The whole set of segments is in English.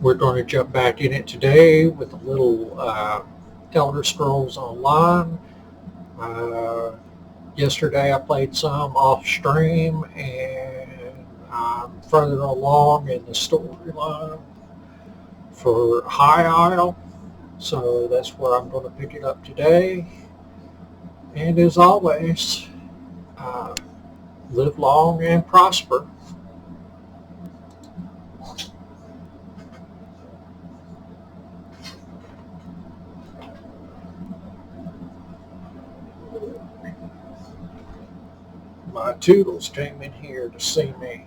We're going to jump back in it today with a little Elder Scrolls Online. Uh, Yesterday I played some off stream and I'm further along in the storyline for High Isle. So that's where I'm going to pick it up today. And as always, uh, live long and prosper. My Toodles came in here to see me.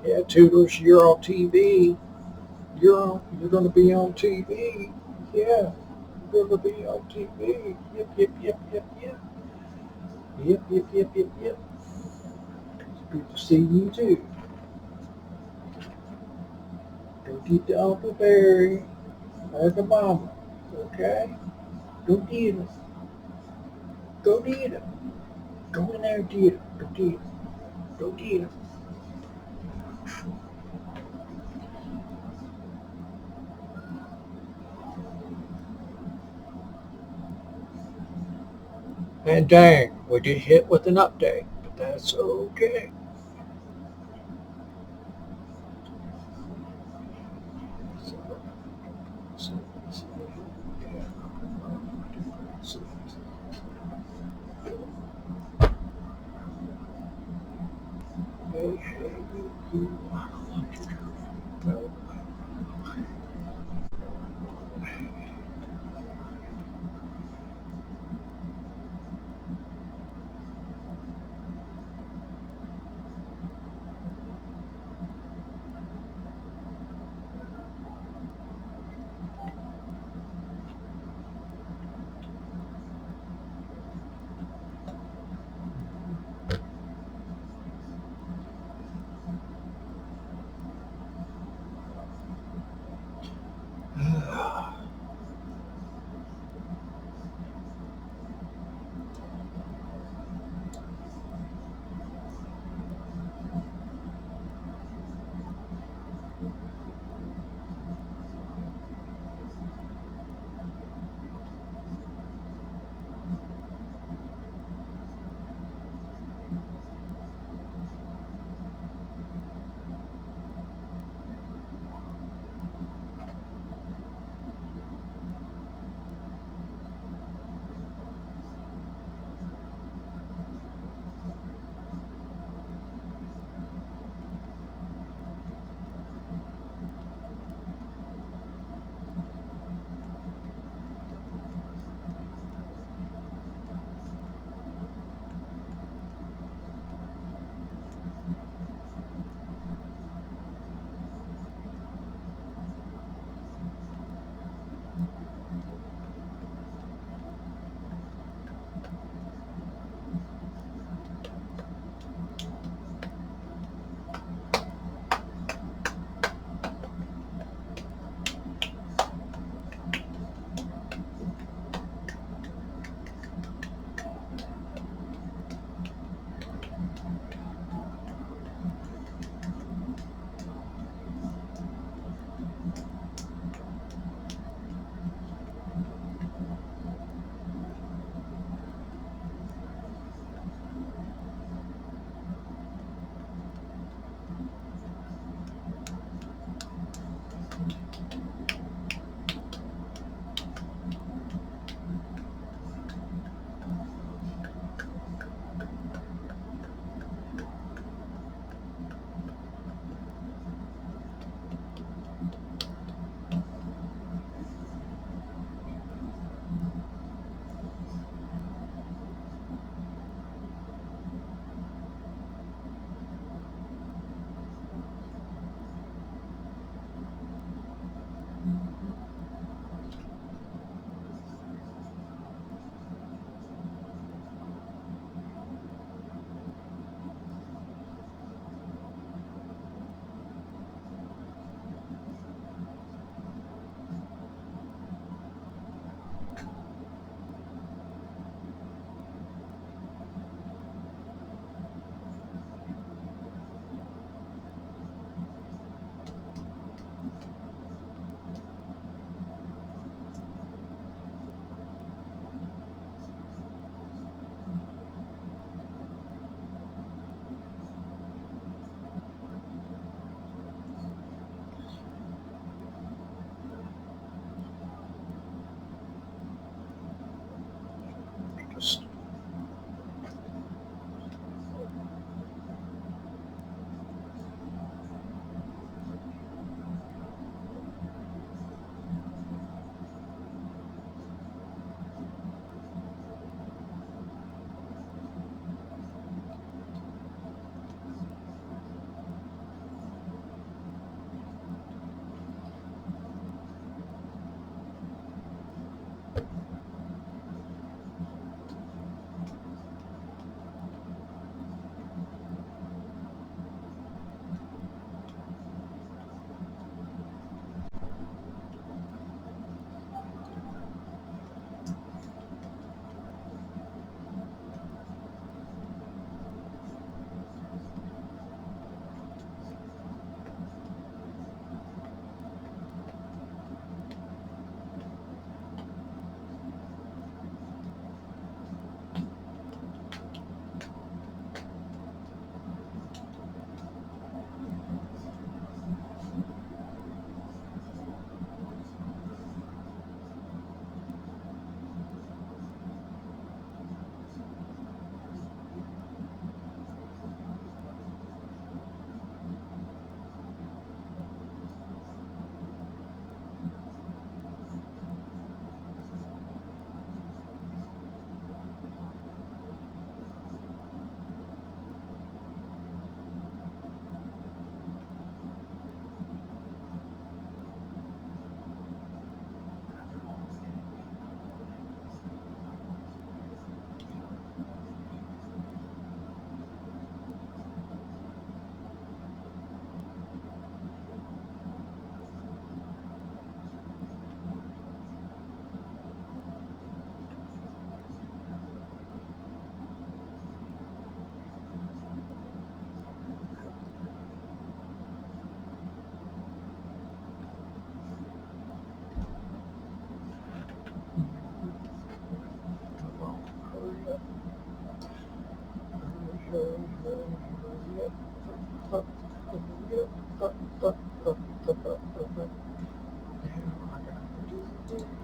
Yeah, Toodles, you're on TV. You're going to be on TV. Yeah, you're going to be on TV. Yep, yep, yep, yep, yep. Yep, yep, yep, yep, yep. It's good to see you too. Go get the Uncle Barry or the mama. Okay? Go get him. Go get him. Go in there and get him. Go get him. Go get him. And dang, we get hit with an update, but that's okay. So, so, so, yeah. So, hey, hey, you. Well,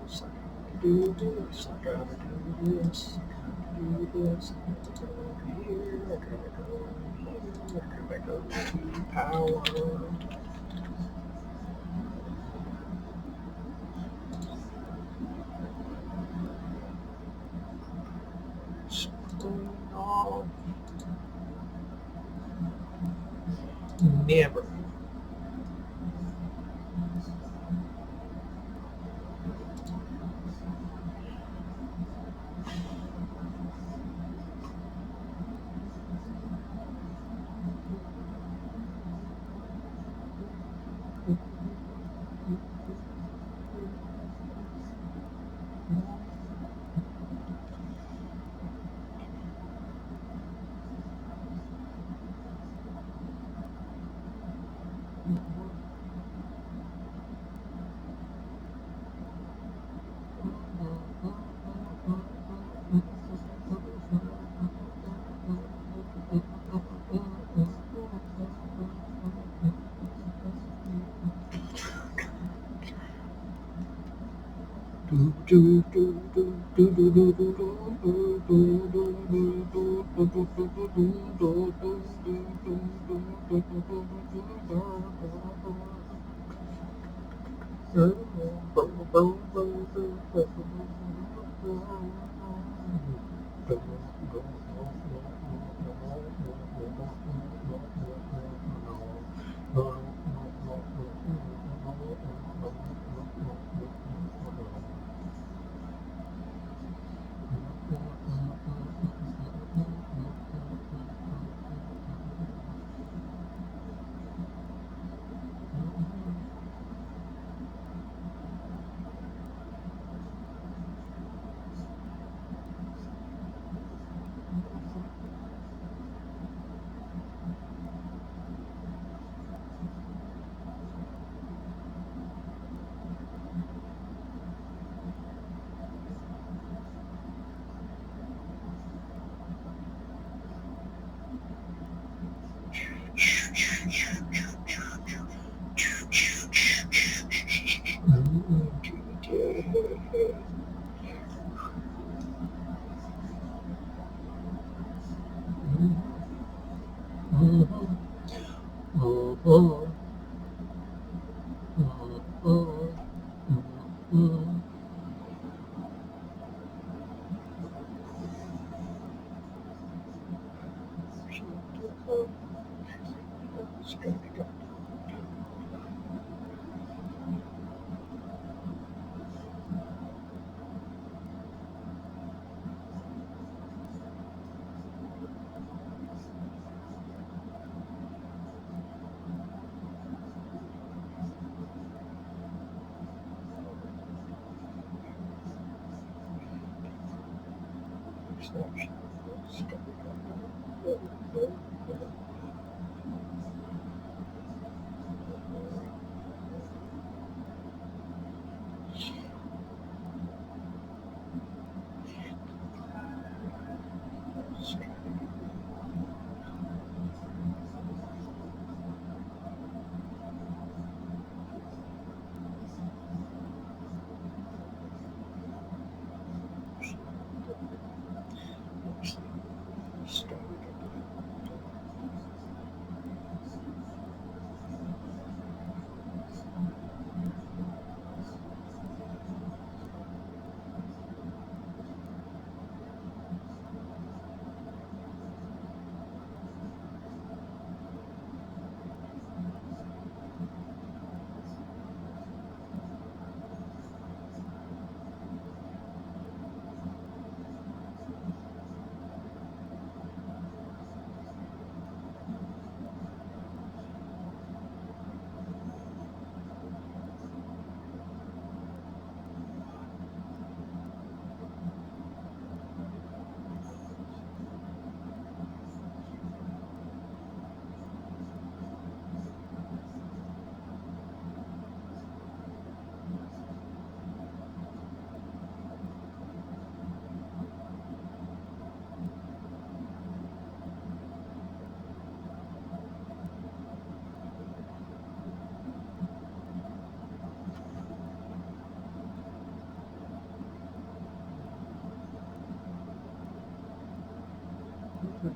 this, I gotta do this, I gotta do this, I gotta do this, I gotta go over here, I gotta go over here, I gotta go to power. Screen off. Never. She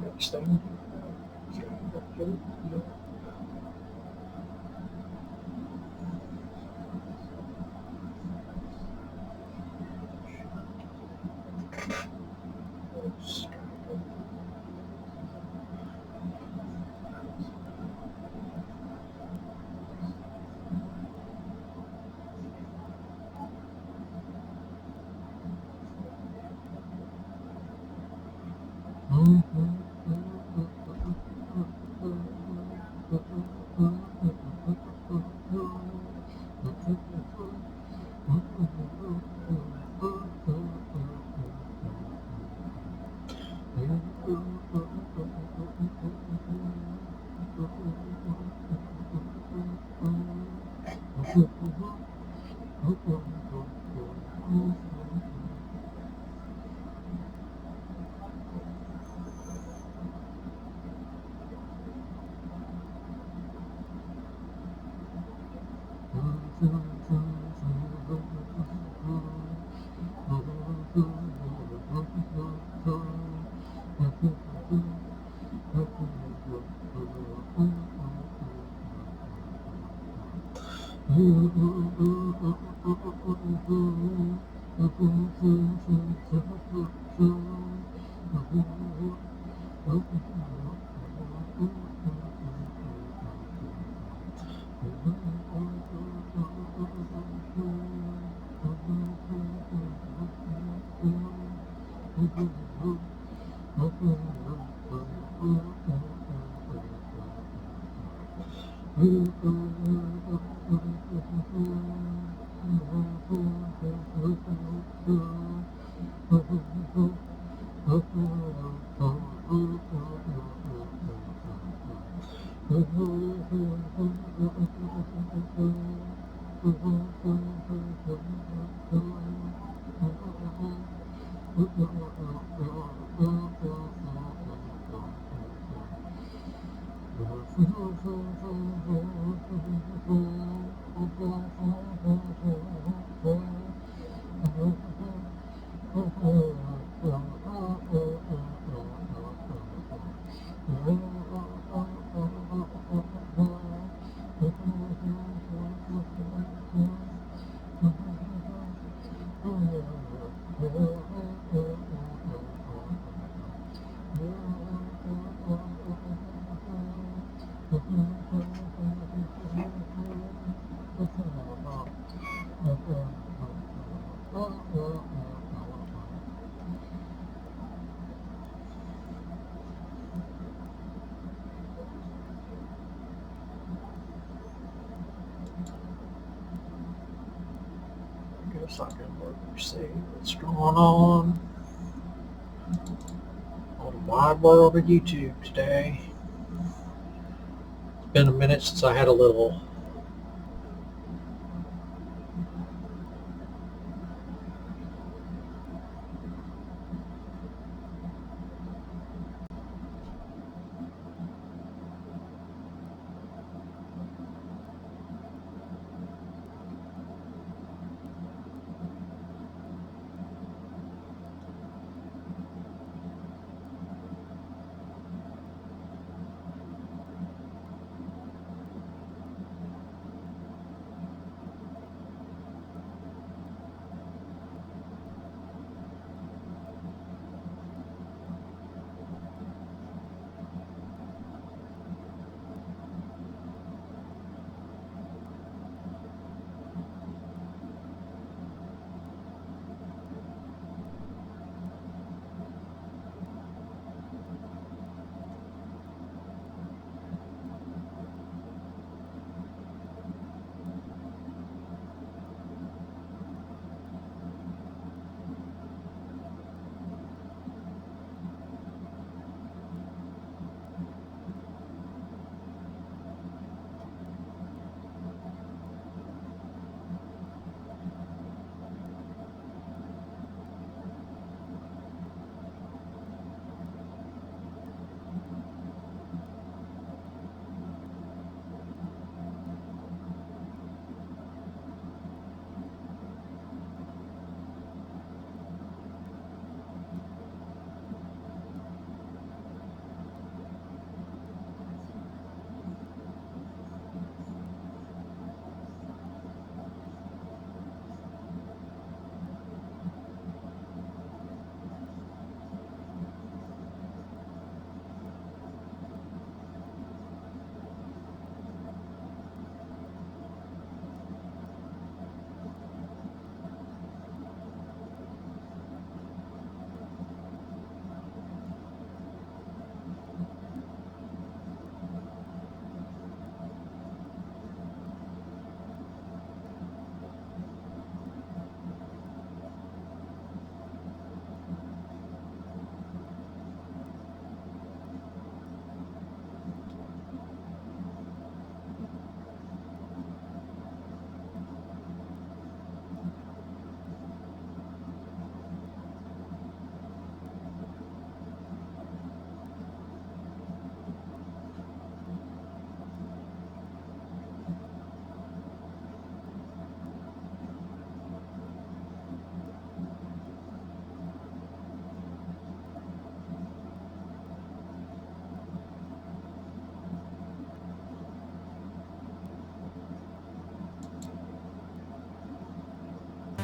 next thing. Guess I can look and see what's going on the wide world of YouTube today. It's been a minute since I had a little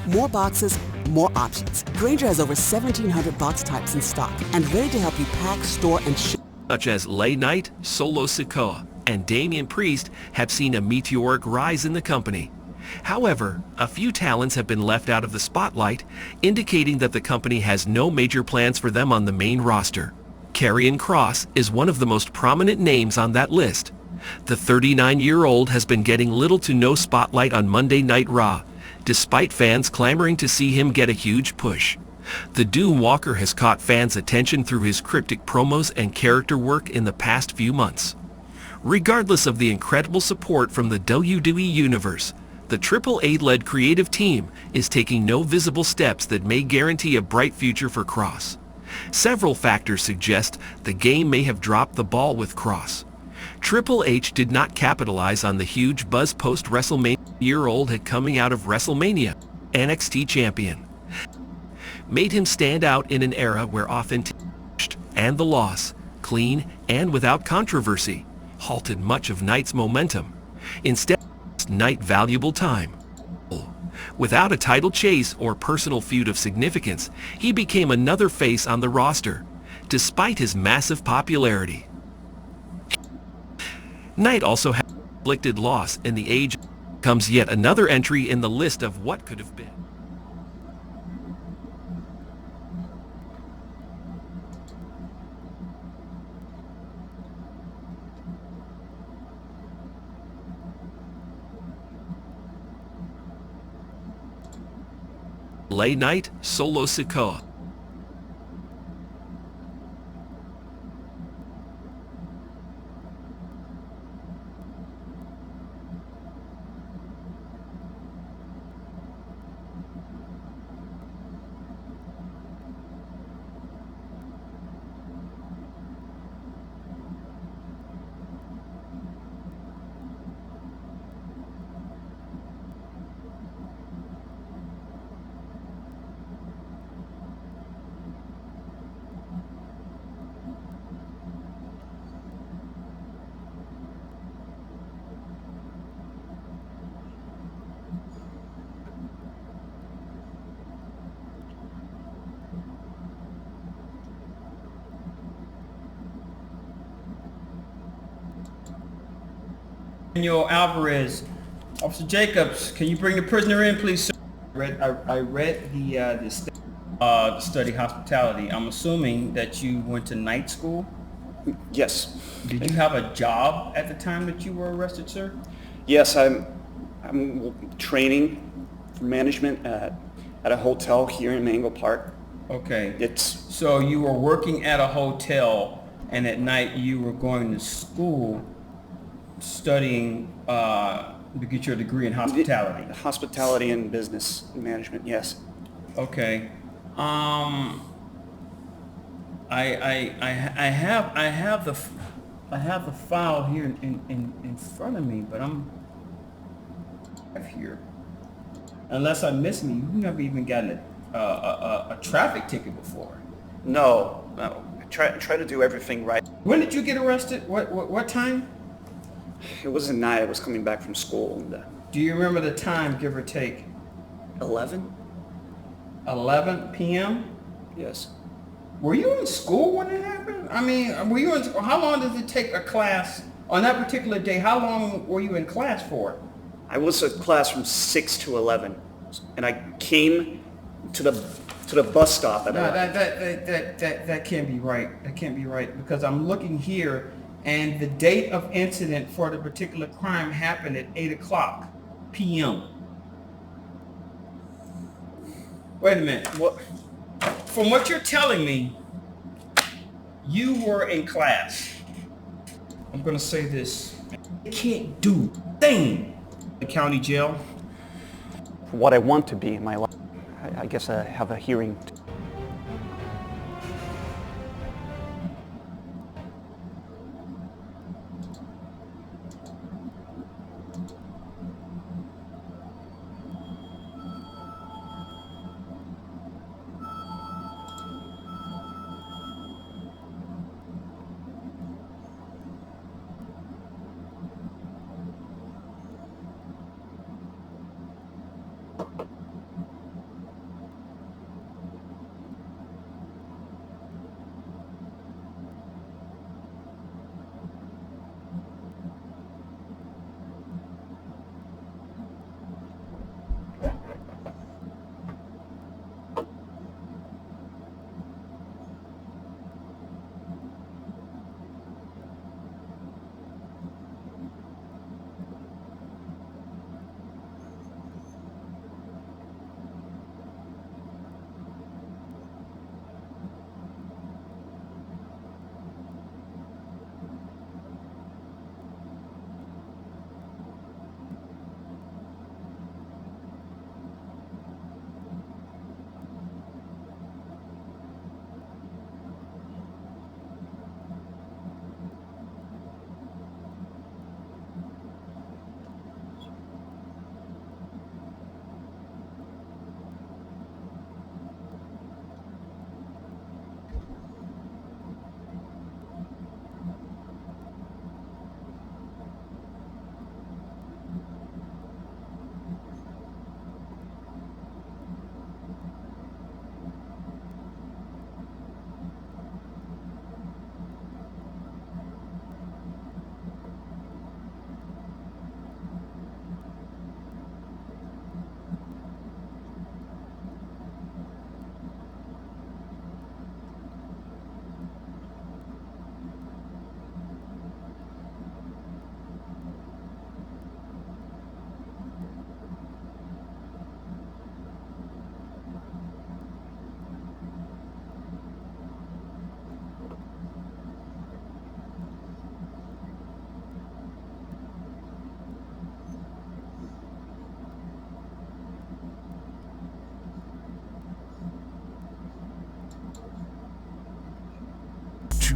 More boxes, more options. Grainger has over 1,700 box types in stock and ready to help you pack, store, and ship. Such as Lay Knight, Solo Sikoa, and Damian Priest have seen a meteoric rise in the company. However, a few talents have been left out of the spotlight, indicating that the company has no major plans for them on the main roster. Karrion Kross is one of the most prominent names on that list. The 39-year-old has been getting little to no spotlight on Monday Night Raw, despite fans clamoring to see him get a huge push. The Doom Walker has caught fans' attention through his cryptic promos and character work in the past few months. Regardless of the incredible support from the WWE Universe, the AAA-led creative team is taking no visible steps that may guarantee a bright future for Kross. Several factors suggest the game may have dropped the ball with Kross. Triple H did not capitalize on the huge buzz post-WrestleMania. Year-old had coming out of WrestleMania, NXT champion. Made him stand out in an era where authenticity and the loss, clean and without controversy, halted much of Knight's momentum. Instead, Knight valuable time. Without a title chase or personal feud of significance, he became another face on the roster, despite his massive popularity. Knight also had inflicted loss in the age. Comes yet another entry in the list of what could have been. Lay Knight, Solo Sikoa. Daniel Alvarez. Officer Jacobs, can you bring the prisoner in, please, sir? I read the study hospitality. I'm assuming that you went to night school? Yes. Did you have a job at the time that you were arrested, sir? Yes, I'm training for management at a hotel here in Mango Park. Okay. It's So you were working at a hotel, and at night you were going to school studying to get your degree in hospitality. hospitality and business management. Yes. Okay. I have the file here in front of me, but I'm here. Unless I miss me, you've never even gotten a traffic ticket before. No. I try to do everything right. When did you get arrested? What time? It wasn't night. I was coming back from school. And, Do you remember the time, give or take? 11? 11 p.m.? Yes. Were you in school when it happened? I mean, were you in school? How long does it take a class on that particular day? How long were you in class for? I was in class from 6 to 11, and I came to the bus stop at No, that can't be right. That can't be right, because I'm looking here, and the date of incident for the particular crime happened at 8 o'clock p.m. Wait a minute. What? From what you're telling me, you were in class. I'm going to say this. You can't do a thing. The county jail. For what I want to be in my life. I guess I have a hearing.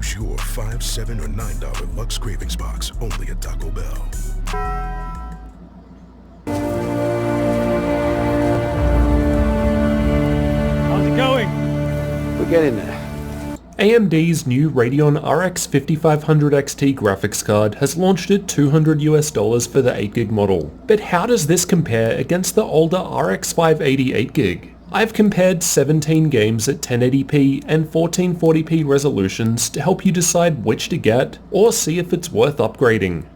Choose your $5, $7, or $9 Lux Cravings Box only at Taco Bell. How's it going? We're getting there. AMD's new Radeon RX 5500 XT graphics card has launched at $200 for the 8GB model. But how does this compare against the older RX 580 8GB? I've compared 17 games at 1080p and 1440p resolutions to help you decide which to get or see if it's worth upgrading.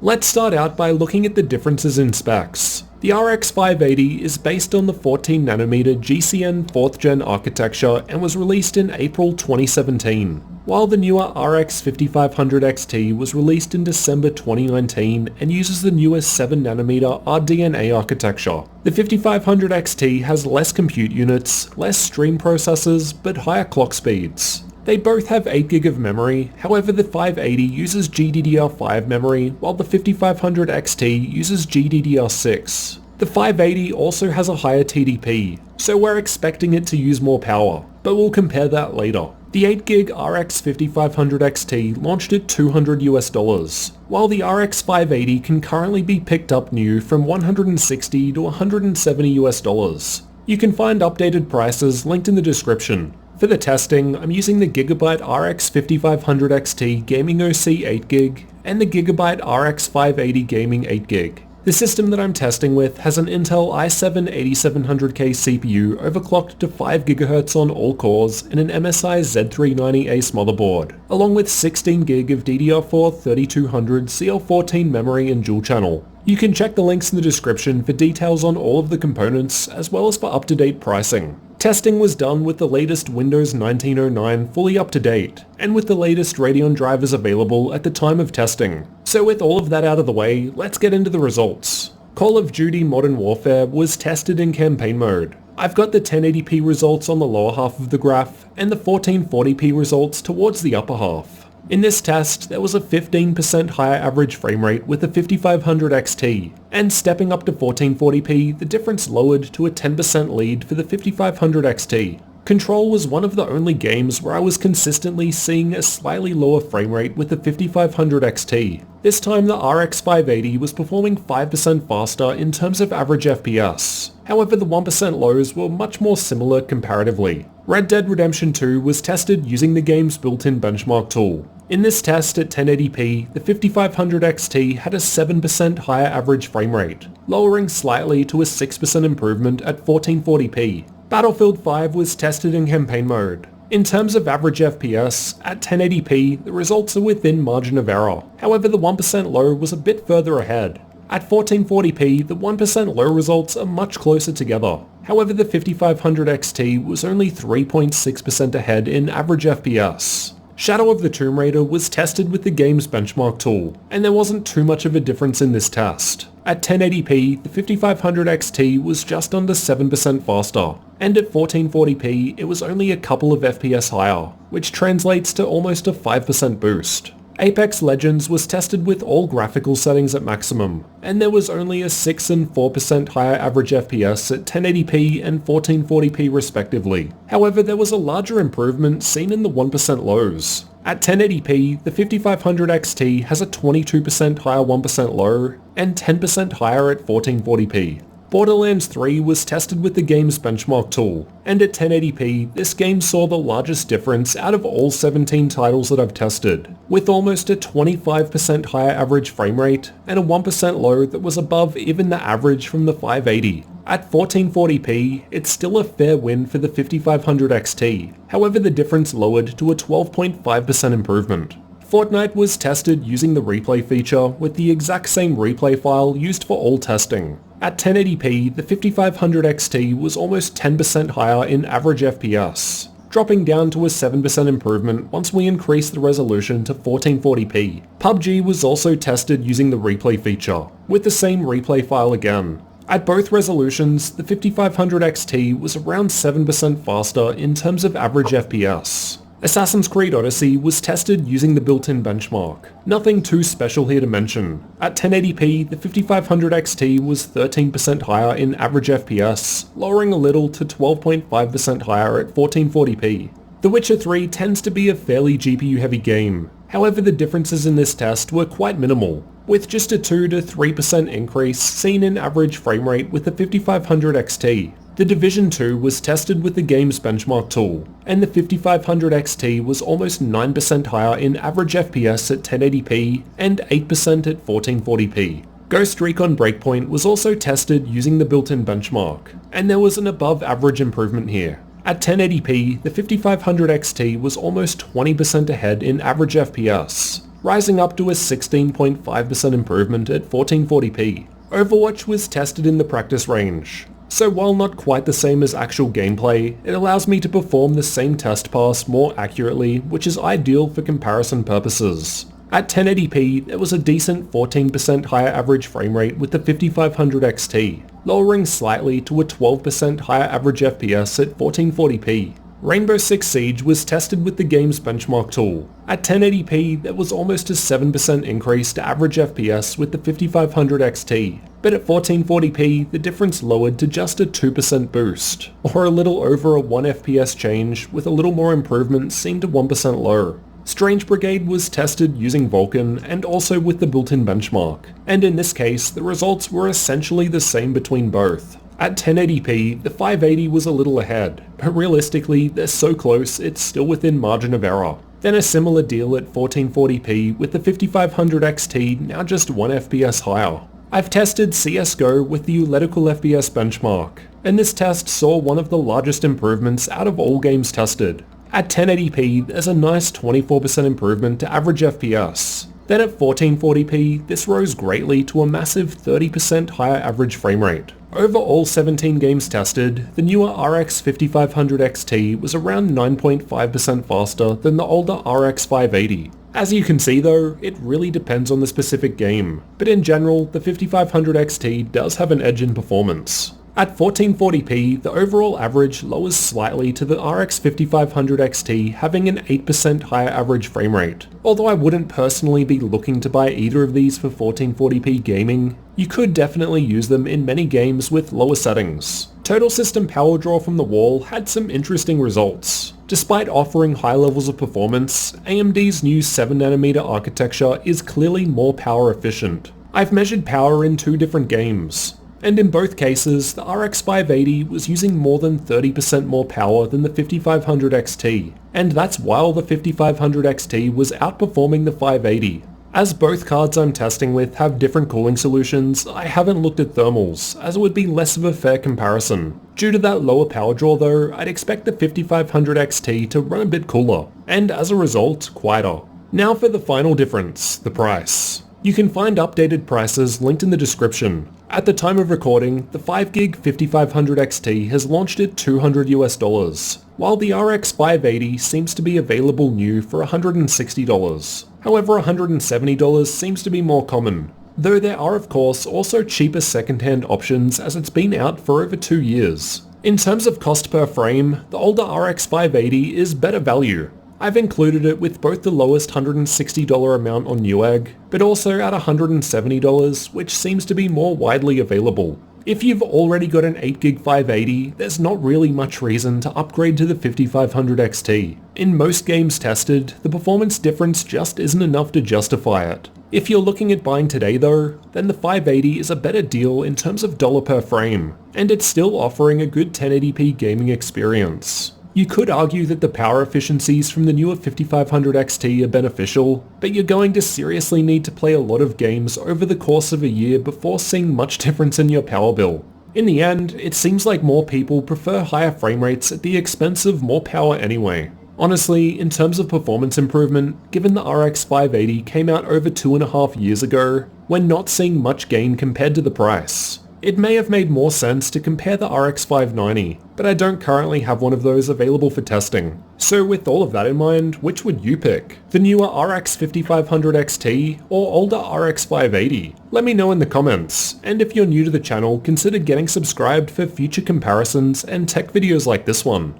Let's start out by looking at the differences in specs. The RX 580 is based on the 14nm GCN 4th Gen architecture and was released in April 2017, while the newer RX 5500 XT was released in December 2019 and uses the newest 7nm RDNA architecture. The 5500 XT has less compute units, less stream processors, but higher clock speeds. They both have 8GB of memory, however the 580 uses GDDR5 memory while the 5500 XT uses GDDR6. The 580 also has a higher TDP, so we're expecting it to use more power, but we'll compare that later. The 8GB RX 5500 XT launched at $200, while the RX 580 can currently be picked up new from $160 to $170. You can find updated prices linked in the description. For the testing, I'm using the Gigabyte RX 5500 XT Gaming OC 8GB and the Gigabyte RX 580 Gaming 8GB. The system that I'm testing with has an Intel i7-8700K CPU overclocked to 5GHz on all cores and an MSI Z390 Ace motherboard, along with 16GB of DDR4 3200 CL14 memory and dual channel. You can check the links in the description for details on all of the components as well as for up-to-date pricing. Testing was done with the latest Windows 1909 fully up to date, and with the latest Radeon drivers available at the time of testing. So with all of that out of the way, let's get into the results. Call of Duty Modern Warfare was tested in campaign mode. I've got the 1080p results on the lower half of the graph, and the 1440p results towards the upper half. In this test, there was a 15% higher average frame rate with the 5500 XT, and stepping up to 1440p, the difference lowered to a 10% lead for the 5500 XT. Control was one of the only games where I was consistently seeing a slightly lower frame rate with the 5500 XT. This time the RX 580 was performing 5% faster in terms of average FPS. However, the 1% lows were much more similar comparatively. Red Dead Redemption 2 was tested using the game's built-in benchmark tool. In this test at 1080p, the 5500 XT had a 7% higher average frame rate, lowering slightly to a 6% improvement at 1440p. Battlefield 5 was tested in campaign mode. In terms of average FPS, at 1080p, the results are within margin of error. However, the 1% low was a bit further ahead. At 1440p, the 1% low results are much closer together. However, the 5500 XT was only 3.6% ahead in average FPS. Shadow of the Tomb Raider was tested with the game's benchmark tool, and there wasn't too much of a difference in this test. At 1080p, the 5500 XT was just under 7% faster, and at 1440p it was only a couple of FPS higher, which translates to almost a 5% boost. Apex Legends was tested with all graphical settings at maximum, and there was only a 6 and 4% higher average FPS at 1080p and 1440p respectively. However, there was a larger improvement seen in the 1% lows. At 1080p, the 5500 XT has a 22% higher 1% low, and 10% higher at 1440p. Borderlands 3 was tested with the game's benchmark tool, and at 1080p, this game saw the largest difference out of all 17 titles that I've tested, with almost a 25% higher average frame rate and a 1% low that was above even the average from the 580. At 1440p, it's still a fair win for the 5500 XT, however the difference lowered to a 12.5% improvement. Fortnite was tested using the replay feature with the exact same replay file used for all testing. At 1080p, the 5500 XT was almost 10% higher in average FPS, dropping down to a 7% improvement once we increased the resolution to 1440p. PUBG was also tested using the replay feature, with the same replay file again. At both resolutions, the 5500 XT was around 7% faster in terms of average FPS. Assassin's Creed Odyssey was tested using the built-in benchmark. Nothing too special here to mention. At 1080p, the 5500 XT was 13% higher in average FPS, lowering a little to 12.5% higher at 1440p. The Witcher 3 tends to be a fairly GPU-heavy game. However, the differences in this test were quite minimal, with just a 2 to 3% increase seen in average frame rate with the 5500 XT. The Division 2 was tested with the game's benchmark tool, and the 5500 XT was almost 9% higher in average FPS at 1080p and 8% at 1440p. Ghost Recon Breakpoint was also tested using the built-in benchmark, and there was an above average improvement here. At 1080p, the 5500 XT was almost 20% ahead in average FPS, rising up to a 16.5% improvement at 1440p. Overwatch was tested in the practice range, so while not quite the same as actual gameplay, it allows me to perform the same test pass more accurately, which is ideal for comparison purposes. At 1080p, there was a decent 14% higher average frame rate with the 5500 XT, lowering slightly to a 12% higher average FPS at 1440p. Rainbow Six Siege was tested with the game's benchmark tool. At 1080p, there was almost a 7% increase to average FPS with the 5500 XT, but at 1440p, the difference lowered to just a 2% boost, or a little over a 1 FPS change with a little more improvement seen to 1% low. Strange Brigade was tested using Vulkan and also with the built-in benchmark, and in this case, the results were essentially the same between both. At 1080p, the 580 was a little ahead, but realistically, they're so close it's still within margin of error. Then a similar deal at 1440p with the 5500 XT now just 1 FPS higher. I've tested CSGO with the Euletical FPS benchmark, and this test saw one of the largest improvements out of all games tested. At 1080p, there's a nice 24% improvement to average FPS. Then at 1440p, this rose greatly to a massive 30% higher average frame rate. Over all 17 games tested, the newer RX 5500 XT was around 9.5% faster than the older RX 580. As you can see though, it really depends on the specific game, but in general, the 5500 XT does have an edge in performance. At 1440p, the overall average lowers slightly to the RX 5500 XT having an 8% higher average frame rate. Although I wouldn't personally be looking to buy either of these for 1440p gaming, you could definitely use them in many games with lower settings. Total System Power Draw from the wall had some interesting results. Despite offering high levels of performance, AMD's new 7nm architecture is clearly more power efficient. I've measured power in 2 different games, and in both cases, the RX 580 was using more than 30% more power than the 5500 XT, and that's while the 5500 XT was outperforming the 580. As both cards I'm testing with have different cooling solutions, I haven't looked at thermals, as it would be less of a fair comparison. Due to that lower power draw though, I'd expect the 5500 XT to run a bit cooler, and as a result, quieter. Now for the final difference, the price. You can find updated prices linked in the description. At the time of recording, the 5GB 5500 XT has launched at $200 US, while the RX 580 seems to be available new for $160. However, $170 seems to be more common, though there are of course also cheaper second-hand options as it's been out for over 2 years. In terms of cost per frame, the older RX 580 is better value. I've included it with both the lowest $160 amount on Newegg, but also at $170, which seems to be more widely available. If you've already got an 8GB 580, there's not really much reason to upgrade to the 5500 XT. In most games tested, the performance difference just isn't enough to justify it. If you're looking at buying today though, then the 580 is a better deal in terms of dollar per frame, and it's still offering a good 1080p gaming experience. You could argue that the power efficiencies from the newer 5500 XT are beneficial, but you're going to seriously need to play a lot of games over the course of a year before seeing much difference in your power bill. In the end, it seems like more people prefer higher frame rates at the expense of more power anyway. Honestly, in terms of performance improvement, given the RX 580 came out over 2.5 years ago, we're not seeing much gain compared to the price. It may have made more sense to compare the RX 590, but I don't currently have one of those available for testing. So with all of that in mind, which would you pick? The newer RX 5500 XT or older RX 580? Let me know in the comments, and if you're new to the channel, consider getting subscribed for future comparisons and tech videos like this one.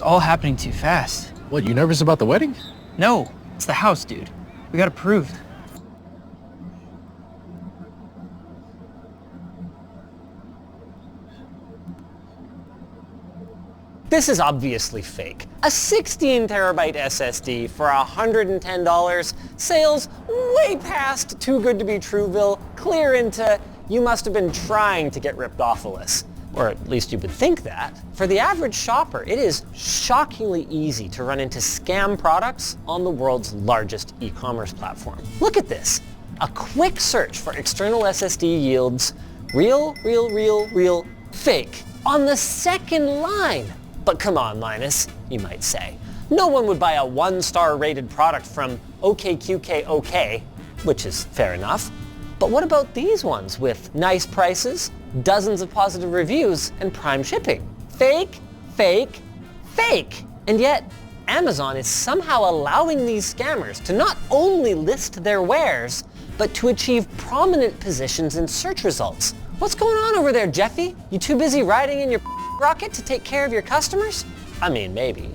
It's all happening too fast. What, you nervous about the wedding? No, it's the house, dude. We got approved. This is obviously fake. A 16 terabyte SSD for $110, sales way past too good to be Trueville, clear into you must have been trying to get ripped off-a-less. Or at least you would think that. For the average shopper, it is shockingly easy to run into scam products on the world's largest e-commerce platform. Look at this. A quick search for external SSD yields real, fake on the second line. But come on, Linus, you might say. No one would buy a 1-star rated product from OKQKOK, which is fair enough. But what about these ones with nice prices, dozens of positive reviews, and prime shipping? Fake, fake, fake. And yet, Amazon is somehow allowing these scammers to not only list their wares, but to achieve prominent positions in search results. What's going on over there, Jeffy? You too busy riding in your rocket to take care of your customers? I mean, maybe.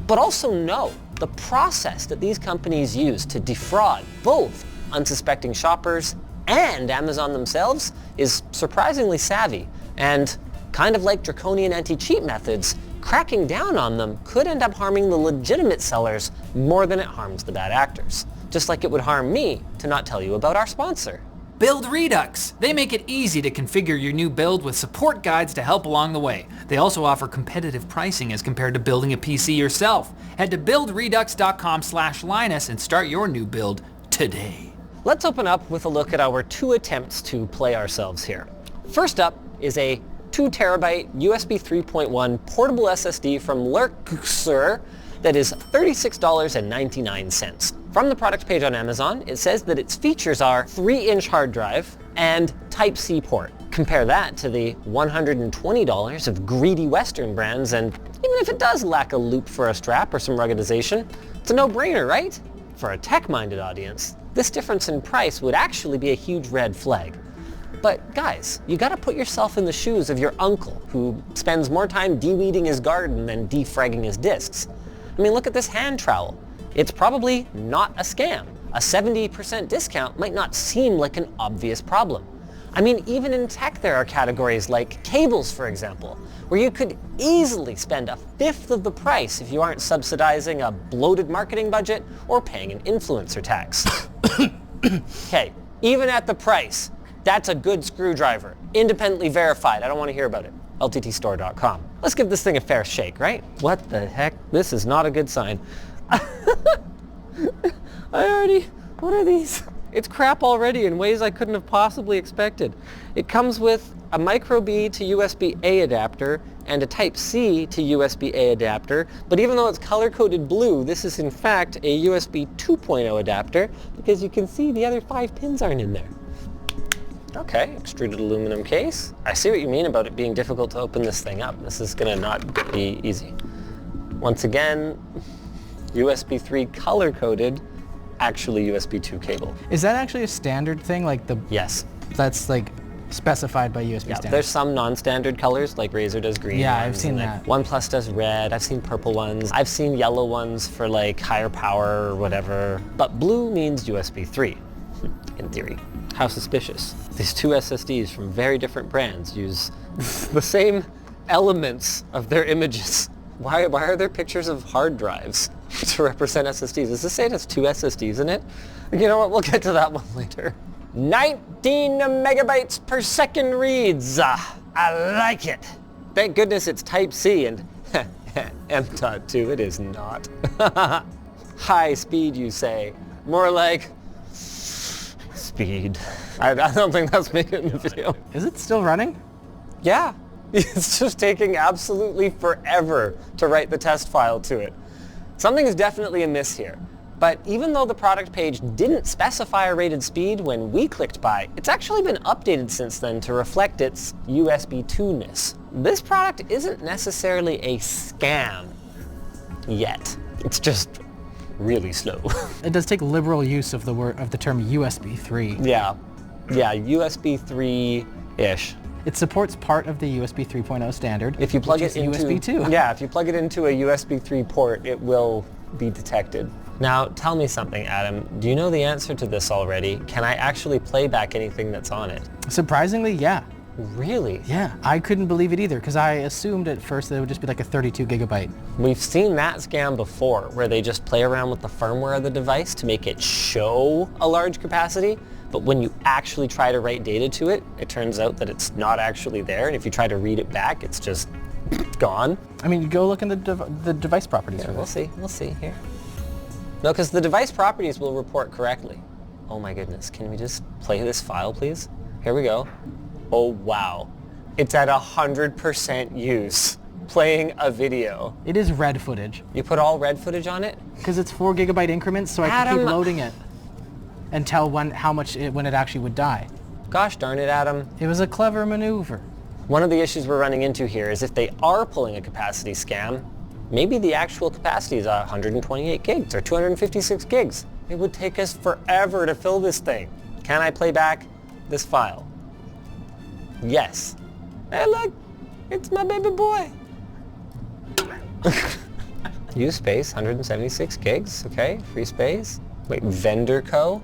But also no, the process that these companies use to defraud both unsuspecting shoppers and Amazon themselves is surprisingly savvy. And kind of like draconian anti-cheat methods, cracking down on them could end up harming the legitimate sellers more than it harms the bad actors. Just like it would harm me to not tell you about our sponsor. Build Redux. They make it easy to configure your new build with support guides to help along the way. They also offer competitive pricing as compared to building a PC yourself. Head to buildredux.com/Linus and start your new build today. Let's open up with a look at our 2 attempts to play ourselves here. First up is a 2 terabyte USB 3.1 portable SSD from Lurkser that is $36.99. From the product page on Amazon, it says that its features are 3-inch hard drive and Type-C port. Compare that to the $120 of greedy Western brands, and even if it does lack a loop for a strap or some ruggedization, it's a no-brainer, right? For a tech-minded audience, this difference in price would actually be a huge red flag. But guys, you gotta put yourself in the shoes of your uncle who spends more time de-weeding his garden than defragging his discs. I mean, look at this hand trowel. It's probably not a scam. A 70% discount might not seem like an obvious problem. I mean, even in tech there are categories like cables, for example, where you could easily spend 1/5 of the price if you aren't subsidizing a bloated marketing budget or paying an influencer tax. Okay, even at the price, that's a good screwdriver. Independently verified. I don't want to hear about it. LTTstore.com. Let's give this thing a fair shake, right? What the heck? This is not a good sign. What are these? It's crap already in ways I couldn't have possibly expected. It comes with a micro B to USB-A adapter and a Type-C to USB-A adapter, but even though it's color-coded blue, this is in fact a USB 2.0 adapter because you can see the other 5 pins aren't in there. Okay, extruded aluminum case. I see what you mean about it being difficult to open this thing up. This is gonna not be easy. Once again, USB 3 color-coded, actually USB 2 cable. Is that actually a standard thing? Like the Yes. That's like specified by USB Yeah, standards? there's some non-standard colors, like Razer does green. Yeah, I've ones, seen and, that. OnePlus does red. I've seen purple ones. I've seen yellow ones for like higher power or whatever. But blue means USB 3, in theory. How suspicious. These 2 SSDs from very different brands use the same elements of their images. Why are there pictures of hard drives to represent SSDs? Does this say it has 2 SSDs in it? You know what, we'll get to that one later. 19 megabytes per second reads. I like it. Thank goodness it's Type-C and M.2, it is not. High speed, you say. More like speed. I don't think that's making it in the video. Is it still running? Yeah. It's just taking absolutely forever to write the test file to it. Something is definitely amiss here. But even though the product page didn't specify a rated speed when we clicked buy, it's actually been updated since then to reflect its USB 2-ness. This product isn't necessarily a scam yet. It's just really slow. It does take liberal use of the term USB 3. Yeah, USB 3-ish. It supports part of the USB 3.0 standard. If you plug which it is into USB 2. Yeah, if you plug it into a USB 3 port, it will be detected. Now, tell me something, Adam. Do you know the answer to this already? Can I actually play back anything that's on it? Surprisingly, yeah. Really? Yeah, I couldn't believe it either because I assumed at first that it would just be like a 32 gigabyte. We've seen that scam before where they just play around with the firmware of the device to make it show a large capacity, but when you actually try to write data to it, it turns out that it's not actually there, and if you try to read it back, it's just gone. I mean, go look in the device properties. Yeah, we'll see here. No, because the device properties will report correctly. Oh my goodness, can we just play this file, please? Here we go. Oh wow, it's at 100% use, playing a video. It is red footage. You put all red footage on it? Because it's 4 gigabyte increments, so I can keep loading it and tell when it actually would die. Gosh darn it, Adam. It was a clever maneuver. One of the issues we're running into here is if they are pulling a capacity scam, maybe the actual capacity is 128 gigs or 256 gigs. It would take us forever to fill this thing. Can I play back this file? Yes. Hey look, it's my baby boy. Use space, 176 gigs, okay, free space. Wait, vendor co?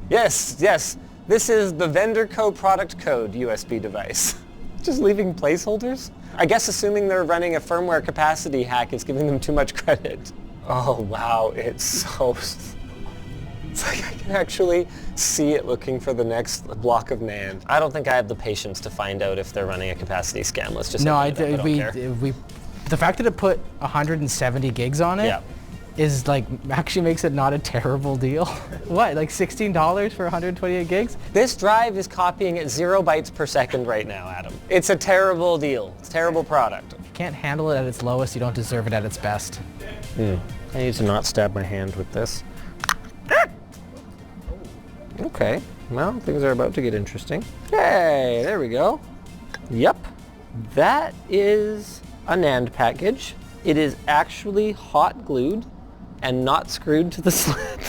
Yes, this is the vendor co product code USB device. Just leaving placeholders? I guess assuming they're running a firmware capacity hack is giving them too much credit. Oh wow, it's so... It's like I can actually see it looking for the next block of NAND. I don't think I have the patience to find out if they're running a capacity scam. Let's just the fact that it put 170 gigs on it is like actually makes it not a terrible deal. What, like $16 for 128 gigs? This drive is copying at 0 bytes per second right now, Adam. It's a terrible deal. It's a terrible product. If you can't handle it at its lowest, you don't deserve it at its best. I need to not stab my hand with this. Okay, well, things are about to get interesting. Hey, there we go. Yep, that is a NAND package. It is actually hot glued and not screwed to the sled.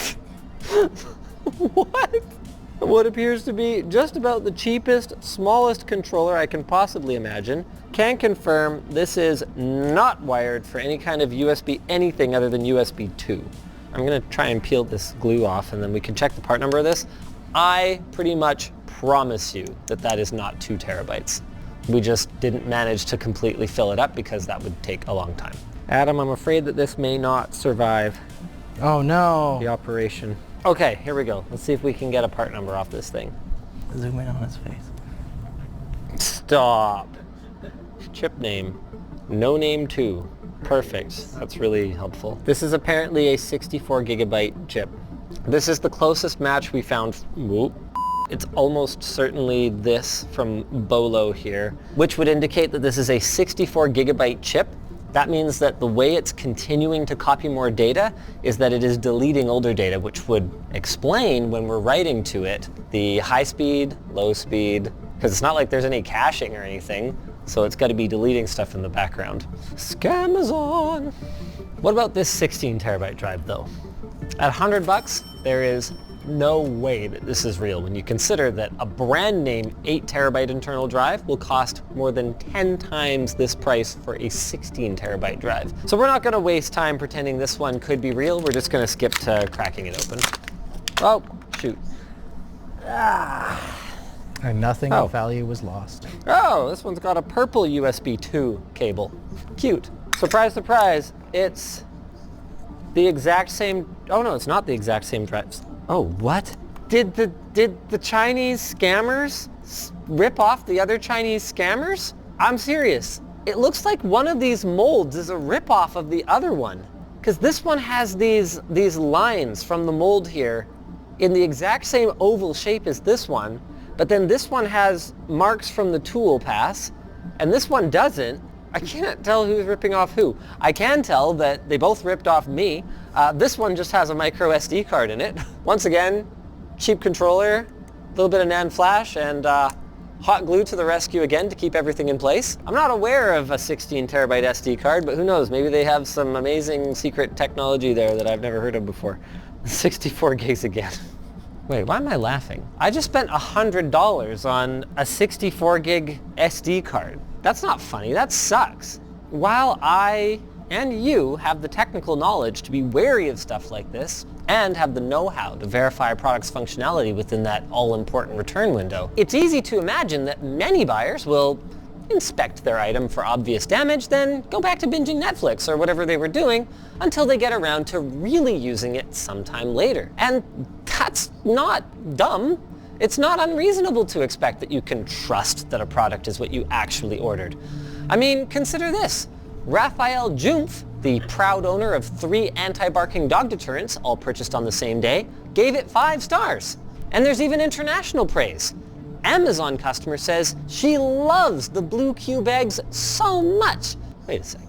What appears to be just about the cheapest, smallest controller I can possibly imagine. Can confirm this is not wired for any kind of USB anything other than USB 2. I'm going to try and peel this glue off and then we can check the part number of this. I pretty much promise you that that is not 2 terabytes. We just didn't manage to completely fill it up because that would take a long time. Adam, I'm afraid that this may not survive Oh no. the operation. Okay, here we go. Let's see if we can get a part number off this thing. Zoom in on his face. Stop. Chip name. No name 2. Perfect. That's really helpful. This is apparently a 64 gigabyte chip. This is the closest match we found. Whoop. It's almost certainly this from Bolo here, which would indicate that this is a 64 gigabyte chip. That means that the way it's continuing to copy more data is that it is deleting older data, which would explain when we're writing to it the high speed, low speed, because it's not like there's any caching or anything, so it's got to be deleting stuff in the background. Scamazon! What about this 16 terabyte drive though? At $100, there is no way that this is real when you consider that a brand name 8 terabyte internal drive will cost more than 10 times this price for a 16 terabyte drive. So we're not going to waste time pretending this one could be real. We're just going to skip to cracking it open. Oh, shoot. And nothing of value was lost. Oh, this one's got a purple USB 2 cable. Cute. Surprise, surprise. It's the exact same... Oh no, it's not the exact same drive. Oh, what? Did the Chinese scammers rip off the other Chinese scammers? I'm serious. It looks like one of these molds is a rip-off of the other one. Because this one has these lines from the mold here in the exact same oval shape as this one, but then this one has marks from the tool pass, and this one doesn't. I can't tell who's ripping off who. I can tell that they both ripped off me. This one just has a micro SD card in it. Once again, cheap controller, a little bit of NAND flash, and hot glue to the rescue again to keep everything in place. I'm not aware of a 16 terabyte SD card, but who knows, maybe they have some amazing secret technology there that I've never heard of before. 64 gigs again. Wait, why am I laughing? I just spent $100 on a 64 gig SD card. That's not funny, that sucks. While I and you have the technical knowledge to be wary of stuff like this, and have the know-how to verify a product's functionality within that all-important return window, it's easy to imagine that many buyers will inspect their item for obvious damage, then go back to binging Netflix or whatever they were doing until they get around to really using it sometime later. And that's not dumb. It's not unreasonable to expect that you can trust that a product is what you actually ordered. I mean, consider this. Raphael Jumpf, the proud owner of 3 anti-barking dog deterrents, all purchased on the same day, gave it 5 stars. And there's even international praise. Amazon customer says she loves the Blue Q bags so much. Wait a second.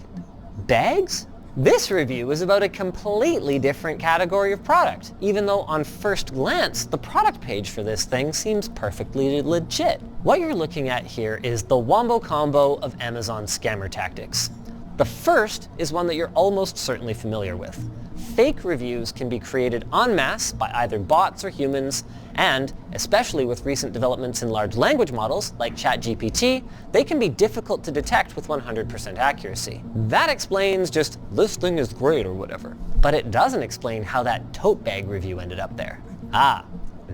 Bags? This review is about a completely different category of product, even though on first glance, the product page for this thing seems perfectly legit. What you're looking at here is the wombo combo of Amazon scammer tactics. The first is one that you're almost certainly familiar with. Fake reviews can be created en masse by either bots or humans, and, especially with recent developments in large language models like ChatGPT, they can be difficult to detect with 100% accuracy. That explains just, this thing is great or whatever. But it doesn't explain how that tote bag review ended up there.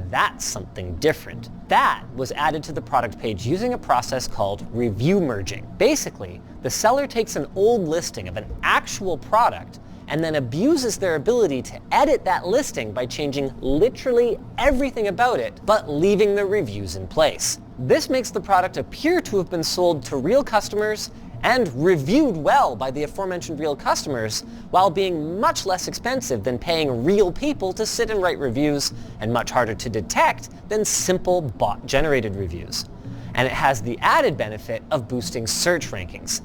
That's something different. That was added to the product page using a process called review merging. Basically, the seller takes an old listing of an actual product and then abuses their ability to edit that listing by changing literally everything about it, but leaving the reviews in place. This makes the product appear to have been sold to real customers and reviewed well by the aforementioned real customers, while being much less expensive than paying real people to sit and write reviews, and much harder to detect than simple bot-generated reviews. And it has the added benefit of boosting search rankings.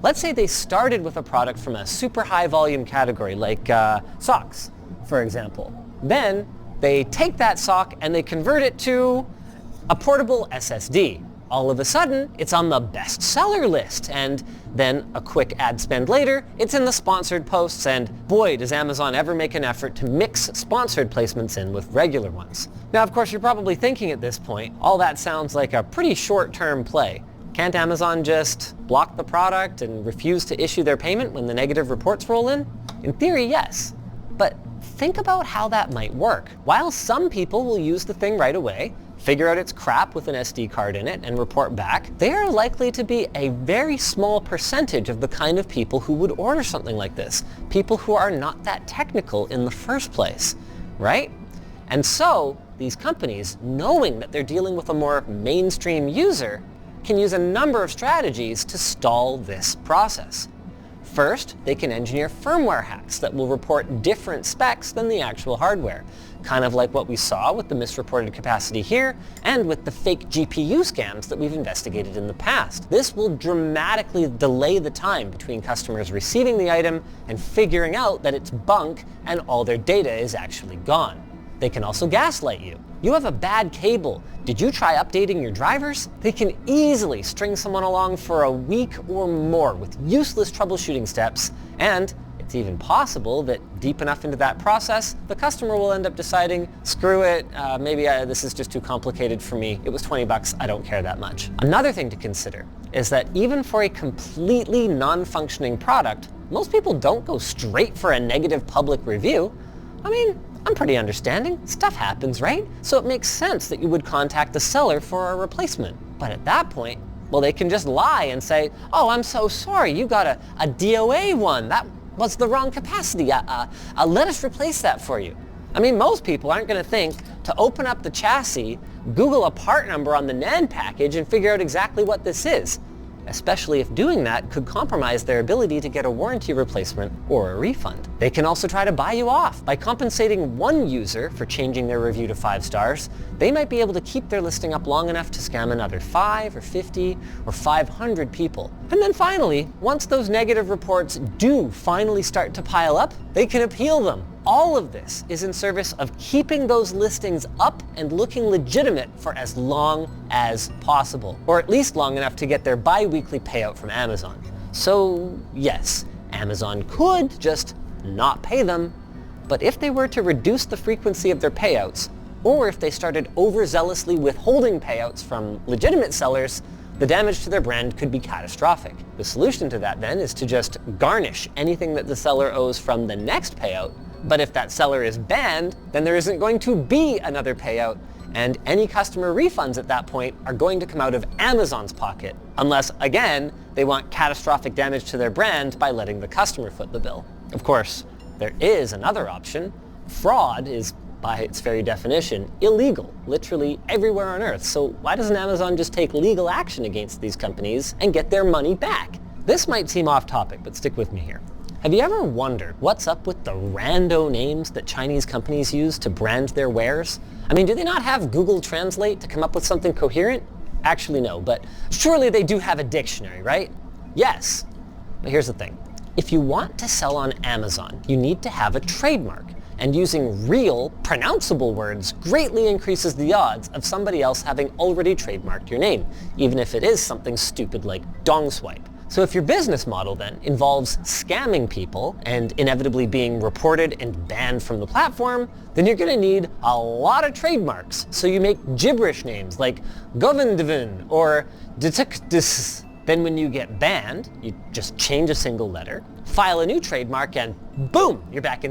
Let's say they started with a product from a super high volume category like socks, for example. Then they take that sock and they convert it to a portable SSD. All of a sudden, it's on the bestseller list, and then a quick ad spend later, it's in the sponsored posts, and boy, does Amazon ever make an effort to mix sponsored placements in with regular ones. Now, of course, you're probably thinking at this point, all that sounds like a pretty short-term play. Can't Amazon just block the product and refuse to issue their payment when the negative reports roll in? In theory, yes. But think about how that might work. While some people will use the thing right away, figure out it's crap with an SD card in it, and report back, they are likely to be a very small percentage of the kind of people who would order something like this. People who are not that technical in the first place, right? And so, these companies, knowing that they're dealing with a more mainstream user, can use a number of strategies to stall this process. First, they can engineer firmware hacks that will report different specs than the actual hardware, kind of like what we saw with the misreported capacity here and with the fake GPU scams that we've investigated in the past. This will dramatically delay the time between customers receiving the item and figuring out that it's bunk and all their data is actually gone. They can also gaslight you. You have a bad cable. Did you try updating your drivers? They can easily string someone along for a week or more with useless troubleshooting steps, and it's even possible that deep enough into that process, the customer will end up deciding, screw it, maybe this is just too complicated for me. It was $20, I don't care that much. Another thing to consider is that even for a completely non-functioning product, most people don't go straight for a negative public review. I mean, I'm pretty understanding. Stuff happens, right? So it makes sense that you would contact the seller for a replacement. But at that point, well, they can just lie and say, oh, I'm so sorry, you got a DOA one. That was the wrong capacity. Let us replace that for you. I mean, most people aren't going to think to open up the chassis, Google a part number on the NAND package, and figure out exactly what this is. Especially if doing that could compromise their ability to get a warranty replacement or a refund. They can also try to buy you off. By compensating one user for changing their review to 5 stars, they might be able to keep their listing up long enough to scam another 5 or 50 or 500 people. And then finally, once those negative reports do finally start to pile up, they can appeal them. All of this is in service of keeping those listings up and looking legitimate for as long as possible, or at least long enough to get their bi-weekly payout from Amazon. So yes, Amazon could just not pay them, but if they were to reduce the frequency of their payouts, or if they started overzealously withholding payouts from legitimate sellers, the damage to their brand could be catastrophic. The solution to that then is to just garnish anything that the seller owes from the next payout. But if that seller is banned, then there isn't going to be another payout, and any customer refunds at that point are going to come out of Amazon's pocket, unless, again, they want catastrophic damage to their brand by letting the customer foot the bill. Of course, there is another option. Fraud is, by its very definition, illegal, literally everywhere on Earth. So why doesn't Amazon just take legal action against these companies and get their money back? This might seem off topic, but stick with me here. Have you ever wondered what's up with the rando names that Chinese companies use to brand their wares? I mean, do they not have Google Translate to come up with something coherent? Actually, no, but surely they do have a dictionary, right? Yes. But here's the thing. If you want to sell on Amazon, you need to have a trademark. And using real, pronounceable words greatly increases the odds of somebody else having already trademarked your name, even if it is something stupid like dong swipe. So if your business model then involves scamming people and inevitably being reported and banned from the platform, then you're going to need a lot of trademarks. So you make gibberish names like Govindvin or Detikdis. Then when you get banned, you just change a single letter, file a new trademark, and boom, you're back in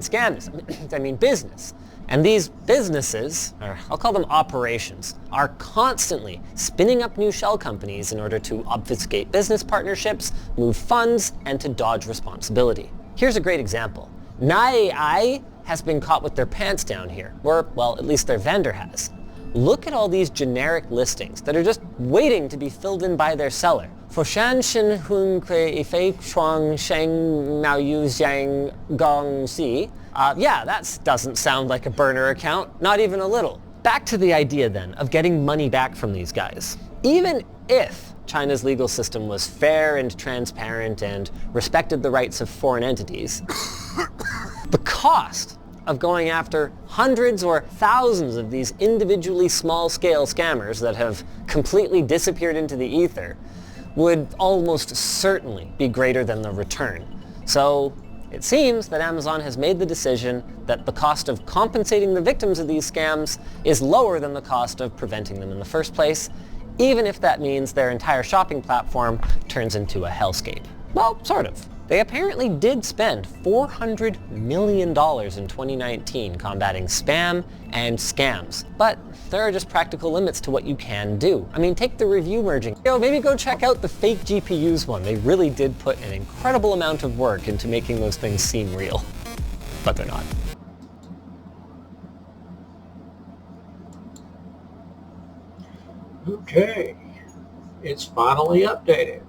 business. And these businesses, or I'll call them operations, are constantly spinning up new shell companies in order to obfuscate business partnerships, move funds, and to dodge responsibility. Here's a great example. Nai has been caught with their pants down here, or, well, at least their vendor has. Look at all these generic listings that are just waiting to be filled in by their seller. Foshan Shin Hun Kwe Ifei Chuang Sheng Mao Yu Zhang Gong Si. Yeah, that doesn't sound like a burner account, not even a little. Back to the idea then of getting money back from these guys. Even if China's legal system was fair and transparent and respected the rights of foreign entities, the cost of going after hundreds or thousands of these individually small-scale scammers that have completely disappeared into the ether would almost certainly be greater than the return. So it seems that Amazon has made the decision that the cost of compensating the victims of these scams is lower than the cost of preventing them in the first place, even if that means their entire shopping platform turns into a hellscape. Well, sort of. They apparently did spend $400 million in 2019 combating spam and scams. But there are just practical limits to what you can do. I mean, take the review merging. Maybe go check out the fake GPUs one. They really did put an incredible amount of work into making those things seem real. But they're not. Okay, it's finally updated.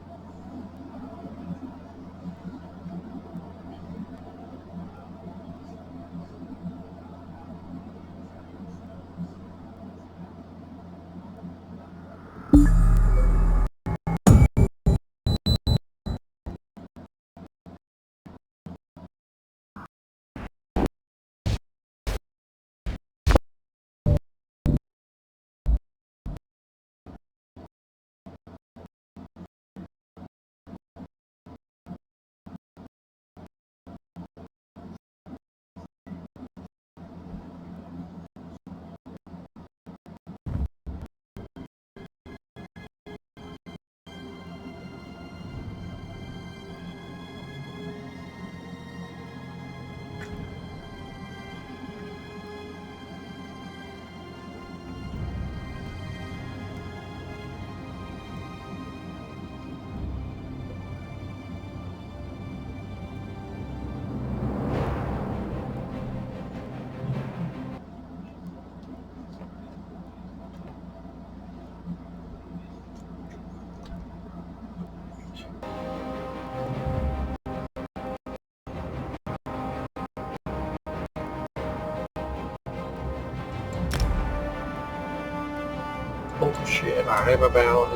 Bullshit, I have about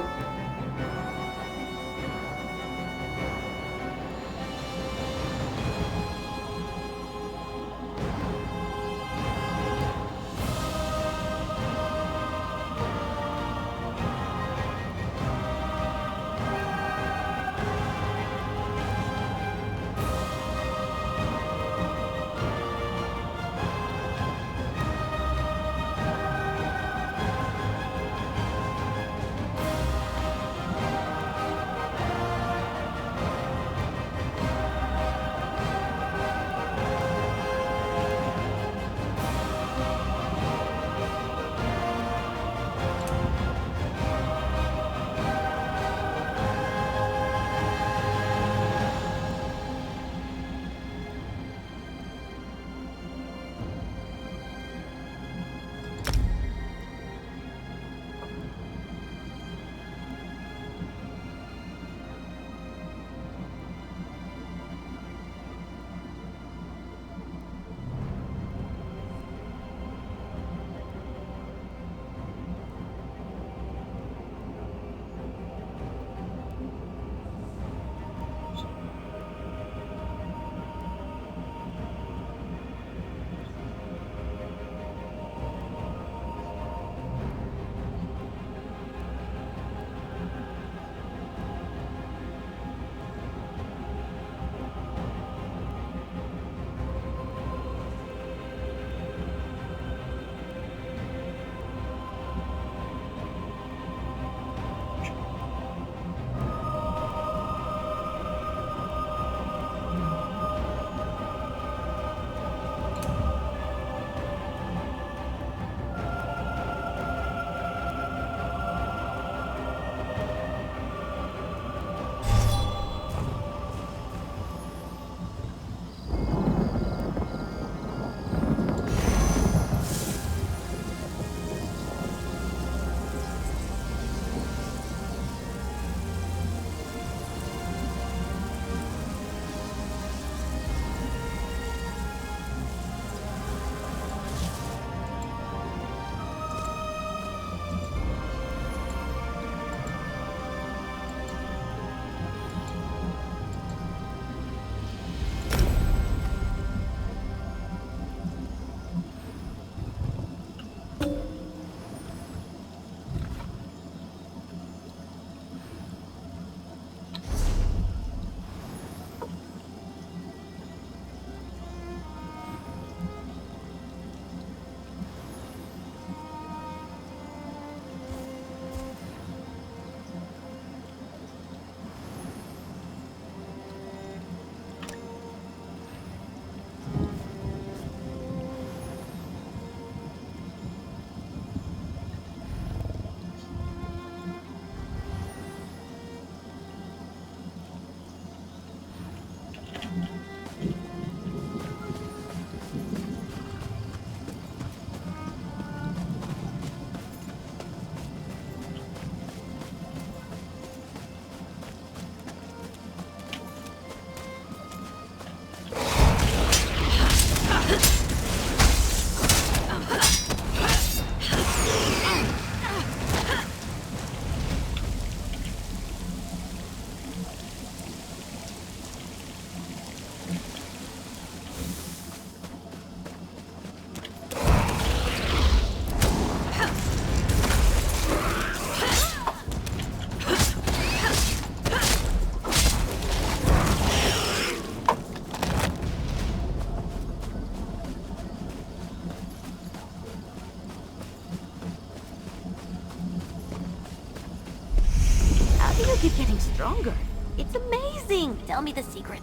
stronger. It's amazing. Tell me the secret.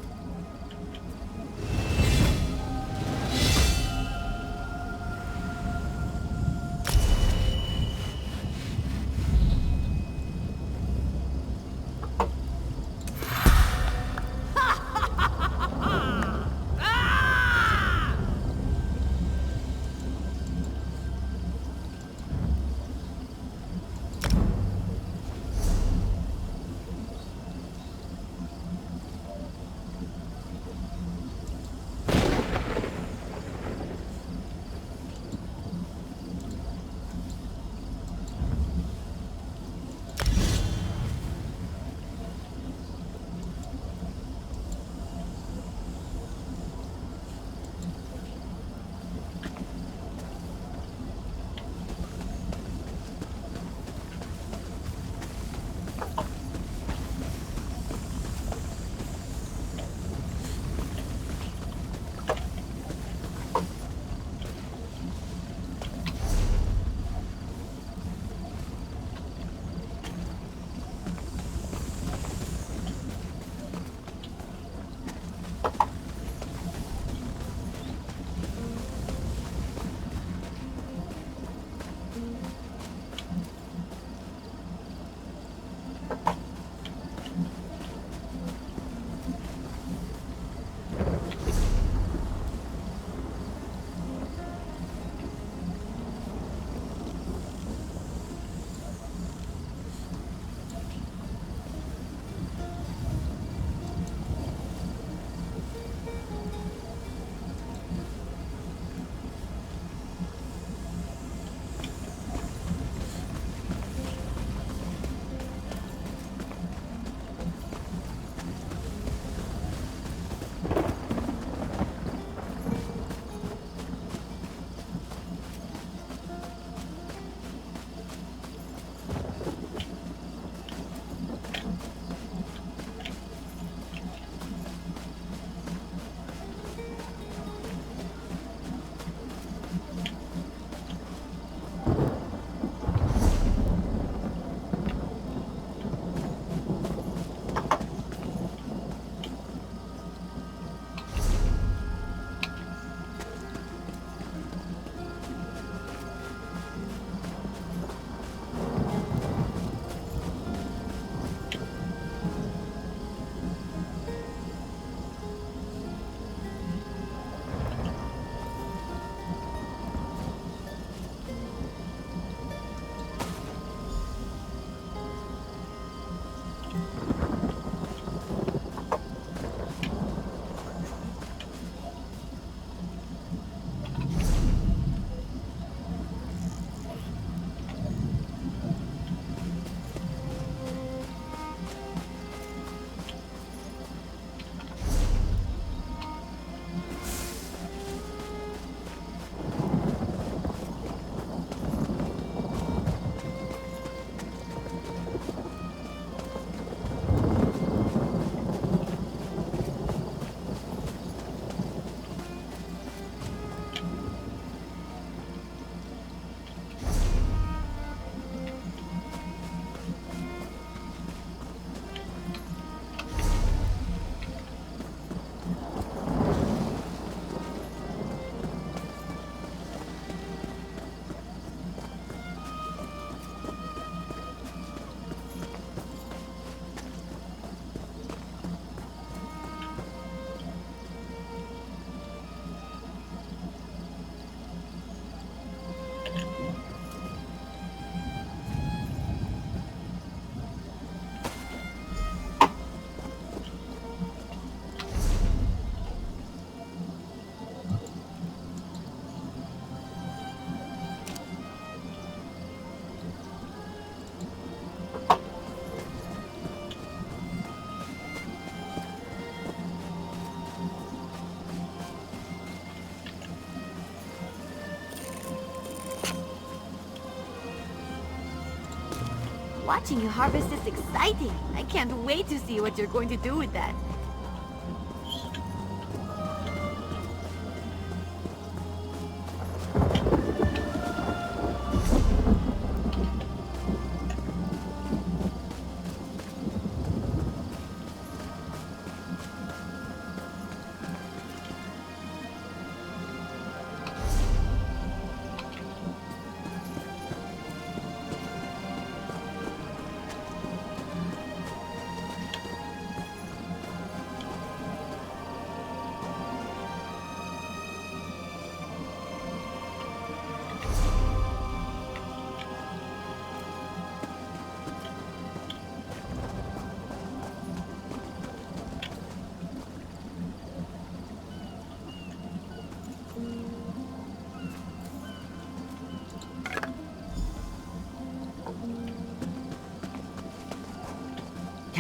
Watching you harvest is exciting. I can't wait to see what you're going to do with that.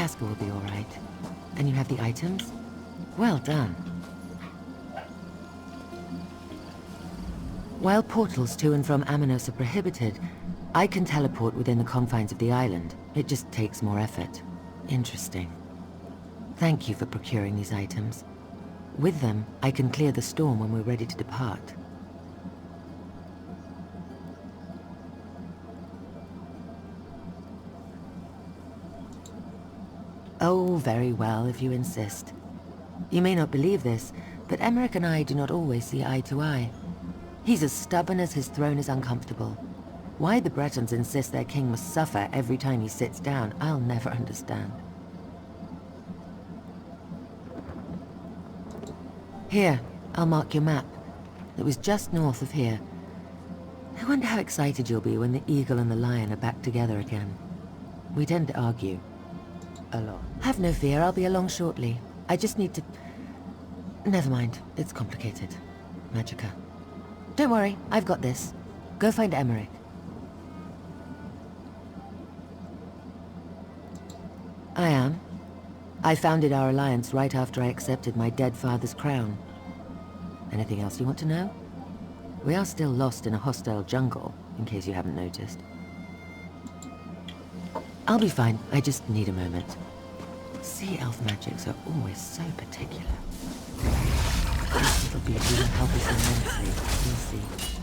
Casca will be all right. And you have the items? Well done. While portals to and from Amenos are prohibited, I can teleport within the confines of the island. It just takes more effort. Interesting. Thank you for procuring these items. With them, I can clear the storm when we're ready to depart. Oh, very well, if you insist. You may not believe this, but Emmerich and I do not always see eye to eye. He's as stubborn as his throne is uncomfortable. Why the Bretons insist their king must suffer every time he sits down, I'll never understand. Here, I'll mark your map. It was just north of here. I wonder how excited you'll be when the eagle and the lion are back together again. We tend to argue. A lot. Have no fear, I'll be along shortly. I just need to... Never mind, it's complicated. Magica. Don't worry, I've got this. Go find Emmerich. I am. I founded our alliance right after I accepted my dead father's crown. Anything else you want to know? We are still lost in a hostile jungle, in case you haven't noticed. I'll be fine, I just need a moment. Sea elf magics are always so particular. This little beauty will help us immensely, you'll see.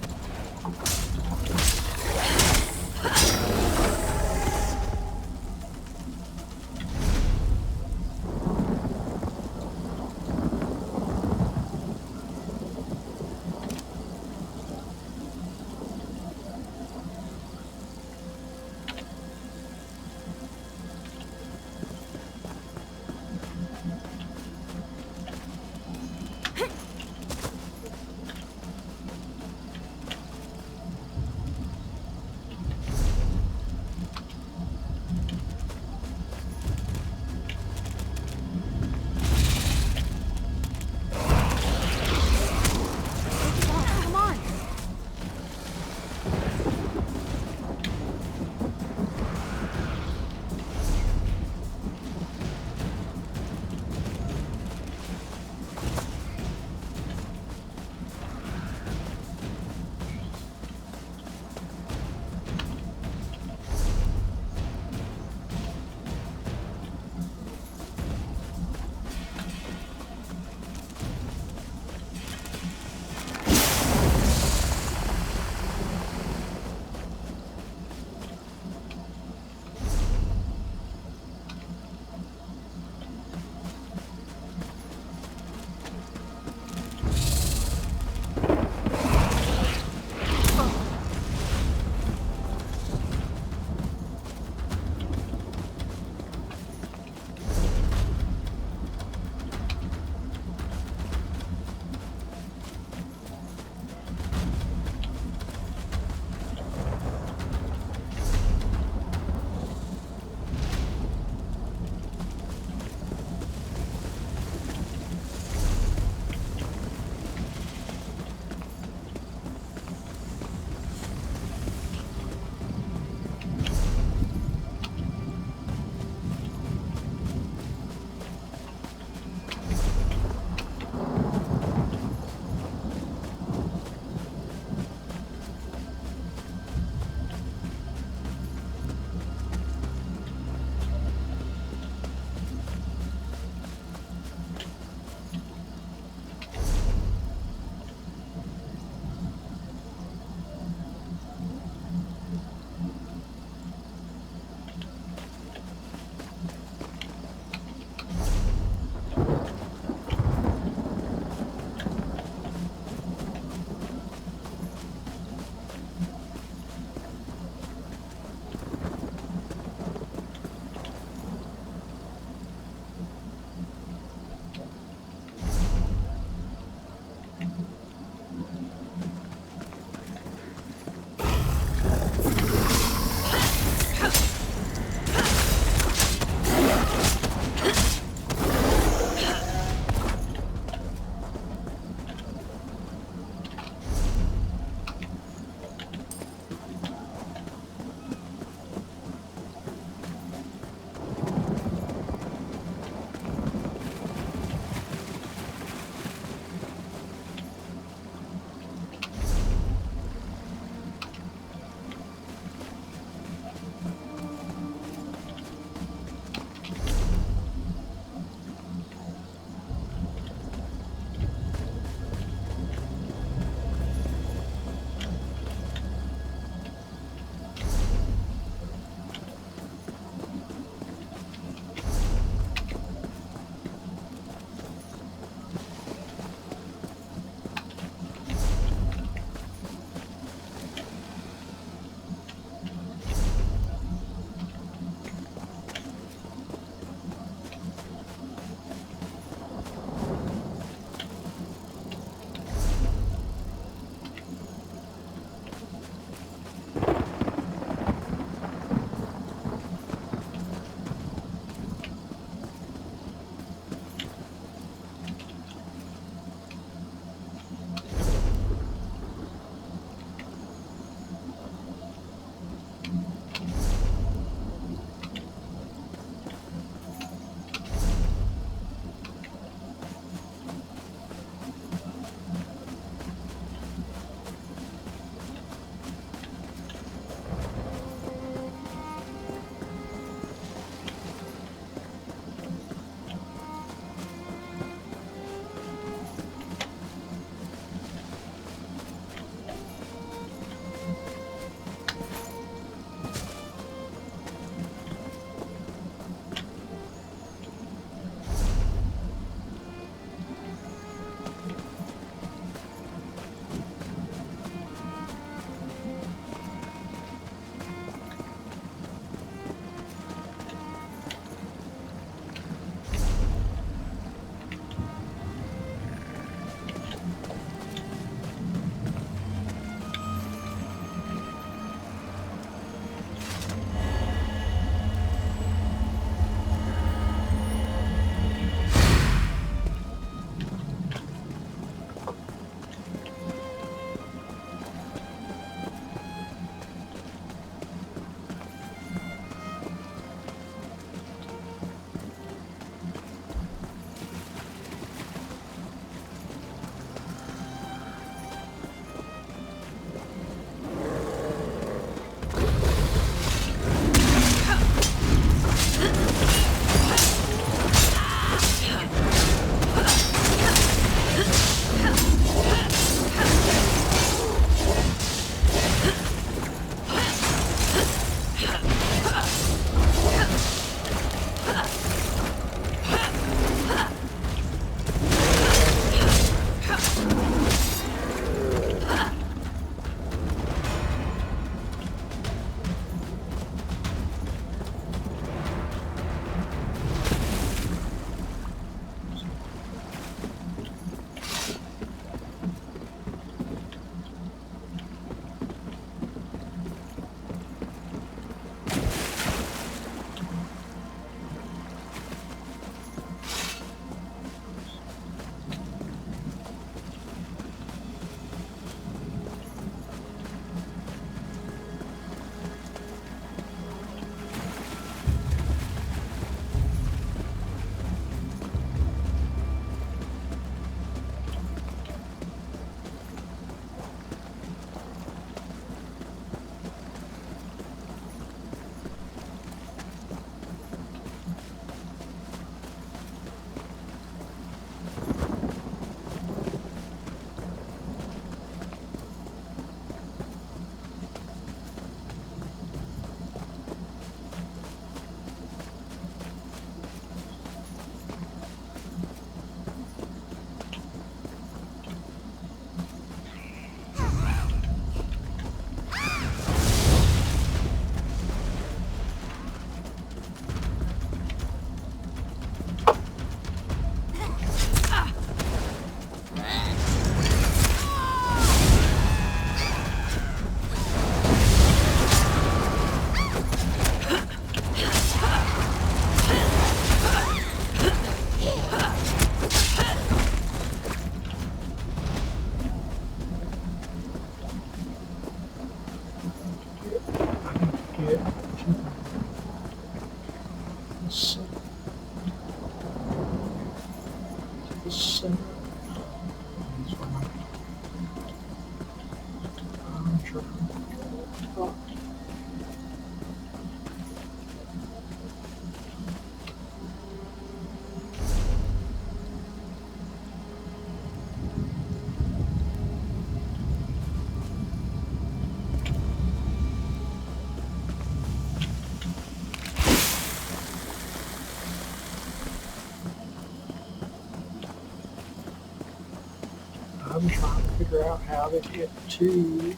I'm trying to figure out how to get to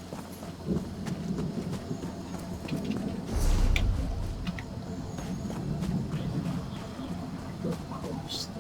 across the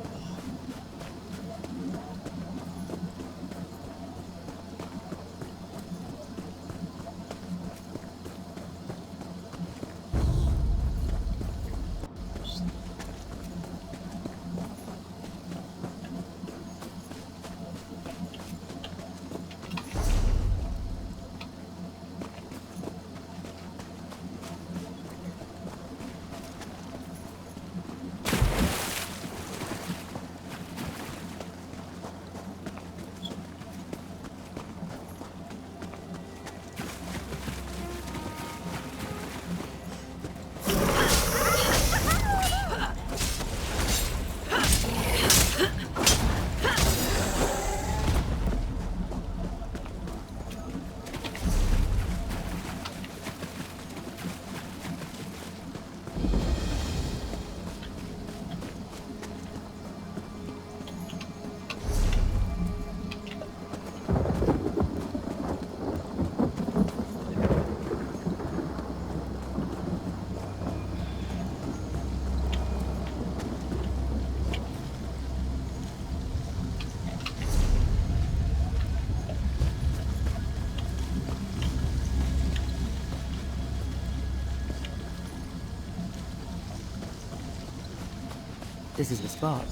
This is the spot,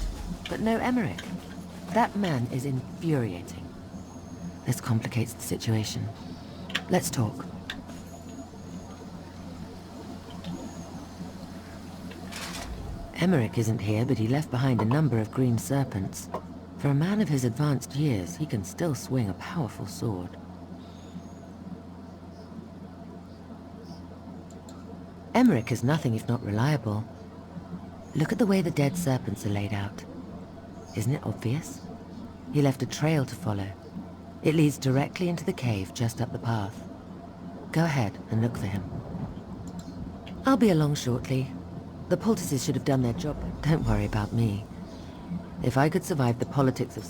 but no Emmerich. That man is infuriating. This complicates the situation. Let's talk. Emmerich isn't here, but he left behind a number of green serpents. For a man of his advanced years, he can still swing a powerful sword. Emmerich is nothing if not reliable. Look at the way the dead serpents are laid out. Isn't it obvious? He left a trail to follow. It leads directly into the cave just up the path. Go ahead and look for him. I'll be along shortly. The poultices should have done their job. Don't worry about me. If I could survive the politics of...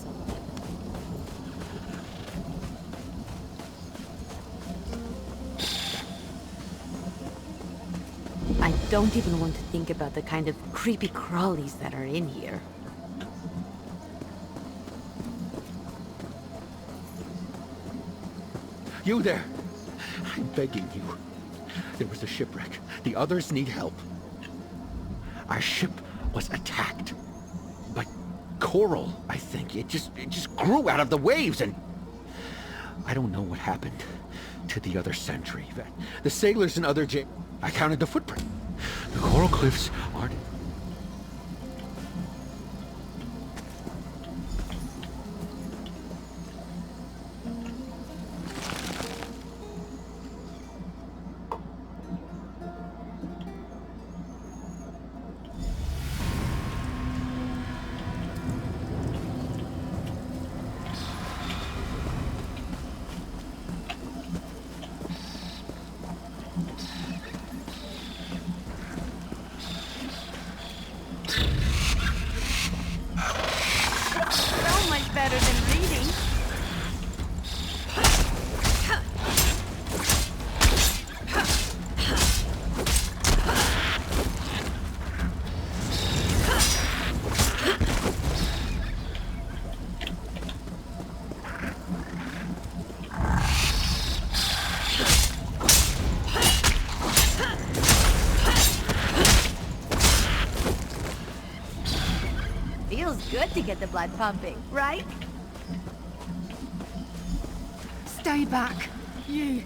I don't even want to think about the kind of creepy crawlies that are in here. You there! I'm begging you. There was a shipwreck. The others need help. Our ship was attacked by coral, I think. It just grew out of the waves, and I don't know what happened to the other sentry. The sailors and other I counted the footprint. The coral cliffs aren't... So much better than reading. Feels good to get the blood pumping, right? Stay back. You're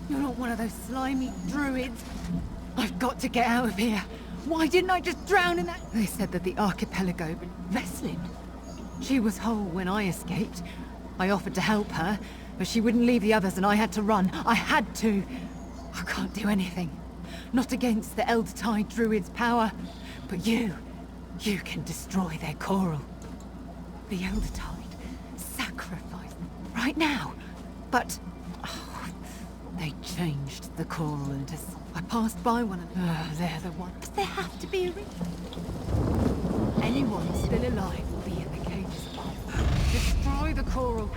not one of those slimy druids. I've got to get out of here. Why didn't I just drown in that? They said that the archipelago, but Veslin. She was whole when I escaped. I offered to help her. But she wouldn't leave the others and I had to run. I had to. I can't do anything. Not against the Elder Tide Druid's power. But you can destroy their coral. The Elder Tide sacrificed right now. But they changed the coral into... I passed by one of them. They're the ones. There have to be a reason. Anyone still alive will be in the cages above. Destroy the coral.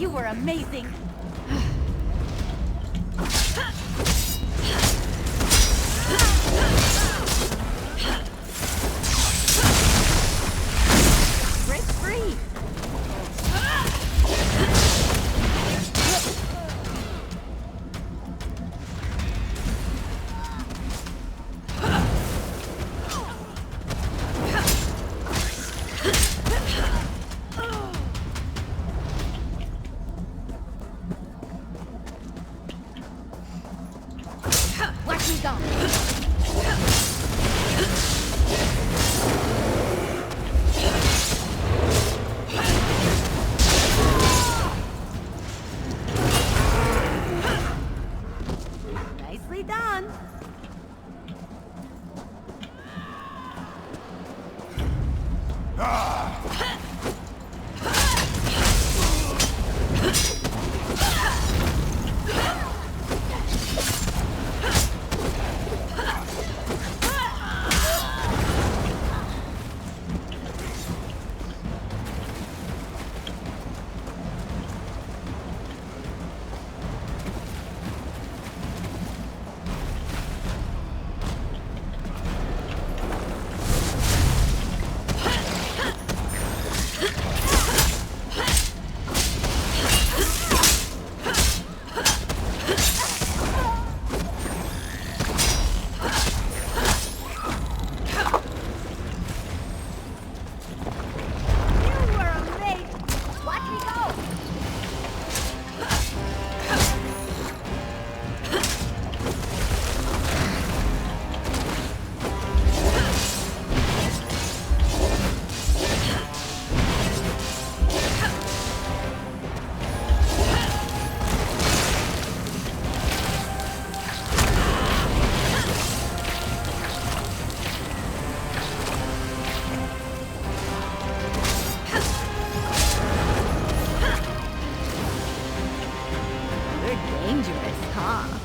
You were amazing. Break free. Watch me go. Nicely done. You were amazing. Watch me go. You're dangerous, huh?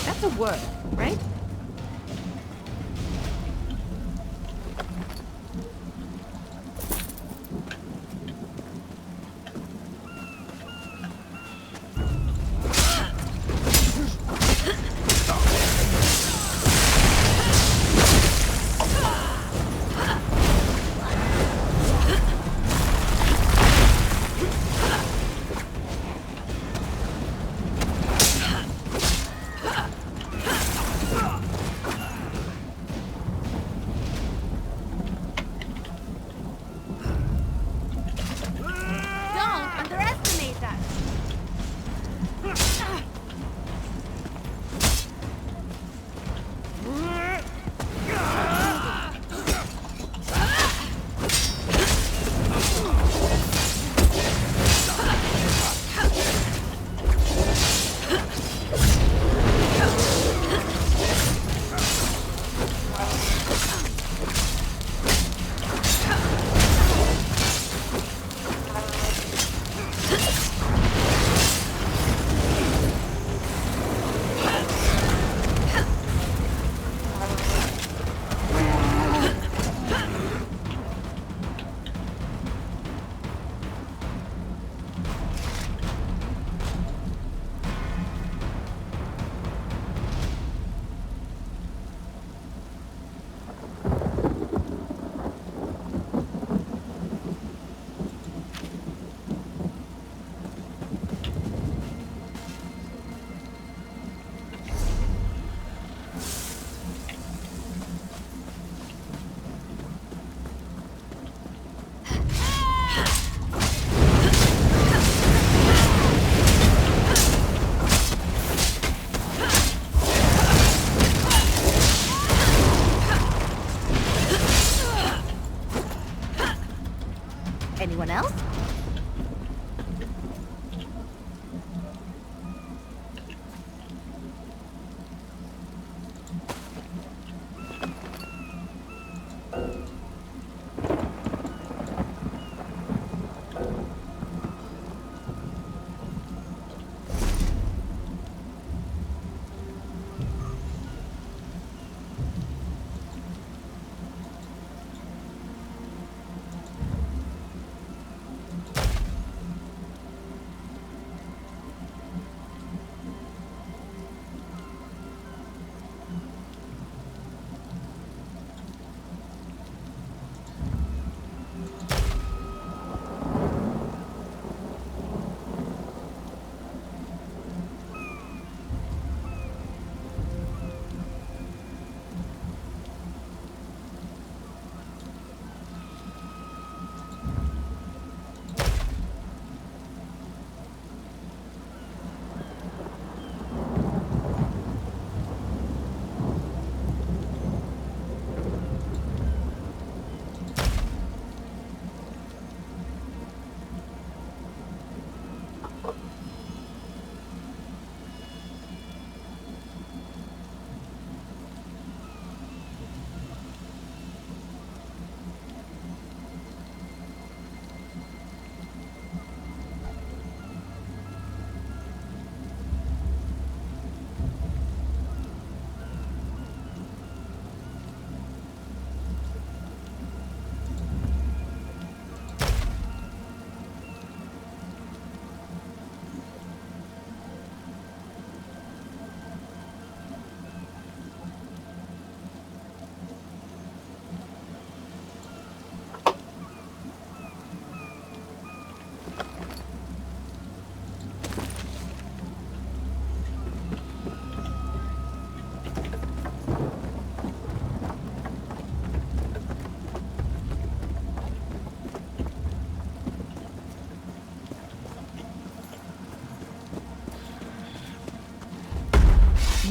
That's a word, right? Don't underestimate us. Anyone else?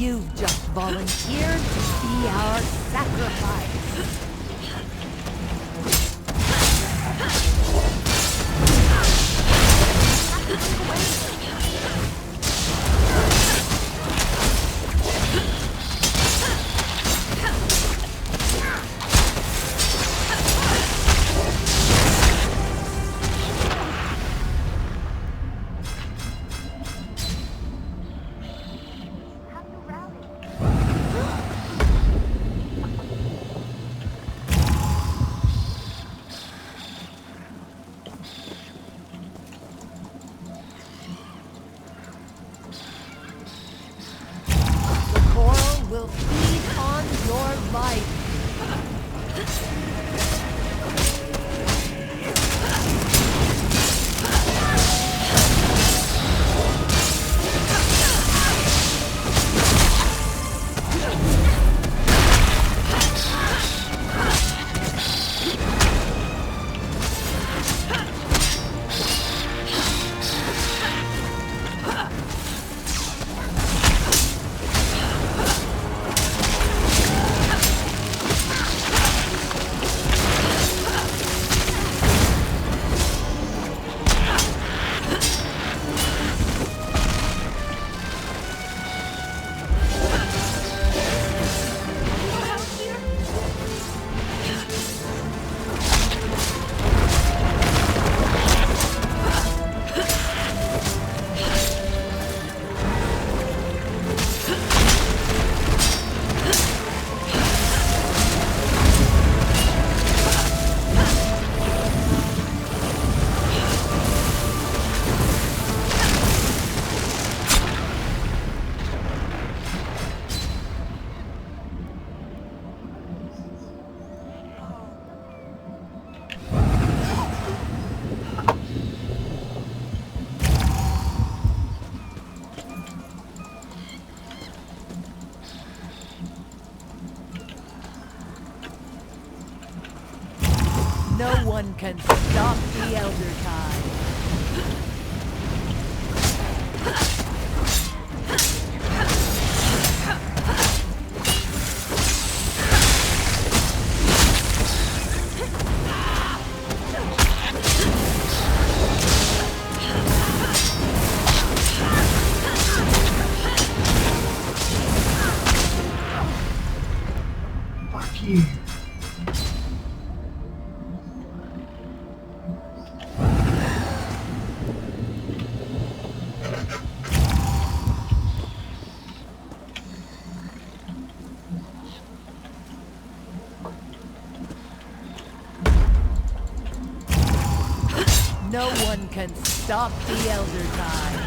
You've just volunteered to be our sacrifice. of life. No one can stop the Elder Tide. Fuck you. No one can stop the Elder Tide.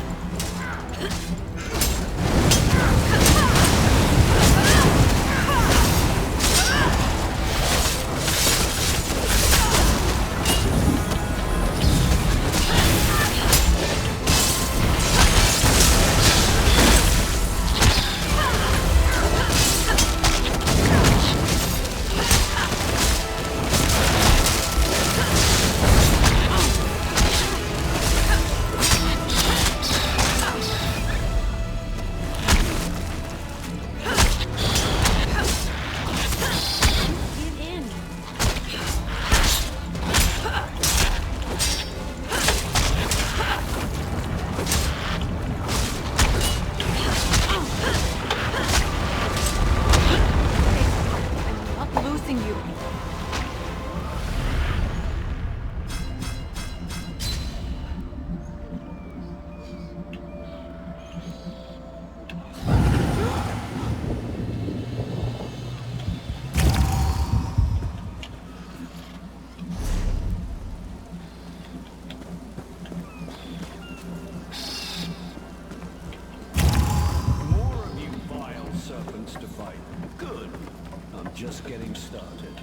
Just getting started.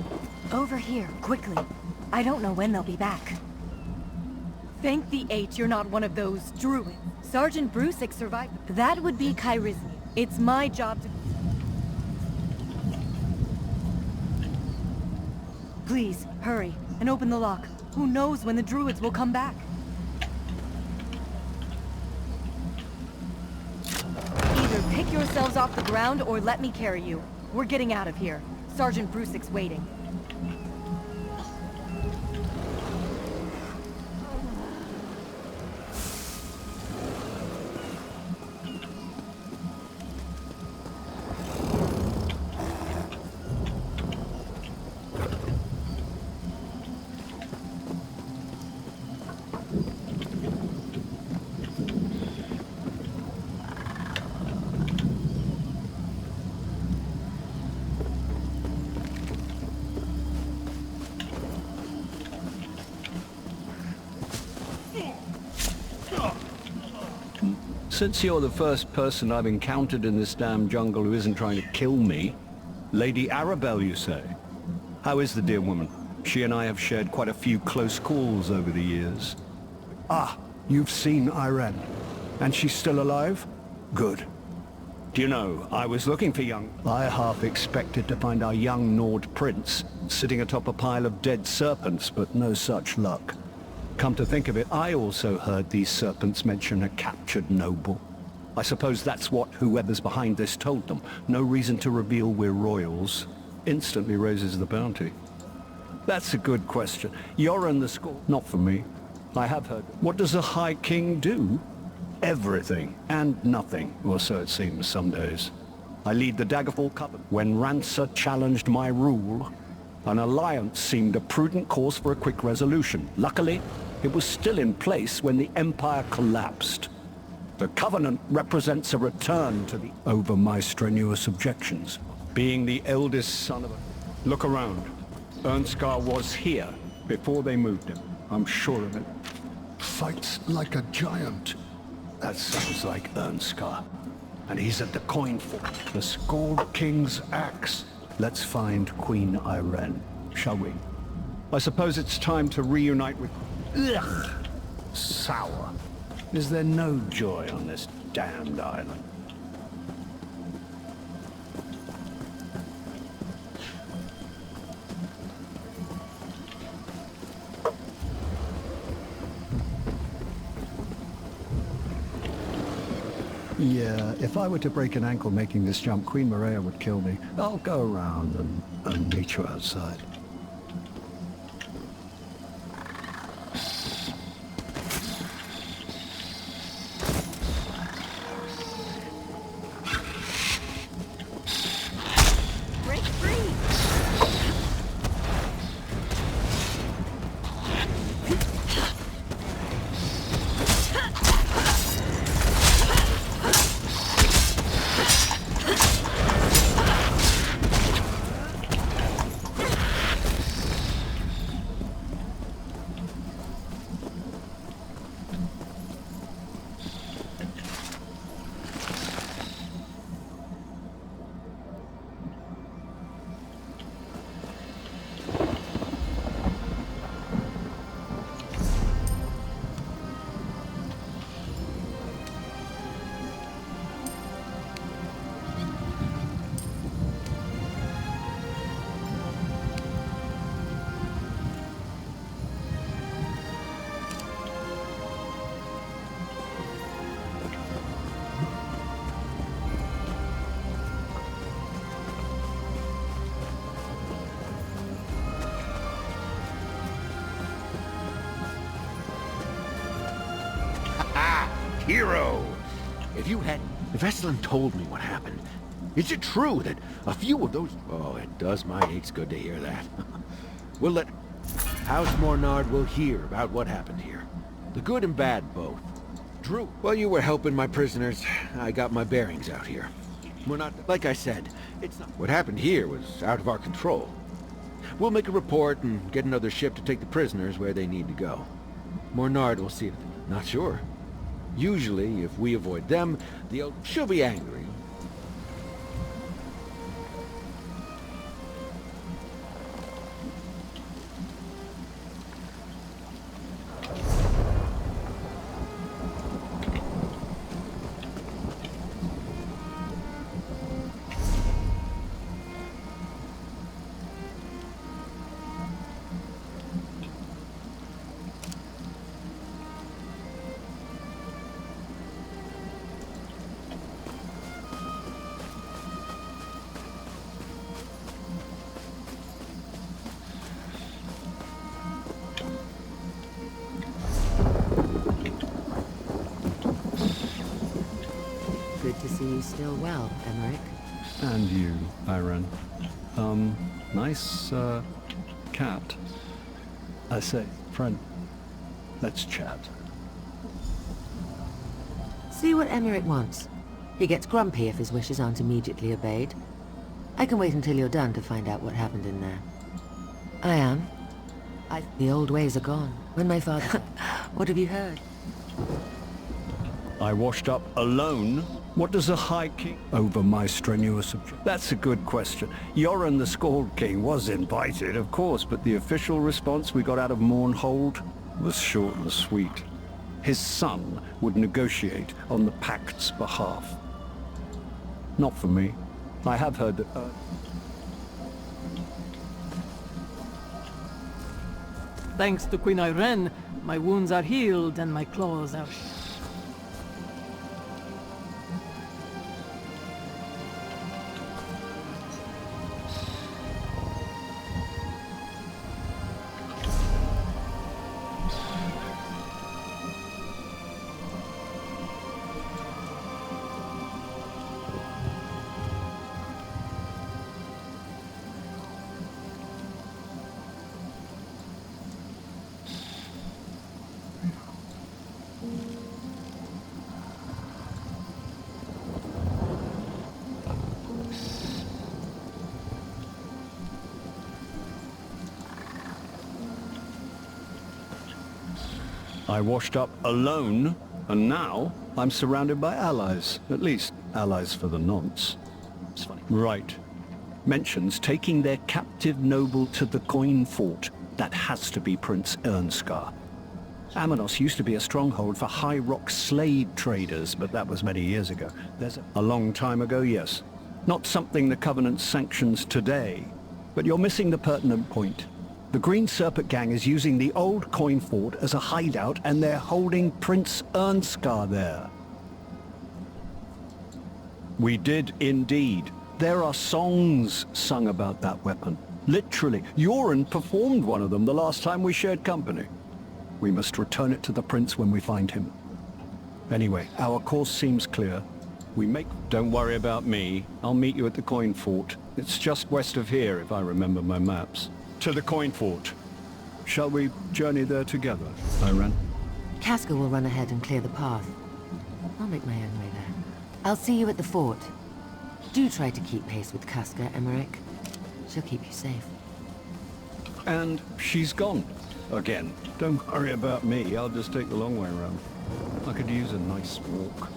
Over here, quickly. I don't know when they'll be back. Thank the Eight you're not one of those druids. Sergeant Brusick survived. That would be Kairiznian. It's my job to... Please, hurry, and open the lock. Who knows when the druids will come back? Either pick yourselves off the ground or let me carry you. We're getting out of here. Sergeant Brusick's waiting. Since you're the first person I've encountered in this damn jungle who isn't trying to kill me, Lady Arabelle, you say? How is the dear woman? She and I have shared quite a few close calls over the years. Ah, you've seen Irene. And she's still alive? Good. Do you know, I was looking for I half expected to find our young Nord prince sitting atop a pile of dead serpents, but no such luck. Come to think of it, I also heard these serpents mention a captured noble. I suppose that's what whoever's behind this told them. No reason to reveal we're royals. Instantly raises the bounty. That's a good question. You're in the school. Not for me. I have heard. What does a High King do? Everything and nothing, or so it seems some days. I lead the Daggerfall Coven. When Rancer challenged my rule, an alliance seemed a prudent course for a quick resolution. Luckily, it was still in place when the Empire collapsed. The Covenant represents a return to the over my strenuous objections. Being the eldest son of a... Look around. Ernskar was here before they moved him. I'm sure of it. Fights like a giant. That sounds like Ernskar. And he's at the coin for the Scald King's axe. Let's find Queen Irene, shall we? I suppose it's time to reunite with... Ugh! Sour. Is there no joy on this damned island? Yeah, if I were to break an ankle making this jump, Queen Maria would kill me. I'll go around and meet you outside. Break free! Hero! If Estlin told me what happened, is it true that a few of those... Oh, it does my aches good to hear that. We'll let... House Mornard will hear about what happened here. The good and bad both. Drew, while you were helping my prisoners, I got my bearings out here. We're not... Like I said, it's not... What happened here was out of our control. We'll make a report and get another ship to take the prisoners where they need to go. Mornard will see if... Not sure. Usually, if we avoid them, she'll be angry. Good to see you still well, Emmerich. And you, Irene. Nice, cat. I say, friend, let's chat. See what Emmerich wants. He gets grumpy if his wishes aren't immediately obeyed. I can wait until you're done to find out what happened in there. I am. The old ways are gone. When my father... What have you heard? I washed up alone What does a High King over my strenuous objection? That's a good question. Yoren the Scald King was invited, of course, but the official response we got out of Mournhold was short and sweet. His son would negotiate on the Pact's behalf. Not for me. I have heard that... Thanks to Queen Irene, my wounds are healed and my claws are... I washed up alone, and now I'm surrounded by allies. At least, allies for the nonce. It's funny. Right. Mentions taking their captive noble to the coin fort. That has to be Prince Ernskar. Amenos used to be a stronghold for High Rock slave traders, but that was many years ago. There's a long time ago, yes. Not something the Covenant sanctions today. But you're missing the pertinent point. The Green Serpent Gang is using the old coin fort as a hideout, and they're holding Prince Ernskar there. We did indeed. There are songs sung about that weapon. Literally. Yoren performed one of them the last time we shared company. We must return it to the prince when we find him. Anyway, our course seems clear. Don't worry about me. I'll meet you at the coin fort. It's just west of here, if I remember my maps. To the coin fort. Shall we journey there together, Irene? Casca will run ahead and clear the path. I'll make my own way there. I'll see you at the fort. Do try to keep pace with Casca, Emmerich. She'll keep you safe. And she's gone. Again. Don't worry about me. I'll just take the long way around. I could use a nice walk.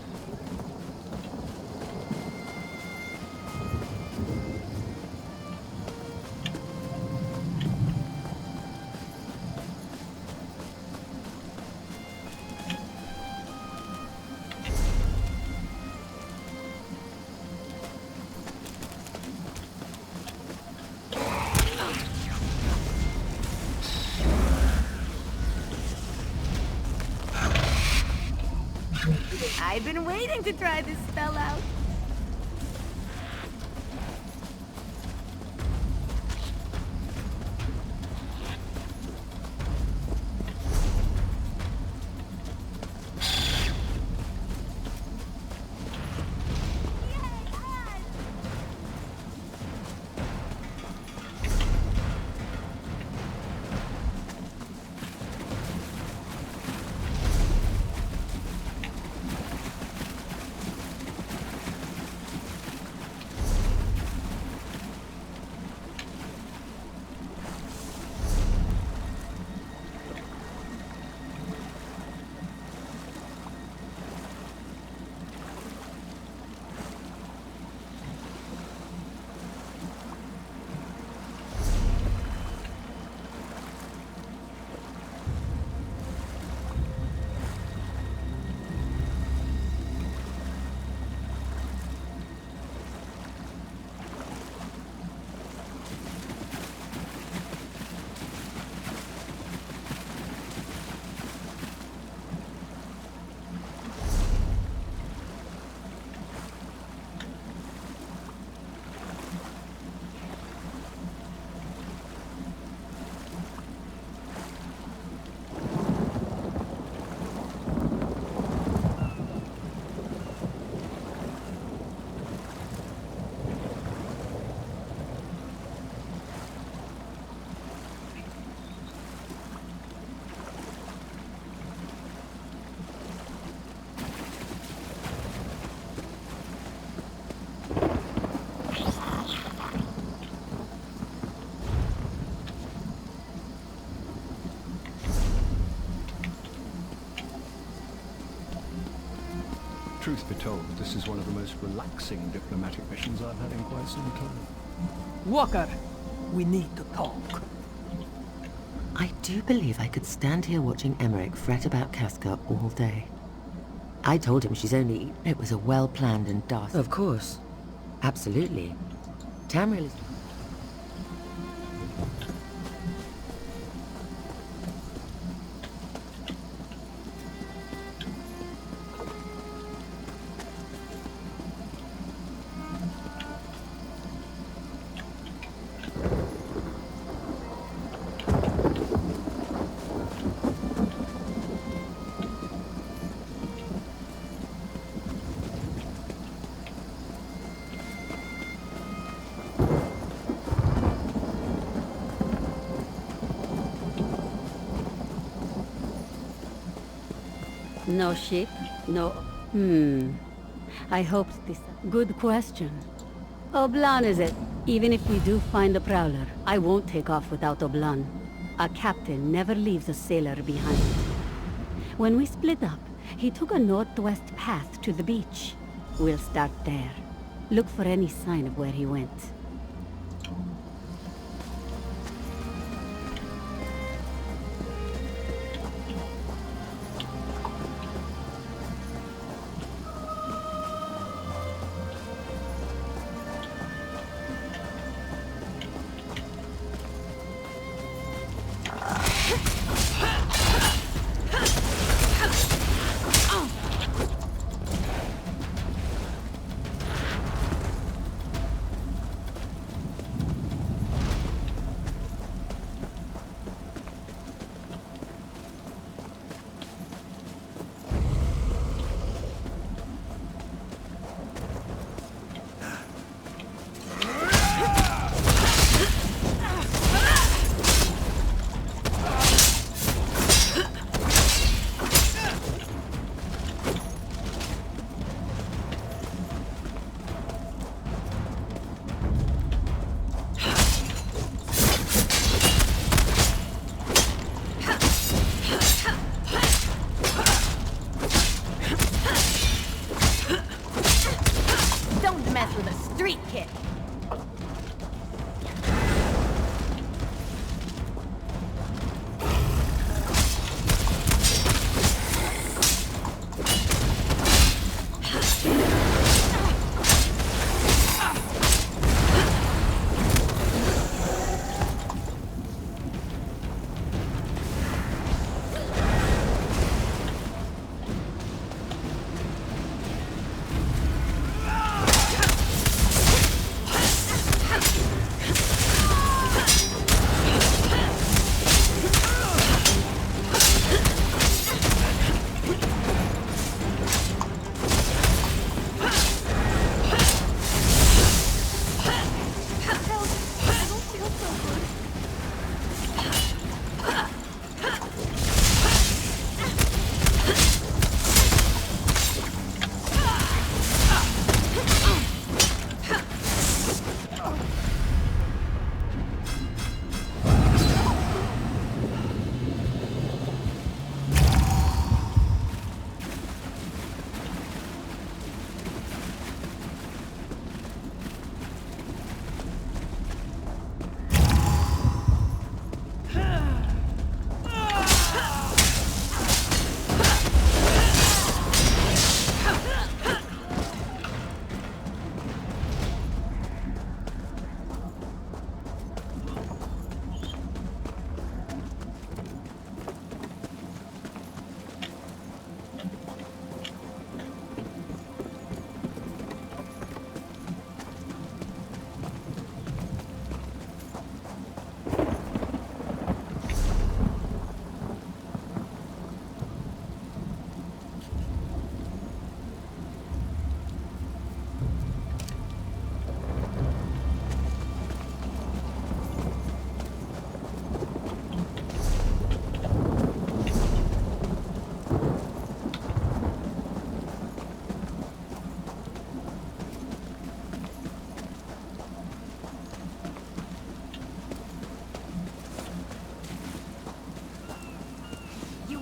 I've been waiting to try this spell out. Truth be told, this is one of the most relaxing diplomatic missions I've had in quite some time. Walker, we need to talk. I do believe I could stand here watching Emmerich fret about Casca all day. I told him she's only... It was a well-planned and dastardly... Of course. Absolutely. Tamriel is... No ship? No... I hoped this... Good question. Oblan is it? Even if we do find the Prowler, I won't take off without Oblan. A captain never leaves a sailor behind. When we split up, he took a northwest path to the beach. We'll start there. Look for any sign of where he went.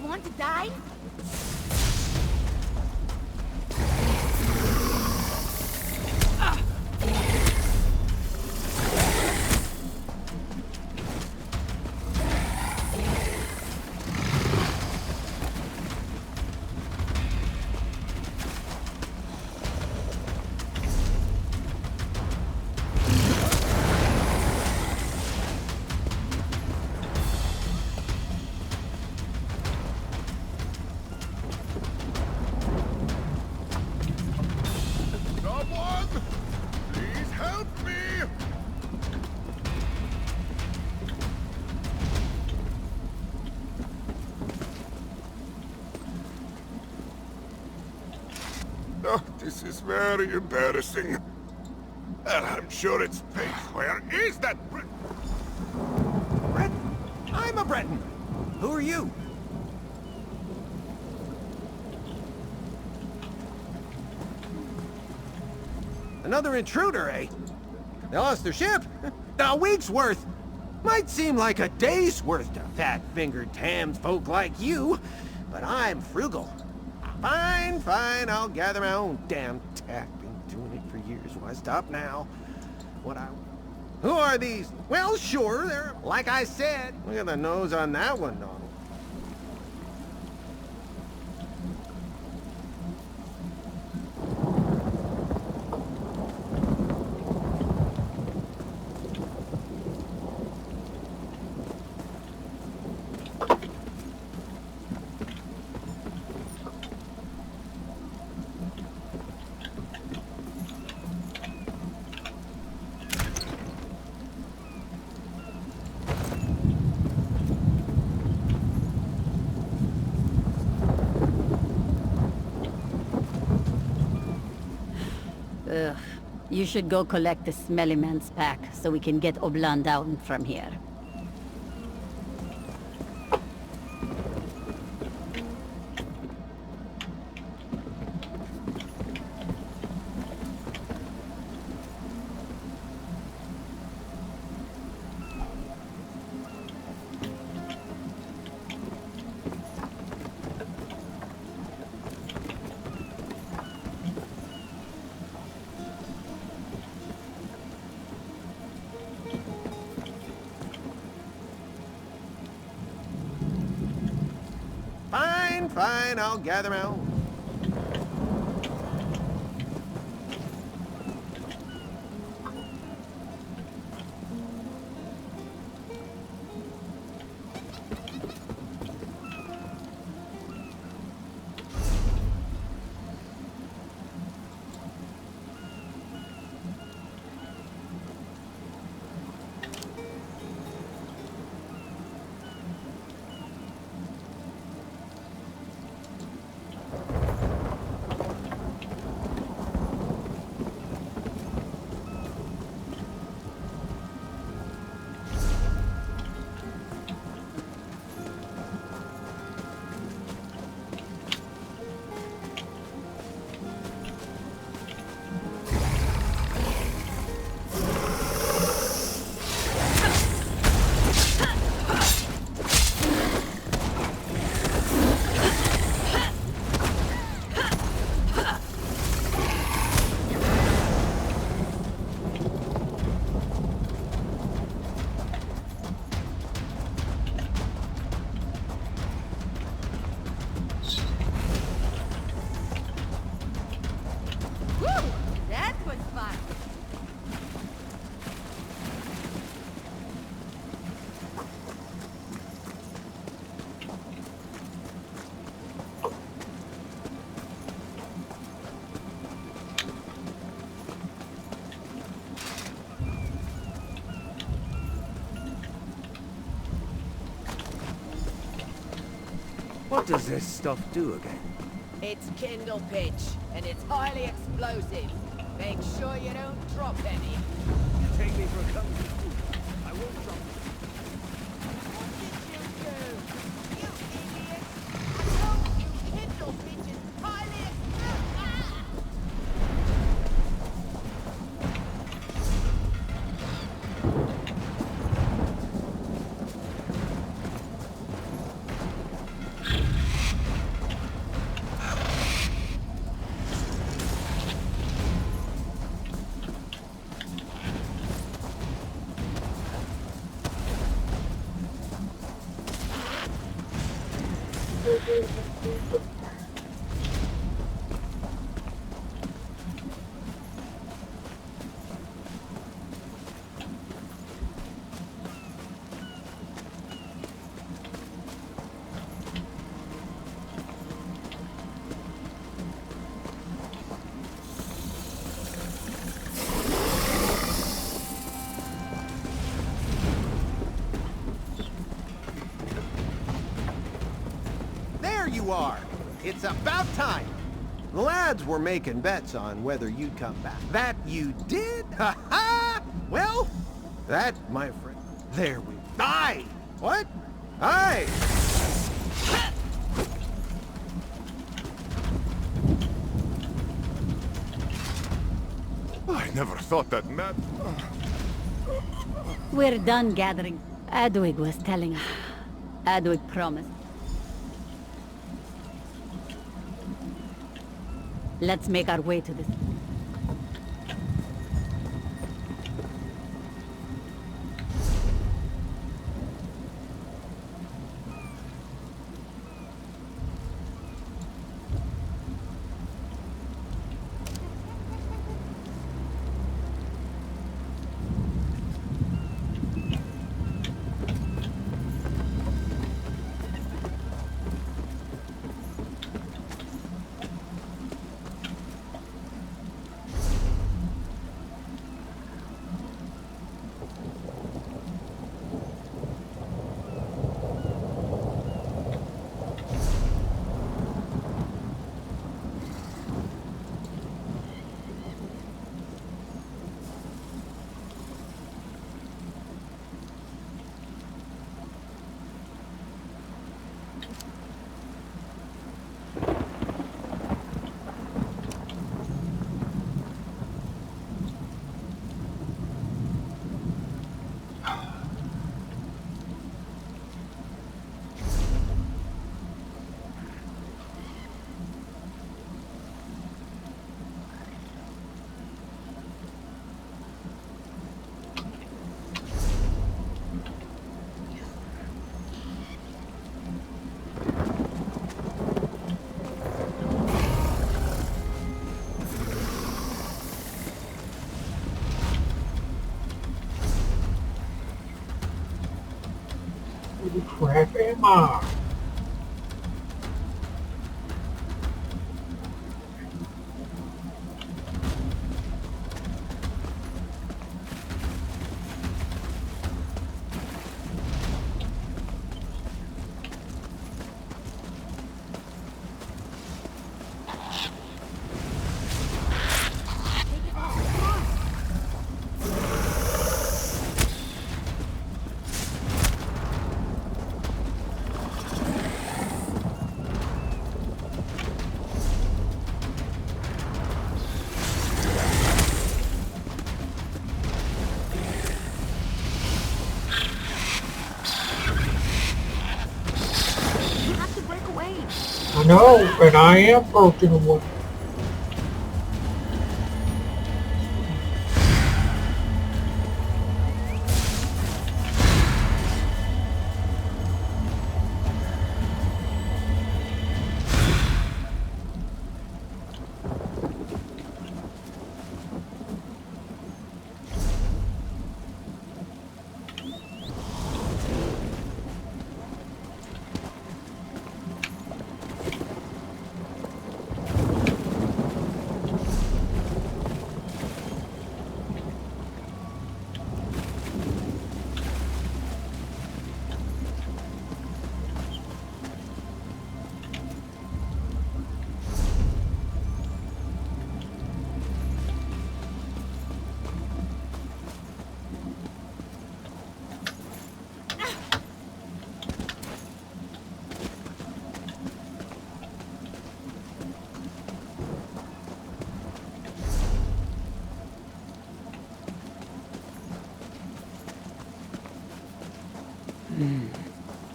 Want to die? This is very embarrassing. And I'm sure it's fake. Where is that Breton? I'm a Breton. Who are you? Another intruder, eh? They lost their ship? A week's worth. Might seem like a day's worth to fat-fingered tams folk like you, but I'm frugal. Fine, I'll gather my own damn tack. Been doing it for years. Why stop now? Who are these? Well, sure, they're like I said. Look at the nose on that one, Donald. Ugh. You should go collect the smelly man's pack so we can get Oblan down from here. Fine, I'll gather my own. What does this stuff do again? It's kindle pitch, and it's highly explosive. Make sure you don't drop any. Take me for a company fool. I won't drop it. What did you do? You idiot! I told you kindle pitch is highly explosive! There you are! It's about time! The lads were making bets on whether you'd come back. That you did? Ha ha! Well, that, my friend, there we... Aye! What? Aye! I never thought that map... We're done gathering. Adwig was telling us. Adwig promised. Let's make our way to this. Where the crap am I? I know, and I am broken away.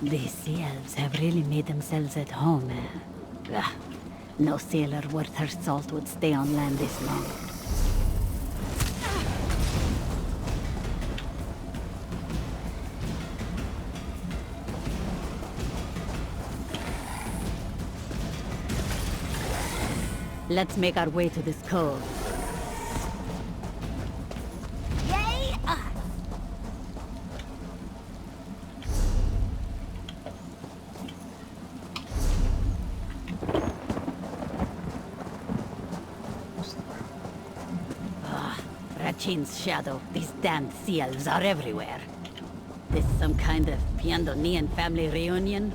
These sea elves have really made themselves at home, eh? Ugh. No sailor worth her salt would stay on land this long. Let's make our way to this cove. Yay us! Rachin's shadow. These damned sea elves are everywhere. This some kind of Piandonian family reunion?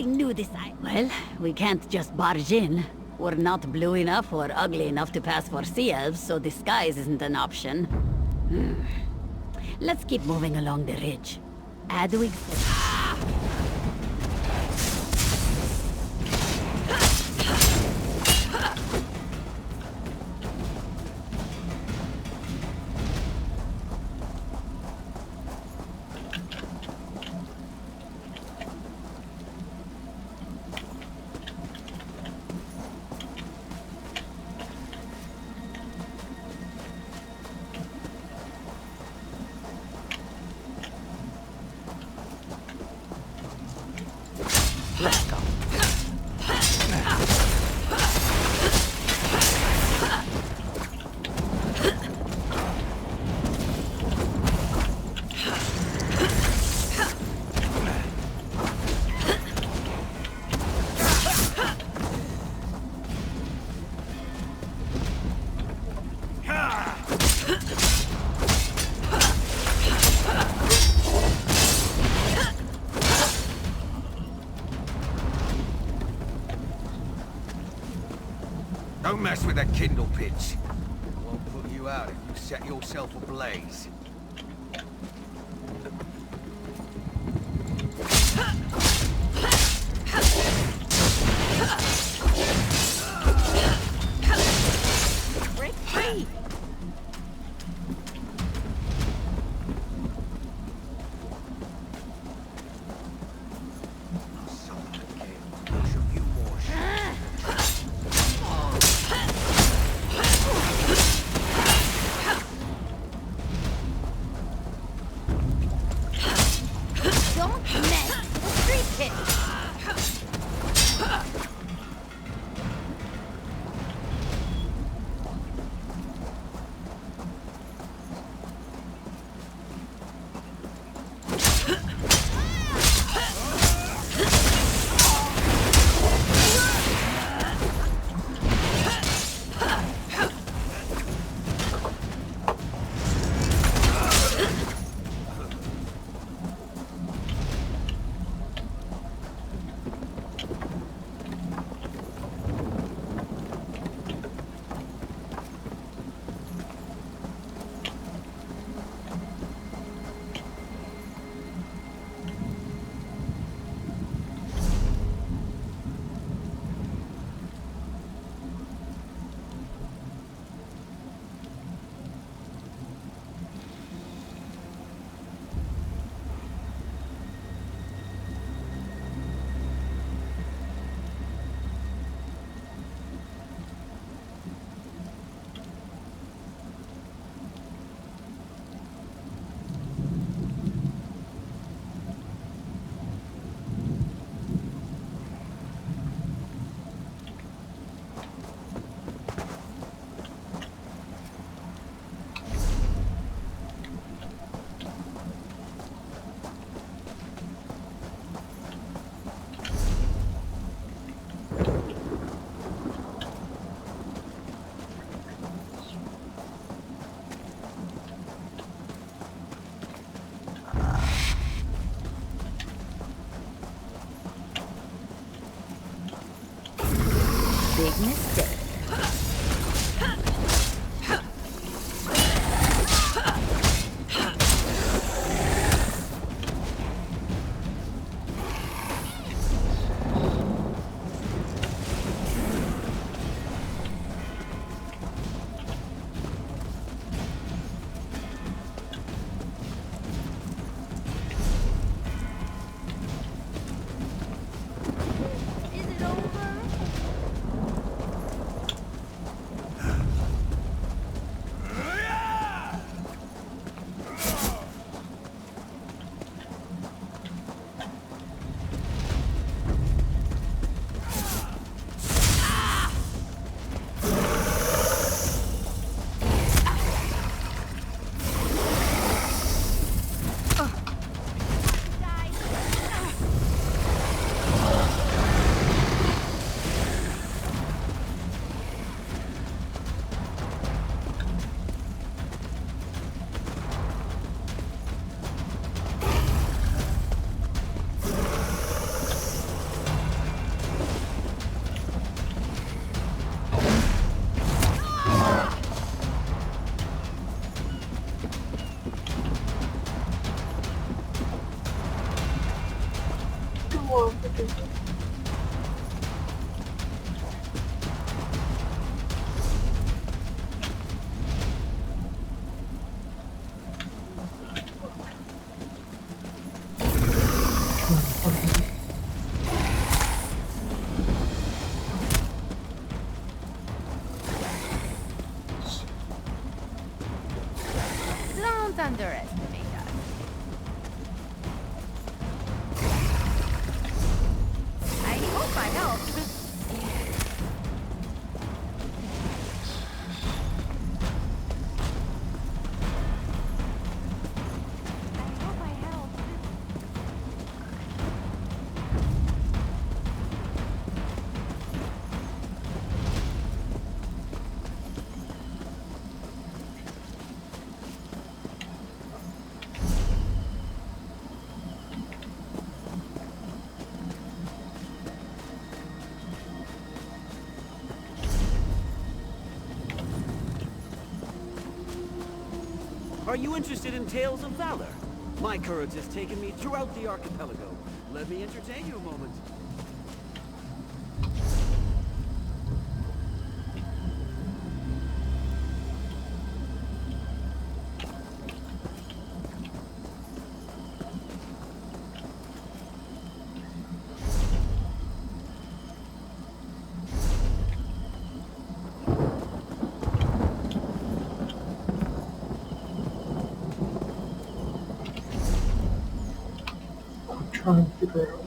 knew this. Well, we can't just barge in. We're not blue enough or ugly enough to pass for sea elves, so disguise isn't an option. Let's keep moving along the ridge. Adwig said... Let's go. Don't mess with that kindle pitch. I won't put you out if you set yourself ablaze. Break free! Don't mess with the street pitch! Big mistake. Don't underestimate us. I hope I helped. Are you interested in tales of valor? My courage has taken me throughout the archipelago. Let me entertain you a moment. Trying to figure out.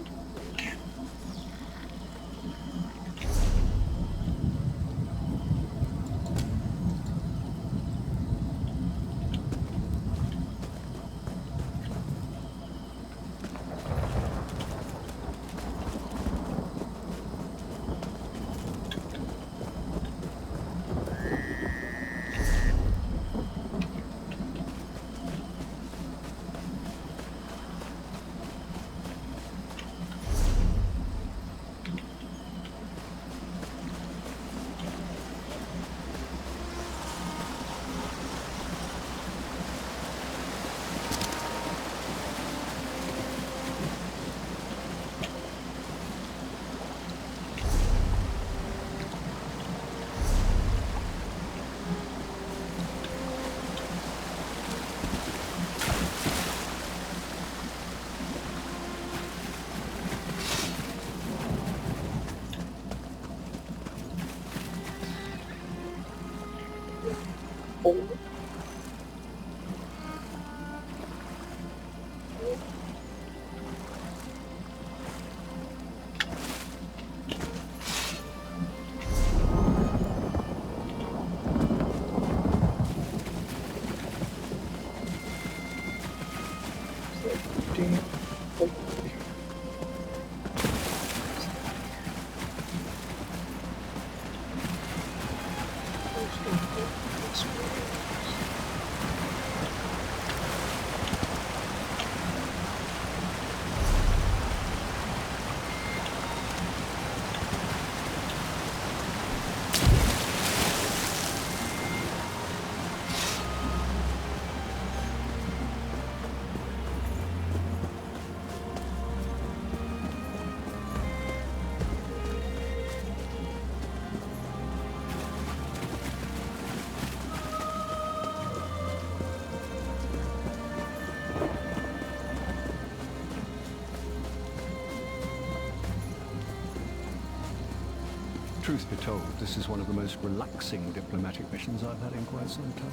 Truth be told, this is one of the most relaxing diplomatic missions I've had in quite some time.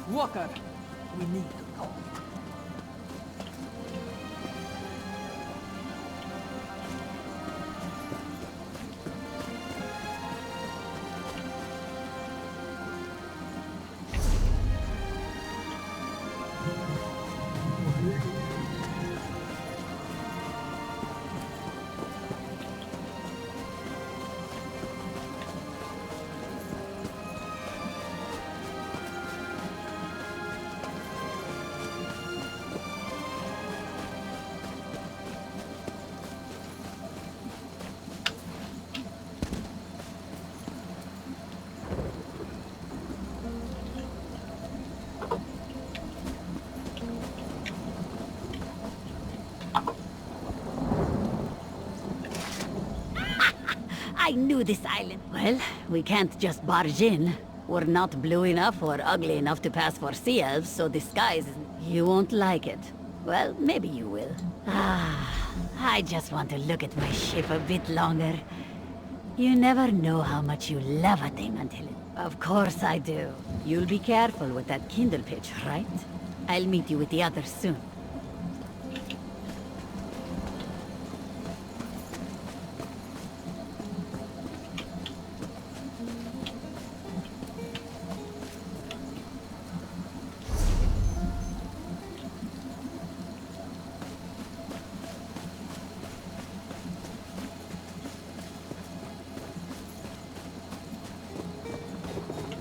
Walker, we need to talk. I knew this island. Well, we can't just barge in. We're not blue enough or ugly enough to pass for sea elves, so disguise isn't... You won't like it. Well, maybe you will. I just want to look at my ship a bit longer. You never know how much you love a thing until it... Of course I do. You'll be careful with that kindle pitch, right? I'll meet you with the others soon.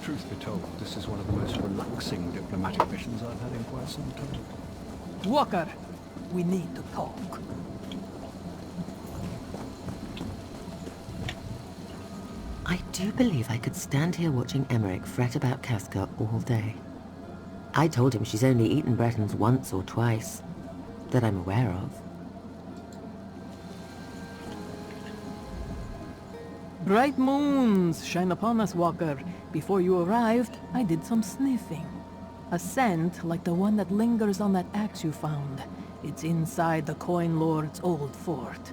Truth be told, this is one of the most relaxing diplomatic missions I've had in quite some time. Walker, we need to talk. I do believe I could stand here watching Emmerich fret about Casca all day. I told him she's only eaten Bretons once or twice, that I'm aware of. Bright moons shine upon us, Walker. Before you arrived, I did some sniffing. A scent like the one that lingers on that axe you found. It's inside the Coin Lord's old fort.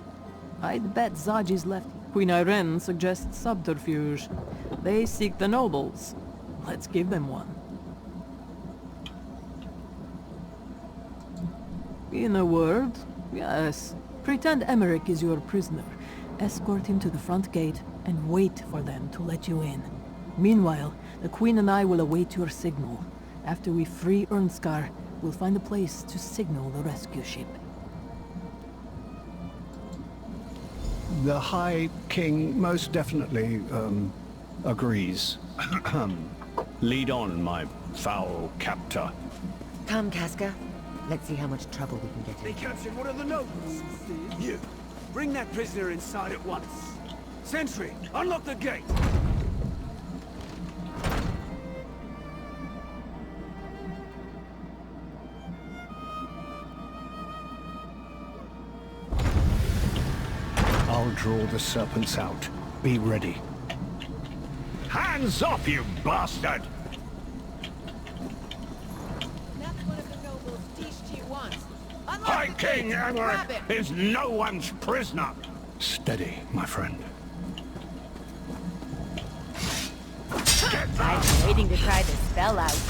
I'd bet Zaji's left. Queen Irene suggests subterfuge. They seek the nobles. Let's give them one. In a word, yes. Pretend Emmerich is your prisoner. Escort him to the front gate and wait for them to let you in. Meanwhile, the Queen and I will await your signal. After we free Ernskar, we'll find a place to signal the rescue ship. The High King most definitely, agrees. Lead on, my foul captor. Come, Casca. Let's see how much trouble we can get in. They captured one of the nobles. You, bring that prisoner inside at once. Sentry, unlock the gate. I'll draw the serpents out. Be ready. Hands off, you bastard! That's one of the nobles Dishti wants. Unlock High the King gate. Emmerich Grab it. is no one's prisoner! Steady, my friend. I've been waiting to try this spell out.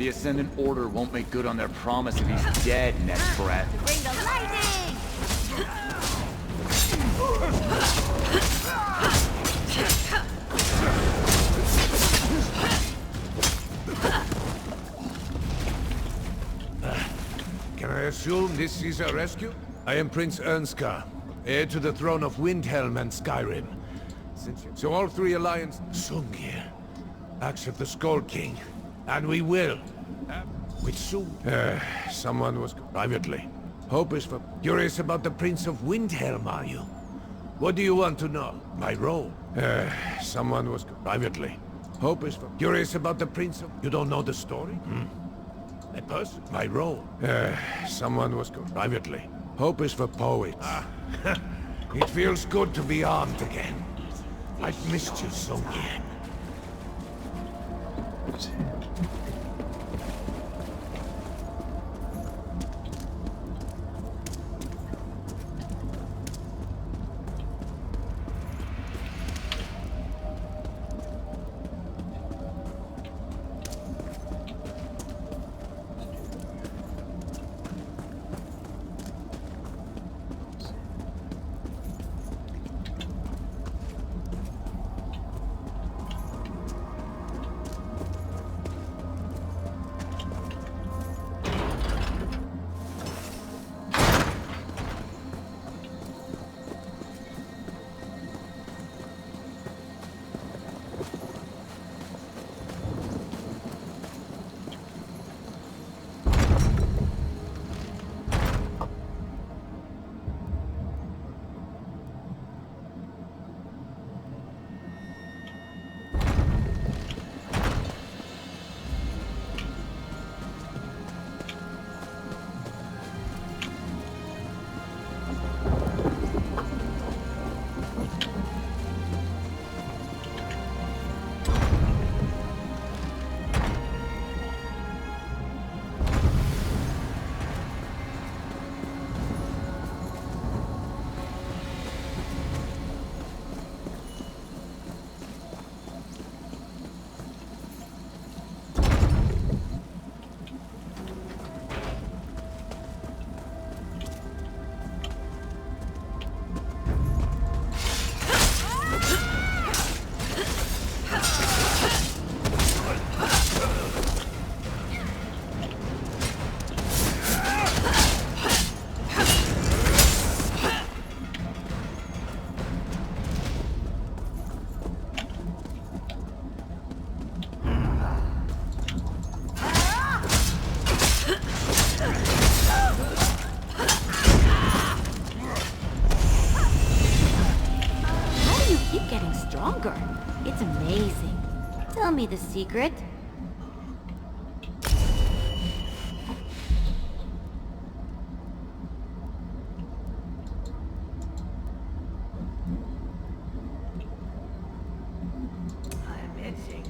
The Ascendant Order won't make good on their promise if he's dead next breath. Bring the lightning! Can I assume this is a rescue? I am Prince Ernskar, heir to the throne of Windhelm and Skyrim. So all three Alliance Sungir. Accept the Skull King, and we will. Which soon. Someone was privately. Hope is for curious about the Prince of Windhelm, are you? What do you want to know? My role? Someone was privately. Hope is for curious about the Prince of. You don't know the story? A person? My role? Someone was privately. Hope is for poets. It feels good to be armed again. I've missed you, Sungir. It's amazing. Tell me the secret. I'm itching.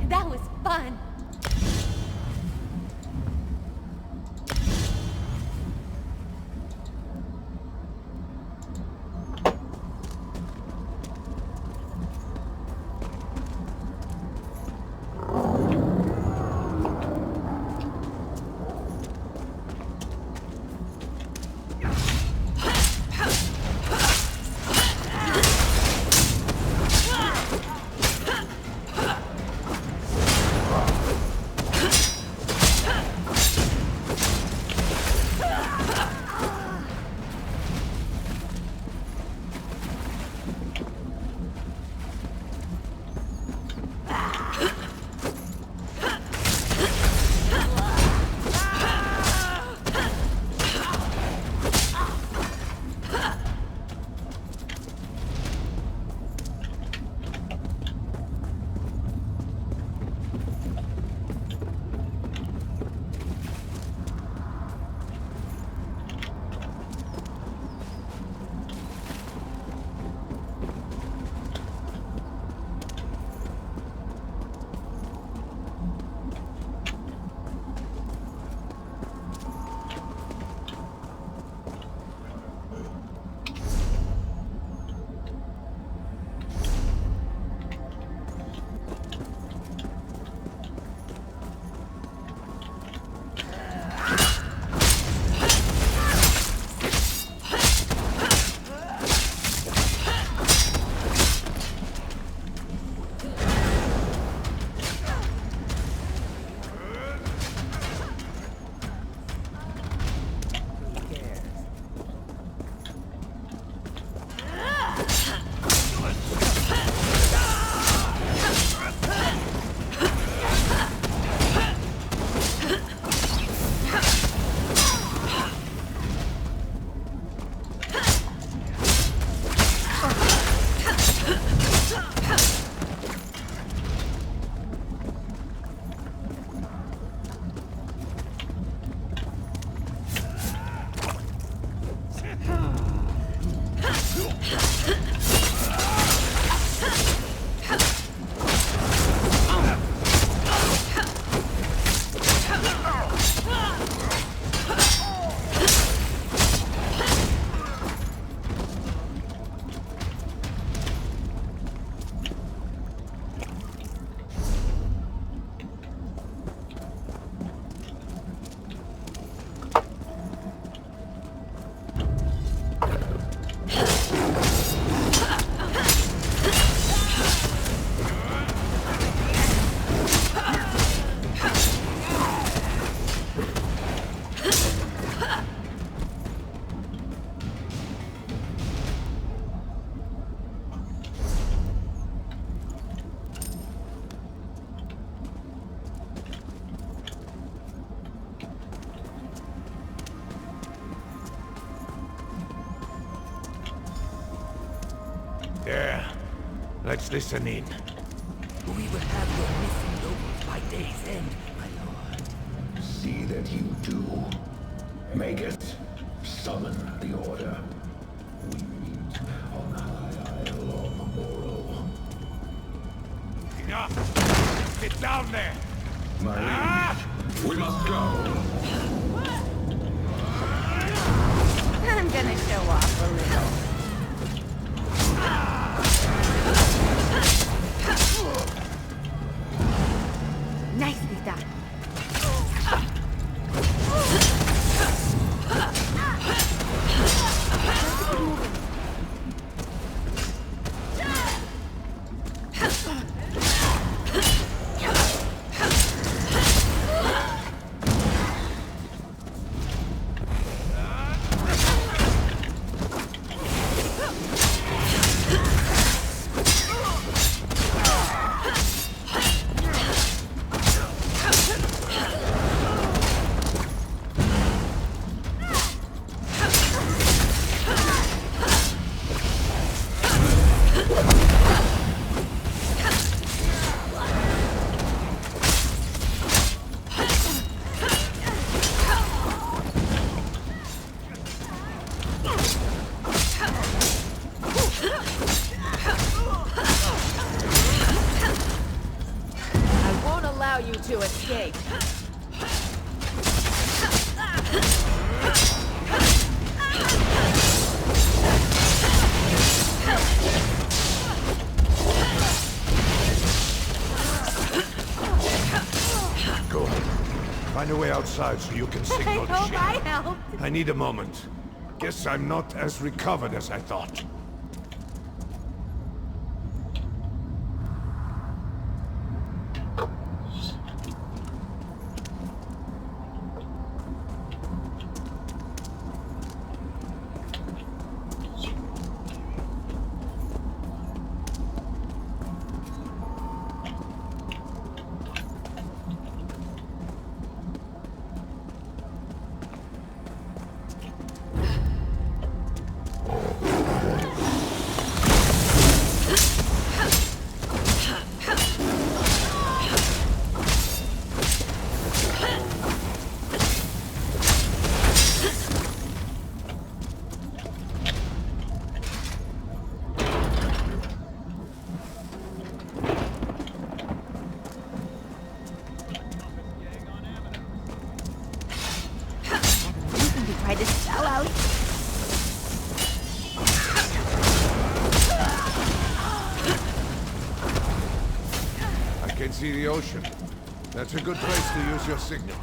That was fun. Let's listen in. We will have your missing nobles by day's end, my lord. See that you do. Make it. Summon the order. We meet on the high isle of Oro. Enough! Get down there! My liege, we must go. I'm gonna show off a little. Nicely done. You to escape. Go. Find a way outside so you can signal the ship. I helped. I need a moment. Guess I'm not as recovered as I thought. Try to sell out. I can see the ocean. That's a good place to use your signal.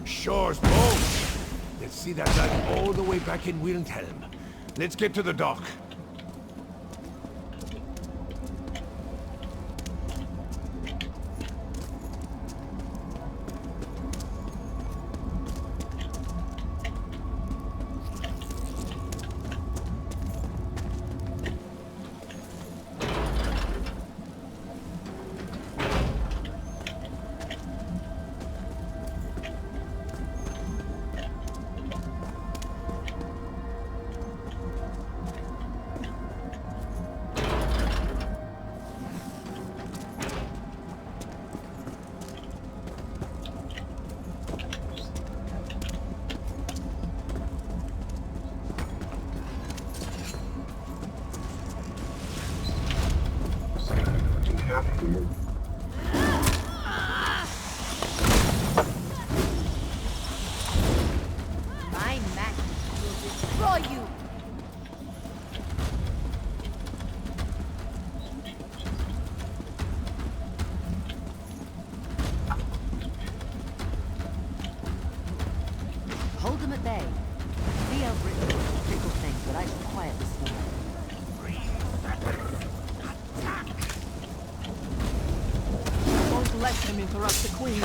Shore's bold. Let's see that light all the way back in Wilhelm. Let's get to the dock. My magic will destroy you. Hold them at bay. Theo Britton will trickle things, but I shall quiet the storm. Don't let him interrupt the queen.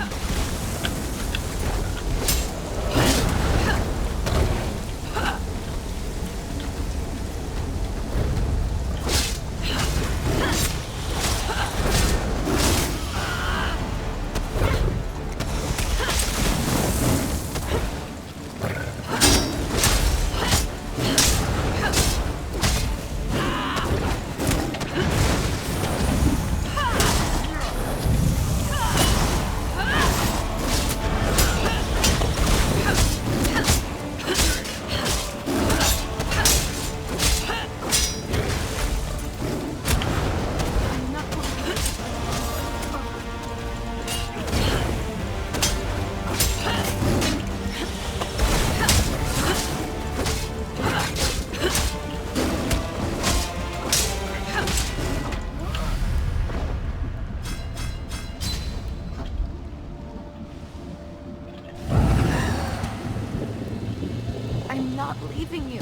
saving you.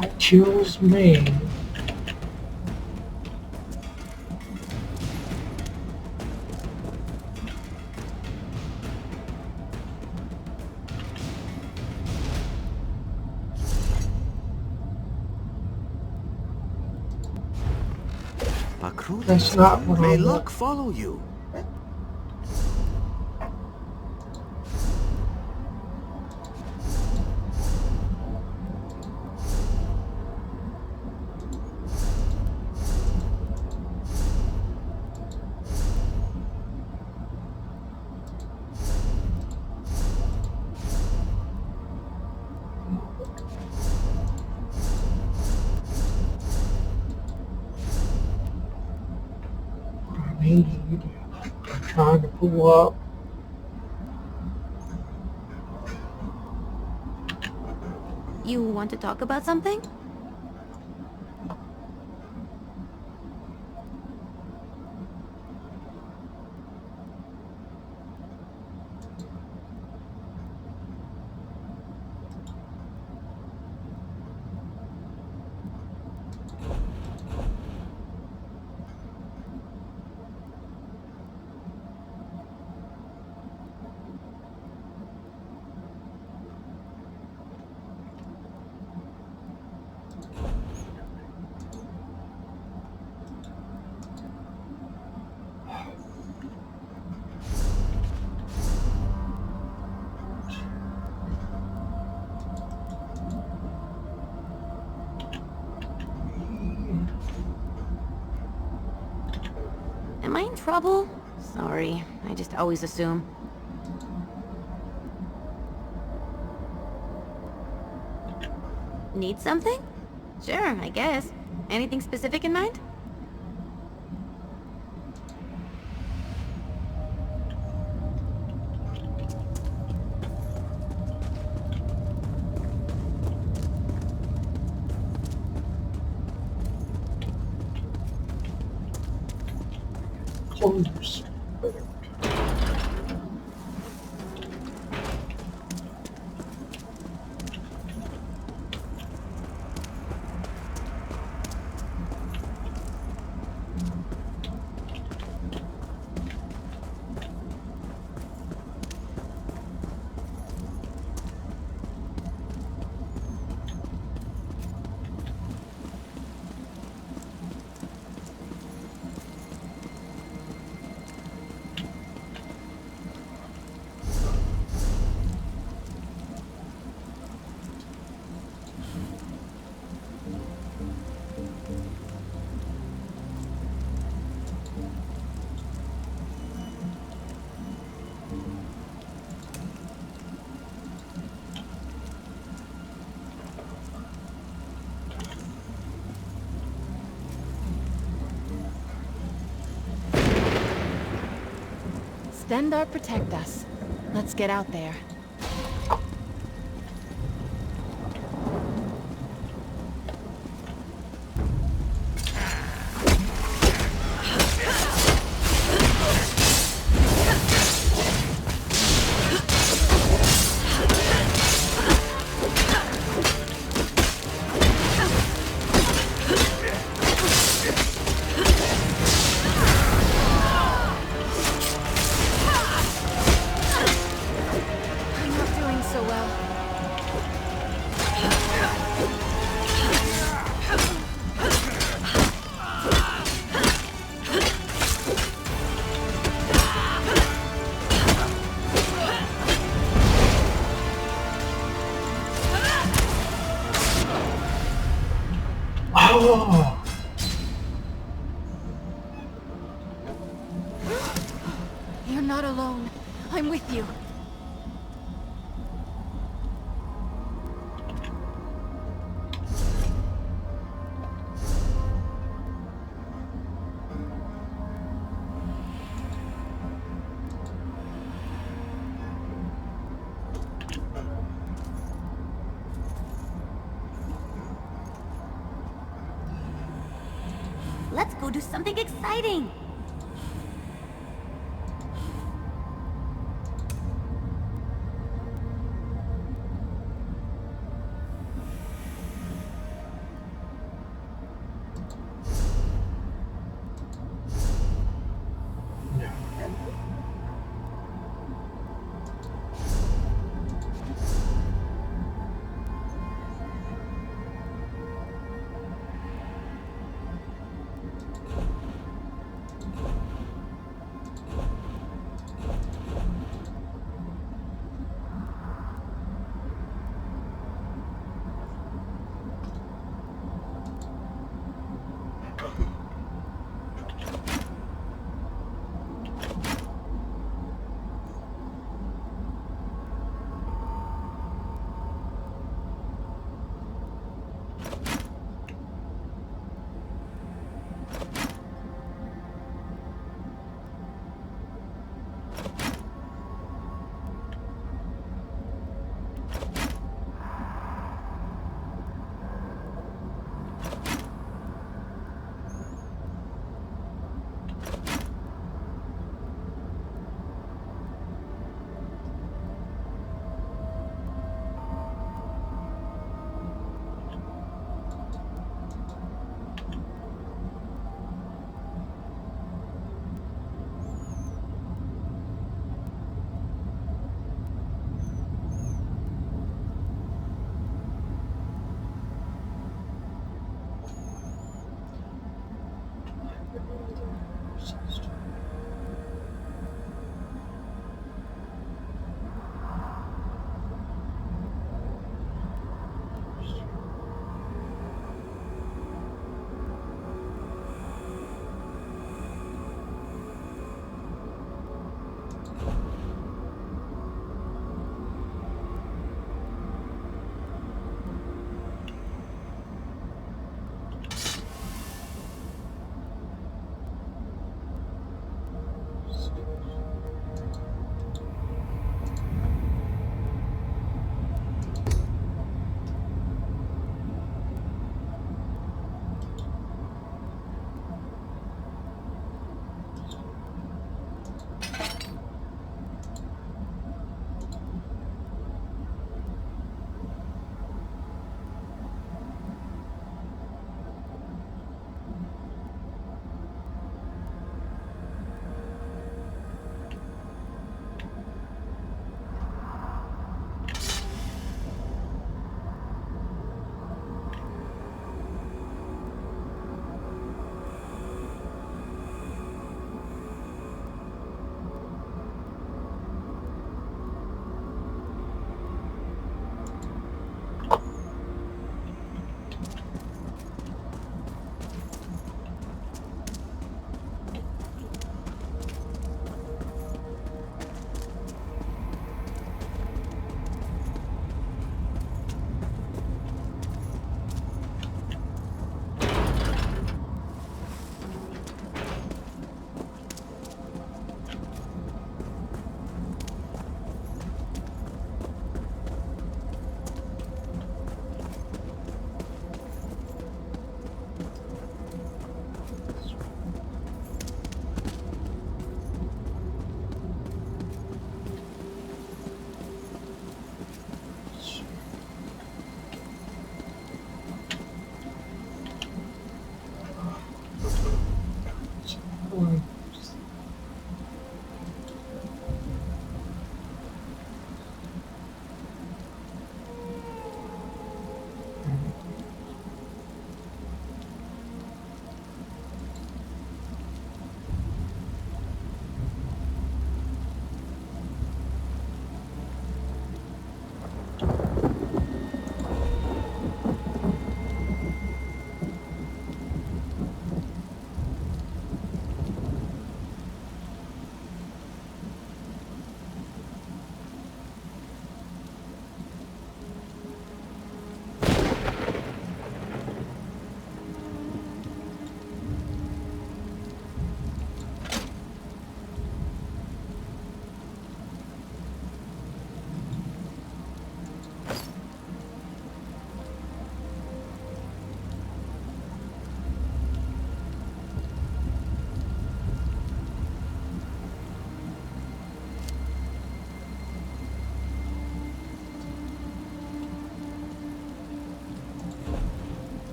That chills me. That's not what May I luck want. follow you. I need. I'm trying to pull up. You want to talk about something? Am I in trouble? Sorry, I just always assume. Need something? Sure, I guess. Anything specific in mind? Close. Stendarr protect us. Let's get out there. I'm not doing so well. Oh, You're not alone. I'm with you. Let's go do something exciting!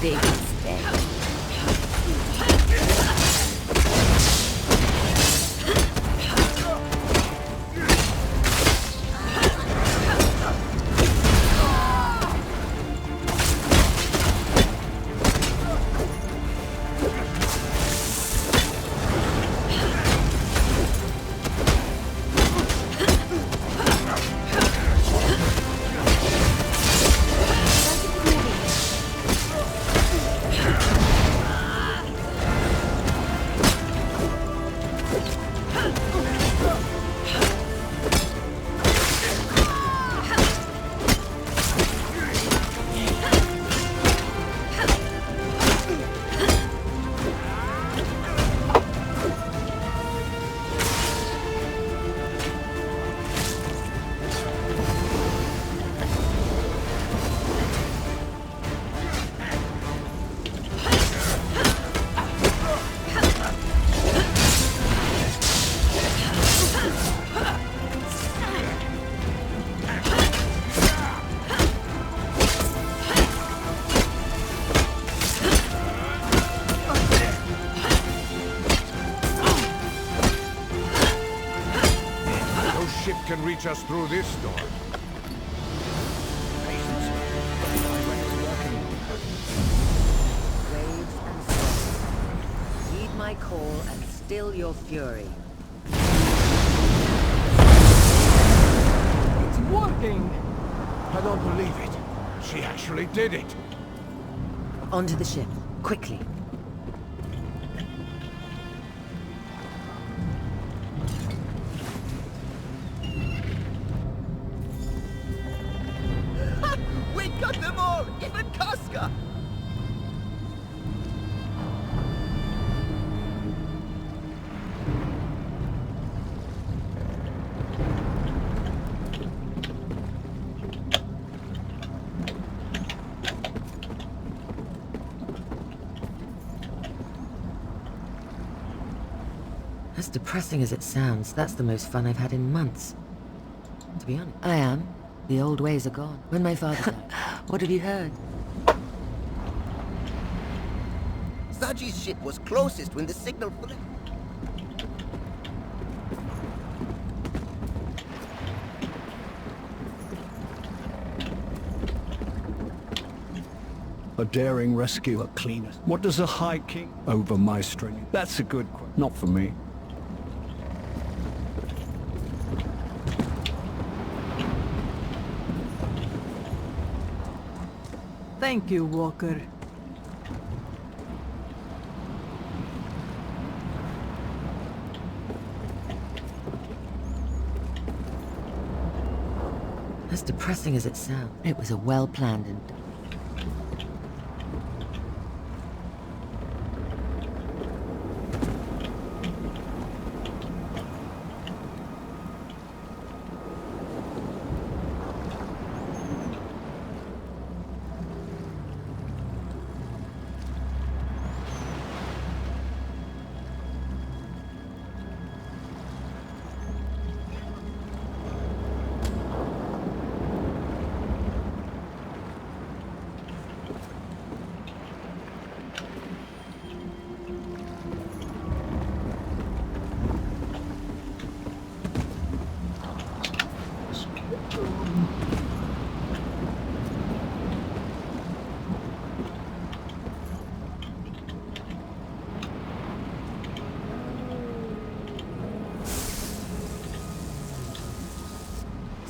big mistake. Can reach us through this door. Patience. My brain is working. Waves and storms. Heed my call and still your fury. It's working! I don't believe it. She actually did it. Onto the ship, quickly. We got them all! Even Casca! As depressing as it sounds, that's the most fun I've had in months. To be honest, I am. The old ways are gone. When my father died. What have you heard? Saji's ship was closest when the signal flicked. A daring rescue, a cleaner. What does a High King over my string? That's a good question. Not for me. Thank you, Walker. As depressing as it sounds, it was a well-planned and...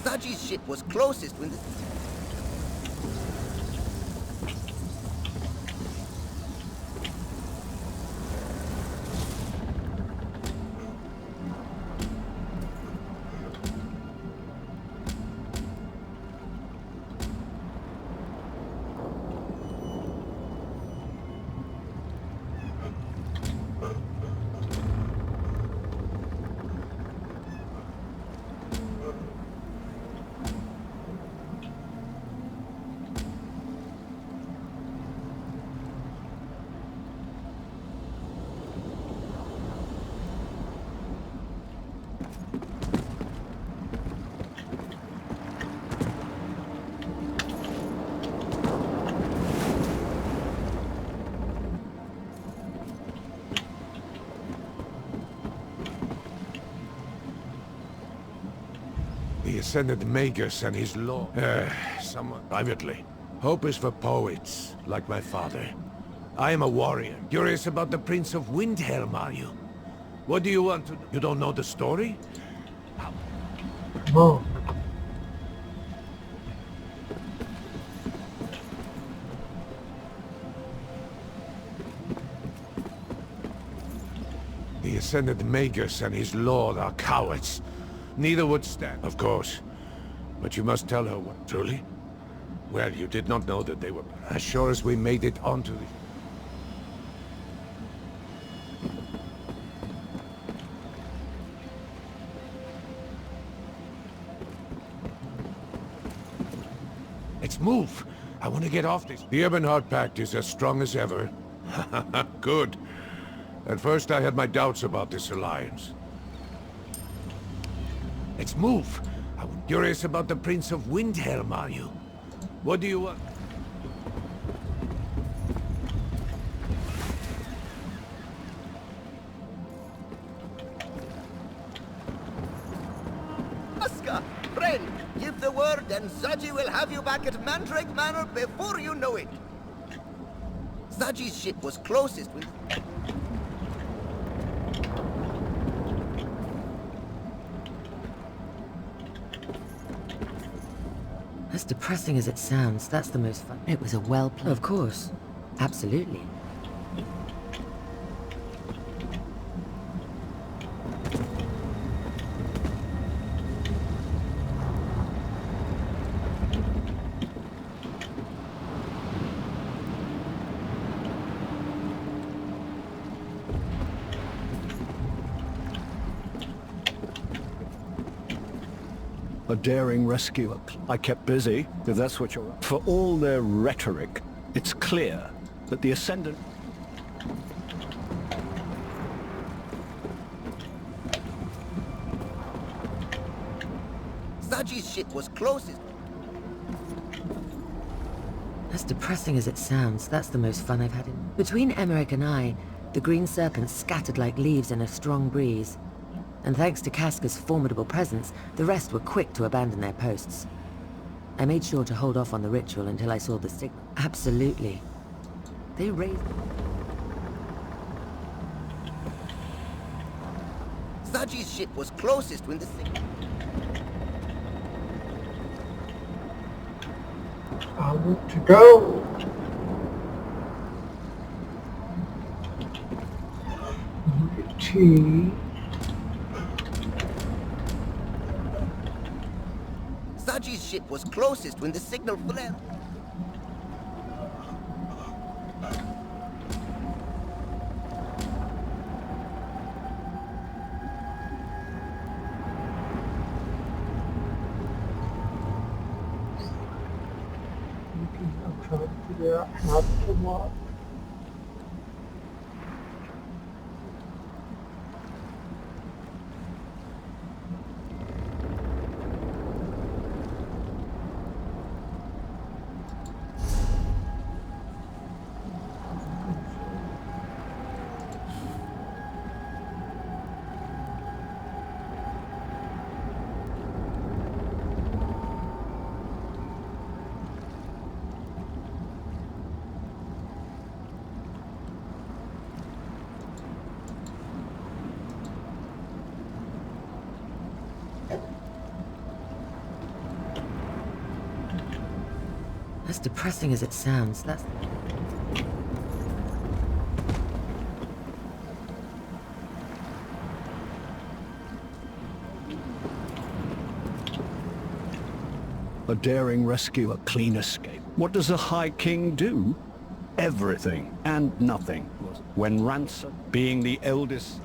Saji's ship was closest when the... ascended Magus and his law. Somewhat privately. Hope is for poets, like my father. I am a warrior. Curious about the Prince of Windhelm, are you? What do you want to know? You don't know the story? No. The ascended Magus and his lord are cowards. Neither would stand, of course. But you must tell her what, truly? Well, you did not know that they were... As sure as we made it onto the... Let's move! I want to get off this. The Ebonheart Pact is as strong as ever. Good. At first I had my doubts about this alliance. Let's move! I'm curious about the Prince of Windhelm, are you? What do you want? Aska, friend, give the word and Zaji will have you back at Mandrake Manor before you know it. Zaji's ship was closest with... As depressing as it sounds, that's the most fun. It was a well-planned... Of course. Absolutely. A daring rescuer. I kept busy, if that's what you're... For all their rhetoric, it's clear that the Ascendant... Zaji's ship was closest. As depressing as it sounds, that's the most fun I've had in... Between Emmerich and I, the green serpents scattered like leaves in a strong breeze. And thanks to Casca's formidable presence, the rest were quick to abandon their posts. I made sure to hold off on the ritual until I saw the signal. Absolutely. They raised... Zaji's ship was closest when the signal... I want to go. Tea. Zaji's ship was closest when the signal flared. I'm trying to figure out how to what. As depressing as it sounds, that's... A daring rescue, a clean escape. What does a High King do? Everything and nothing. When Ransom, being the eldest...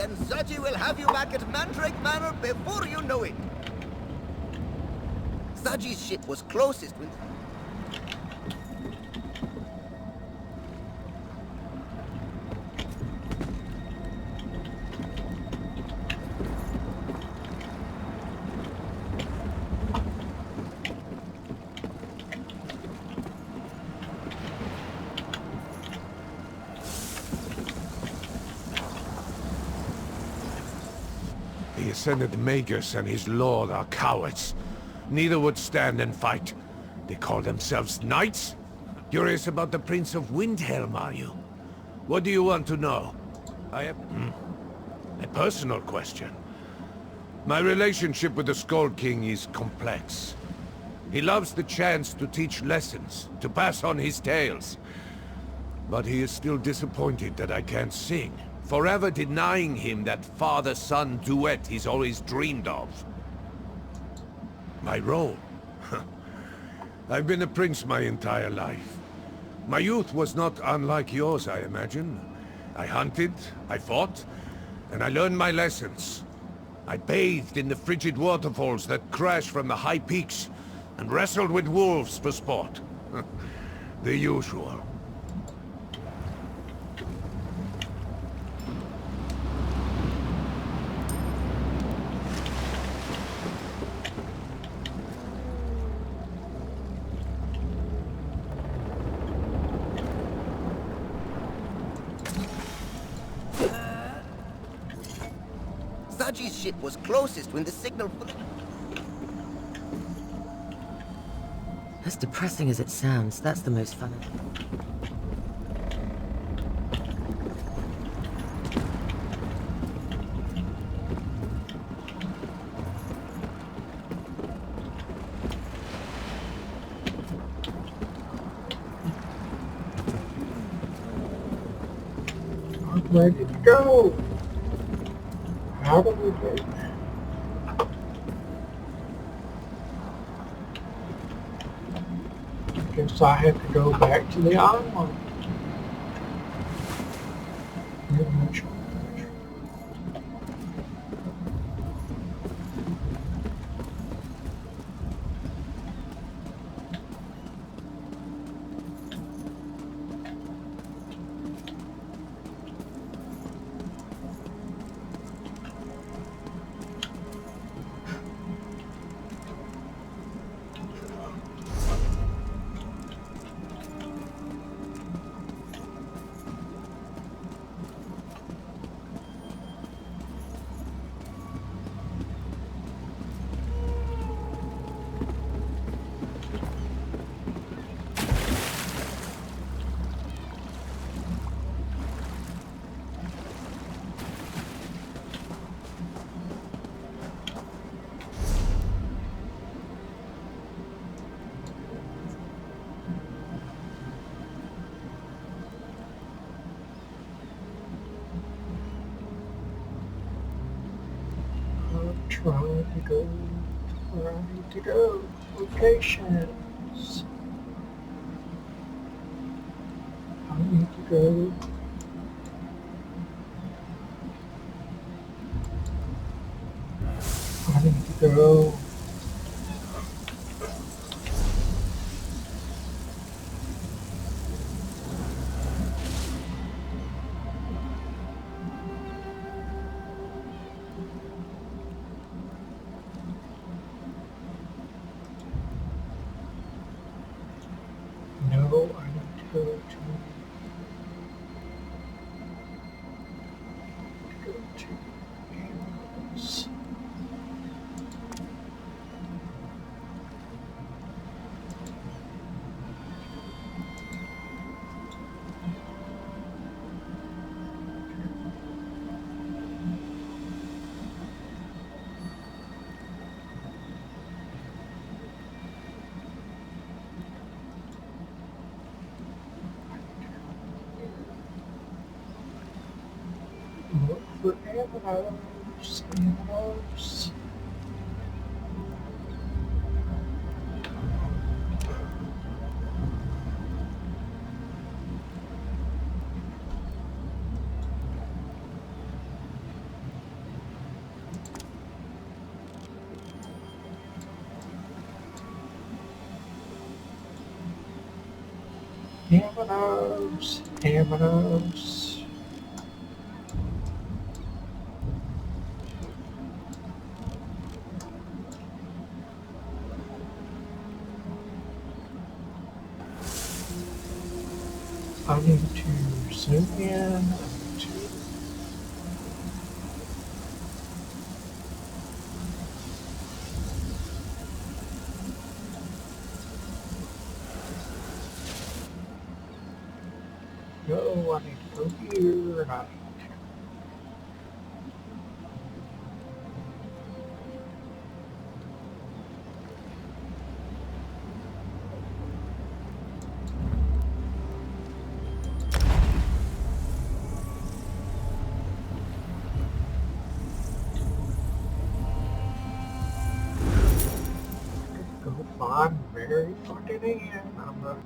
and Zaji will have you back at Mandrake Manor before you know it. Zaji's ship was closest when... The Ascended Magus and his lord are cowards. Neither would stand and fight. They call themselves knights? Curious about the Prince of Windhelm, are you? What do you want to know? I have... a personal question. My relationship with the Skull King is complex. He loves the chance to teach lessons, to pass on his tales. But he is still disappointed that I can't sing, forever denying him that father-son duet he's always dreamed of. My role? I've been a prince my entire life. My youth was not unlike yours, I imagine. I hunted, I fought, and I learned my lessons. I bathed in the frigid waterfalls that crash from the high peaks, and wrestled with wolves for sport. The usual. Zaji's ship was closest when the signal... As depressing as it sounds, that's the most fun. I'm ready to go. How do we do that? I guess I have to go back to the island. Trying to go where I need to go. Locations. I need to go. I need to go. No, I need to go to Amenos. Look for Amenos. Amenos. Amenos, Amenos. I need to zoom in. No, I need to go here. And I go find Mary fucking Ann. I'm gonna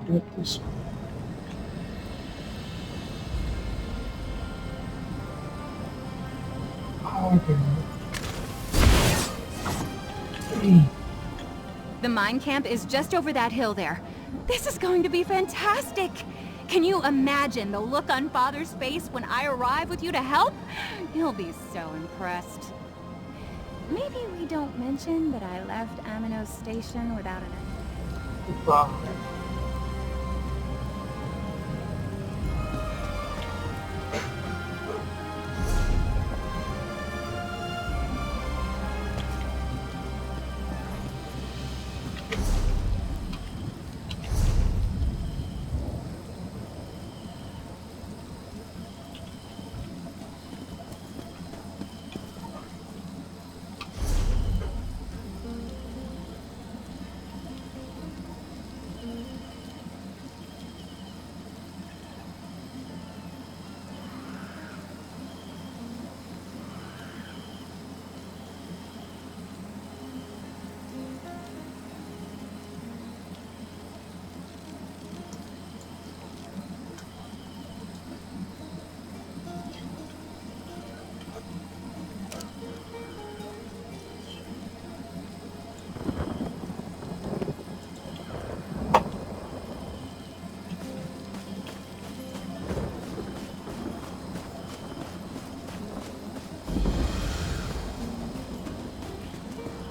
do it this way. The mine camp is just over that hill there. This is going to be fantastic! Can you imagine the look on Father's face when I arrive with you to help? He'll be so impressed. Maybe we don't mention that I left Amenos Station without an... Bye.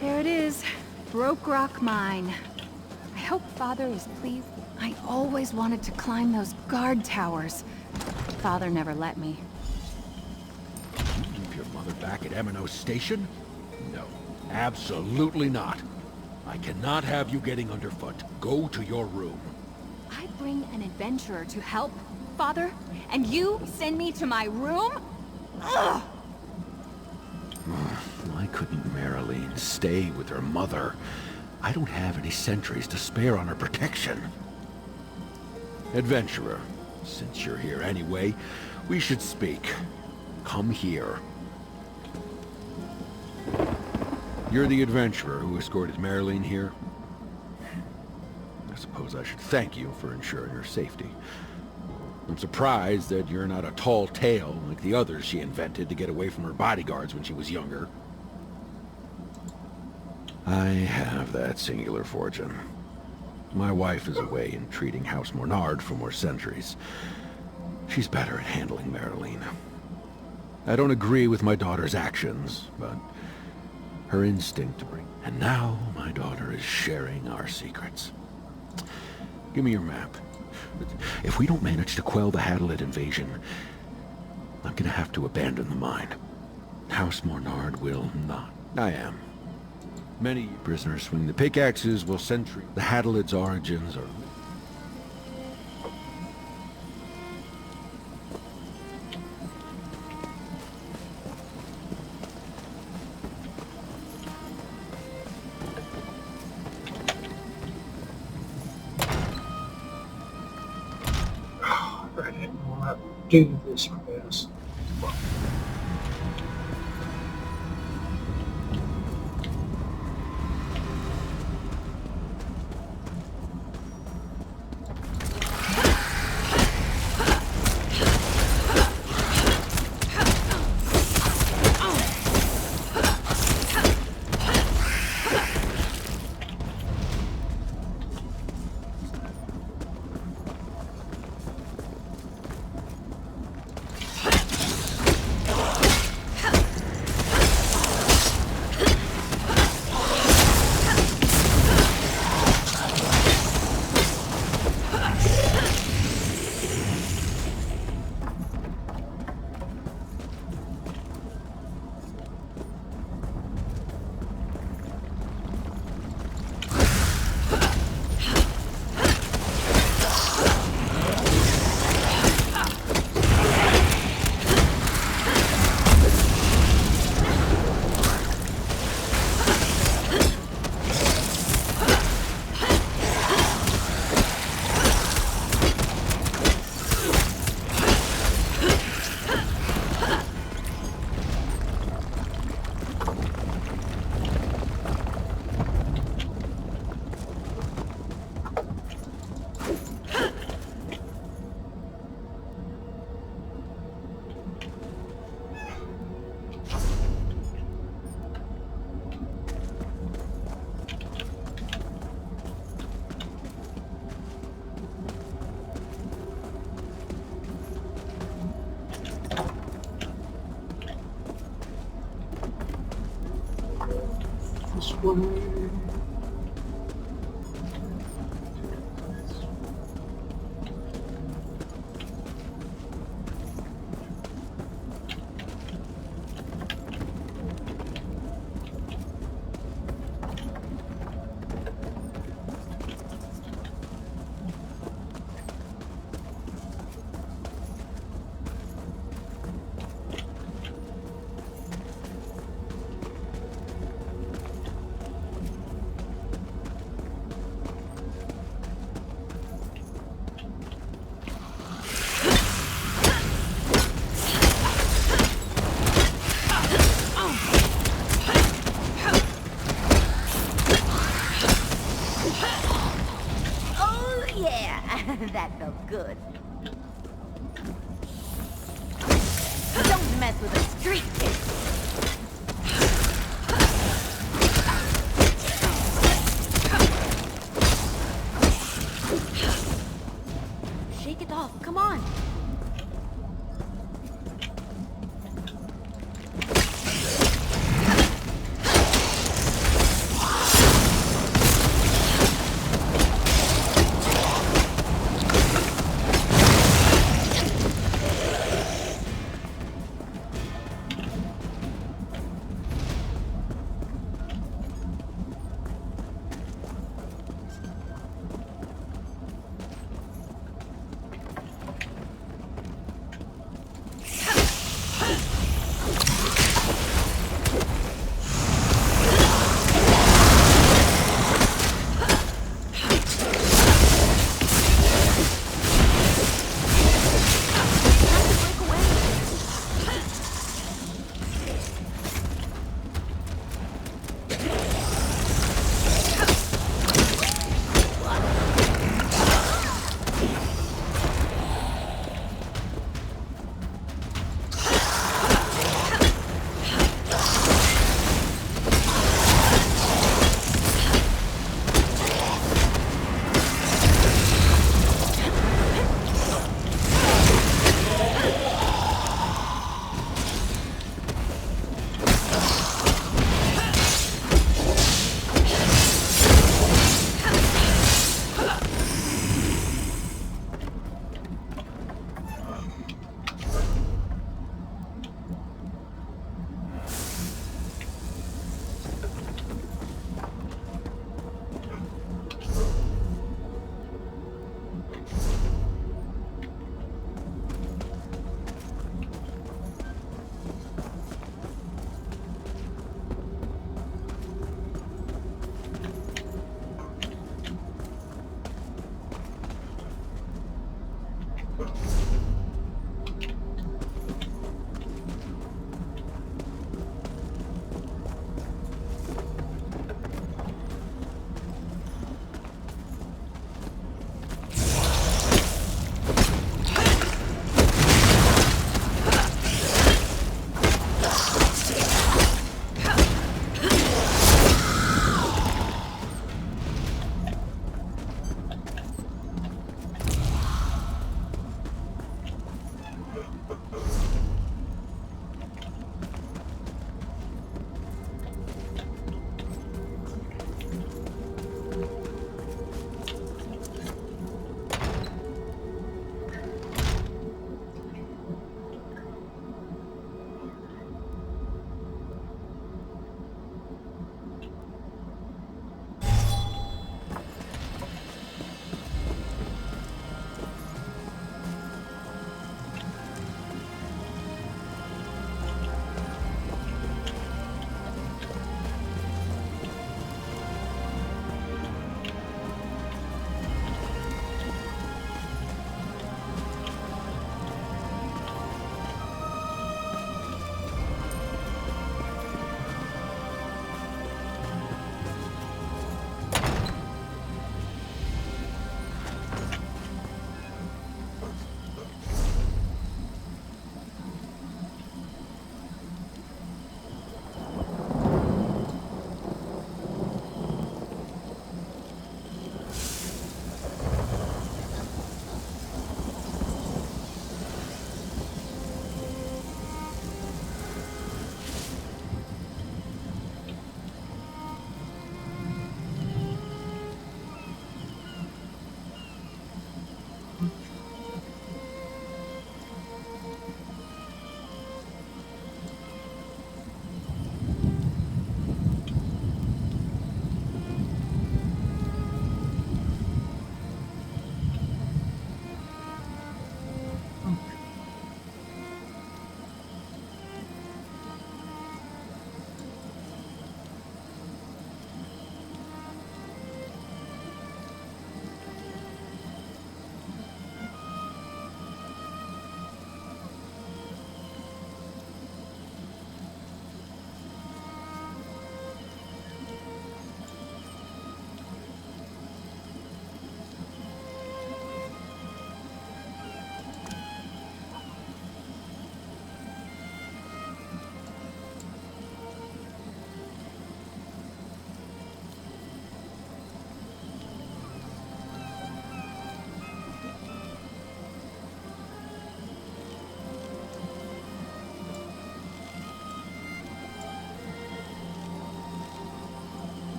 There it is. Broke Rock Mine. I hope Father is pleased. I always wanted to climb those guard towers. Father never let me. Leave your mother back at Amenos Station? No, absolutely not. I cannot have you getting underfoot. Go to your room. I bring an adventurer to help, Father, and you send me to my room? Ugh! Why couldn't Marilyn stay with her mother? I don't have any sentries to spare on her protection. Adventurer, since you're here anyway, we should speak. Come here. You're the adventurer who escorted Marilyn here? I suppose I should thank you for ensuring her safety. I'm surprised that you're not a tall tale like the others she invented to get away from her bodyguards when she was younger. I have that singular fortune. My wife is away and treating House Mornard for more centuries. She's better at handling Marilyn. I don't agree with my daughter's actions, but her instinct to bring... And now my daughter is sharing our secrets. Give me your map. If we don't manage to quell the Hadalid invasion, I'm gonna have to abandon the mine. House Mornard will not. I am. Many prisoners swing the pickaxes while sentry. The Hadalid's origins are... I didn't want to do this quest. way. Oh, yeah. That felt good. Don't mess with a street kid. Shake it off. Come on.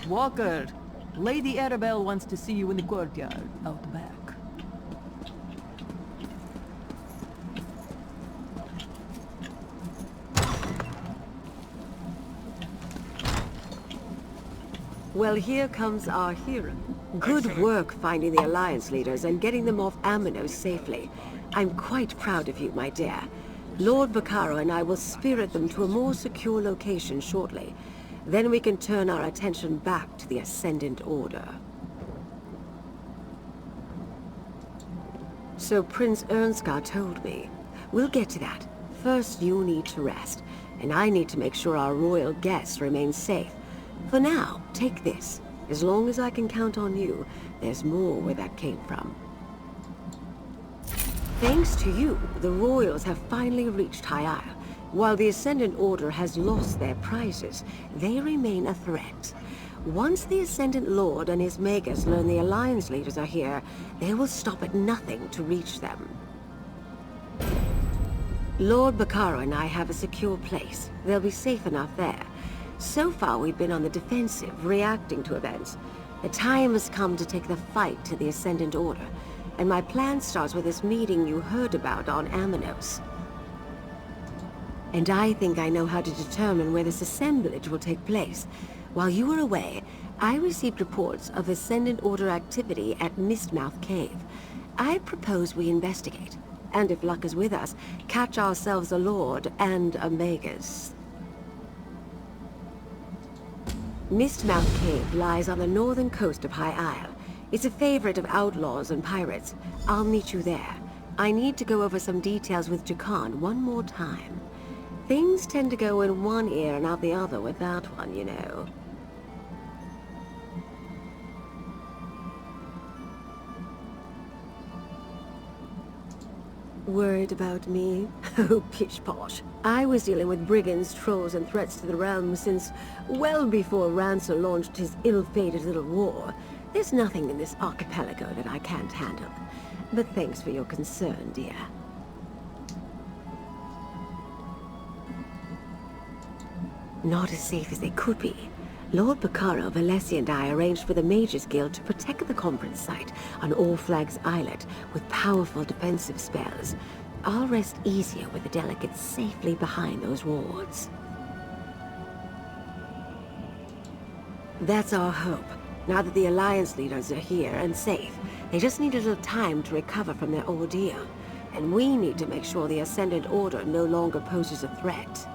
Walker, Lady Arabelle wants to see you in the courtyard, out back. Well, here comes our hero. Good work finding the Alliance leaders and getting them off Amenos safely. I'm quite proud of you, my dear. Lord Baccaro and I will spirit them to a more secure location shortly. Then we can turn our attention back to the Ascendant Order. So Prince Ernskar told me. We'll get to that. First, you need to rest, and I need to make sure our royal guests remain safe. For now, take this. As long as I can count on you, there's more where that came from. Thanks to you, the royals have finally reached High Isle. While the Ascendant Order has lost their prizes, they remain a threat. Once the Ascendant Lord and his magus learn the Alliance leaders are here, they will stop at nothing to reach them. Lord Baccaro and I have a secure place. They'll be safe enough there. So far, we've been on the defensive, reacting to events. The time has come to take the fight to the Ascendant Order, and my plan starts with this meeting you heard about on Amenos. And I think I know how to determine where this assemblage will take place. While you were away, I received reports of Ascendant Order activity at Mistmouth Cave. I propose we investigate, and if luck is with us, catch ourselves a Lord and a Magus. Mistmouth Cave lies on the northern coast of High Isle. It's a favorite of outlaws and pirates. I'll meet you there. I need to go over some details with Jakan one more time. Things tend to go in one ear and out the other with that one, you know. Worried about me? Oh, pish-posh. I was dealing with brigands, trolls, and threats to the realm since well before Rancer launched his ill-fated little war. There's nothing in this archipelago that I can't handle. But thanks for your concern, dear. Not as safe as they could be. Lord Baccaro, Valessi, and I arranged for the Mages Guild to protect the conference site on All Flags Islet with powerful defensive spells. I'll rest easier with the delegates safely behind those wards. That's our hope. Now that the Alliance leaders are here and safe, they just need a little time to recover from their ordeal. And we need to make sure the Ascendant Order no longer poses a threat.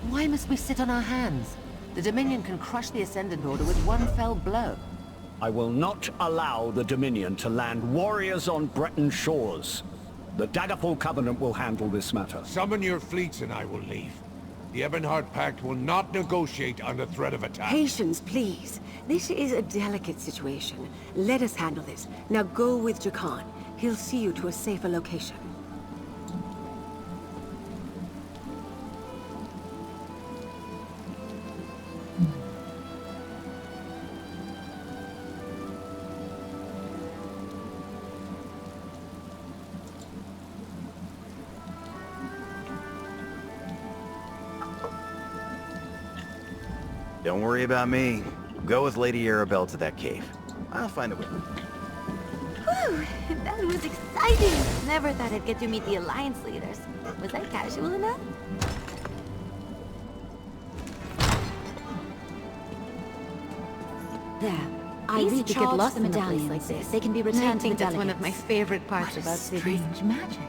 Why must we sit on our hands? The Dominion can crush the Ascendant Order with one fell blow. I will not allow the Dominion to land warriors on Breton shores. The Daggerfall Covenant will handle this matter. Summon your fleets and I will leave. The Ebonheart Pact will not negotiate under threat of attack. Patience, please. This is a delicate situation. Let us handle this. Now go with Jakan. He'll see you to a safer location. Don't worry about me. Go with Lady Arabelle to that cave. I'll find a way. Whew, that was exciting. Never thought I'd get to meet the Alliance leaders. Was I casual enough? There. I Easy really to get charge lost the in a place medallions. like this. They can be returned I to think the that's one of my delegates. favorite parts What about cities. strange magic.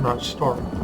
AuroraStarr.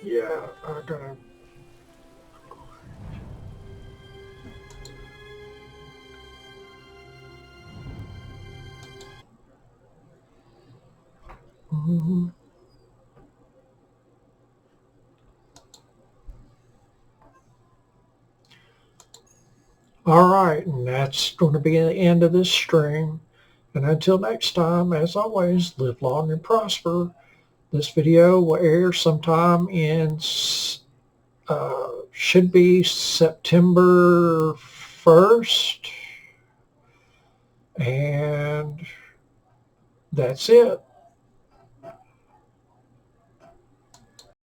Yeah, I gotta. All right, and that's going to be the end of this stream. And until next time, as always, live long and prosper. This video will air sometime in, should be September 1st. And that's it.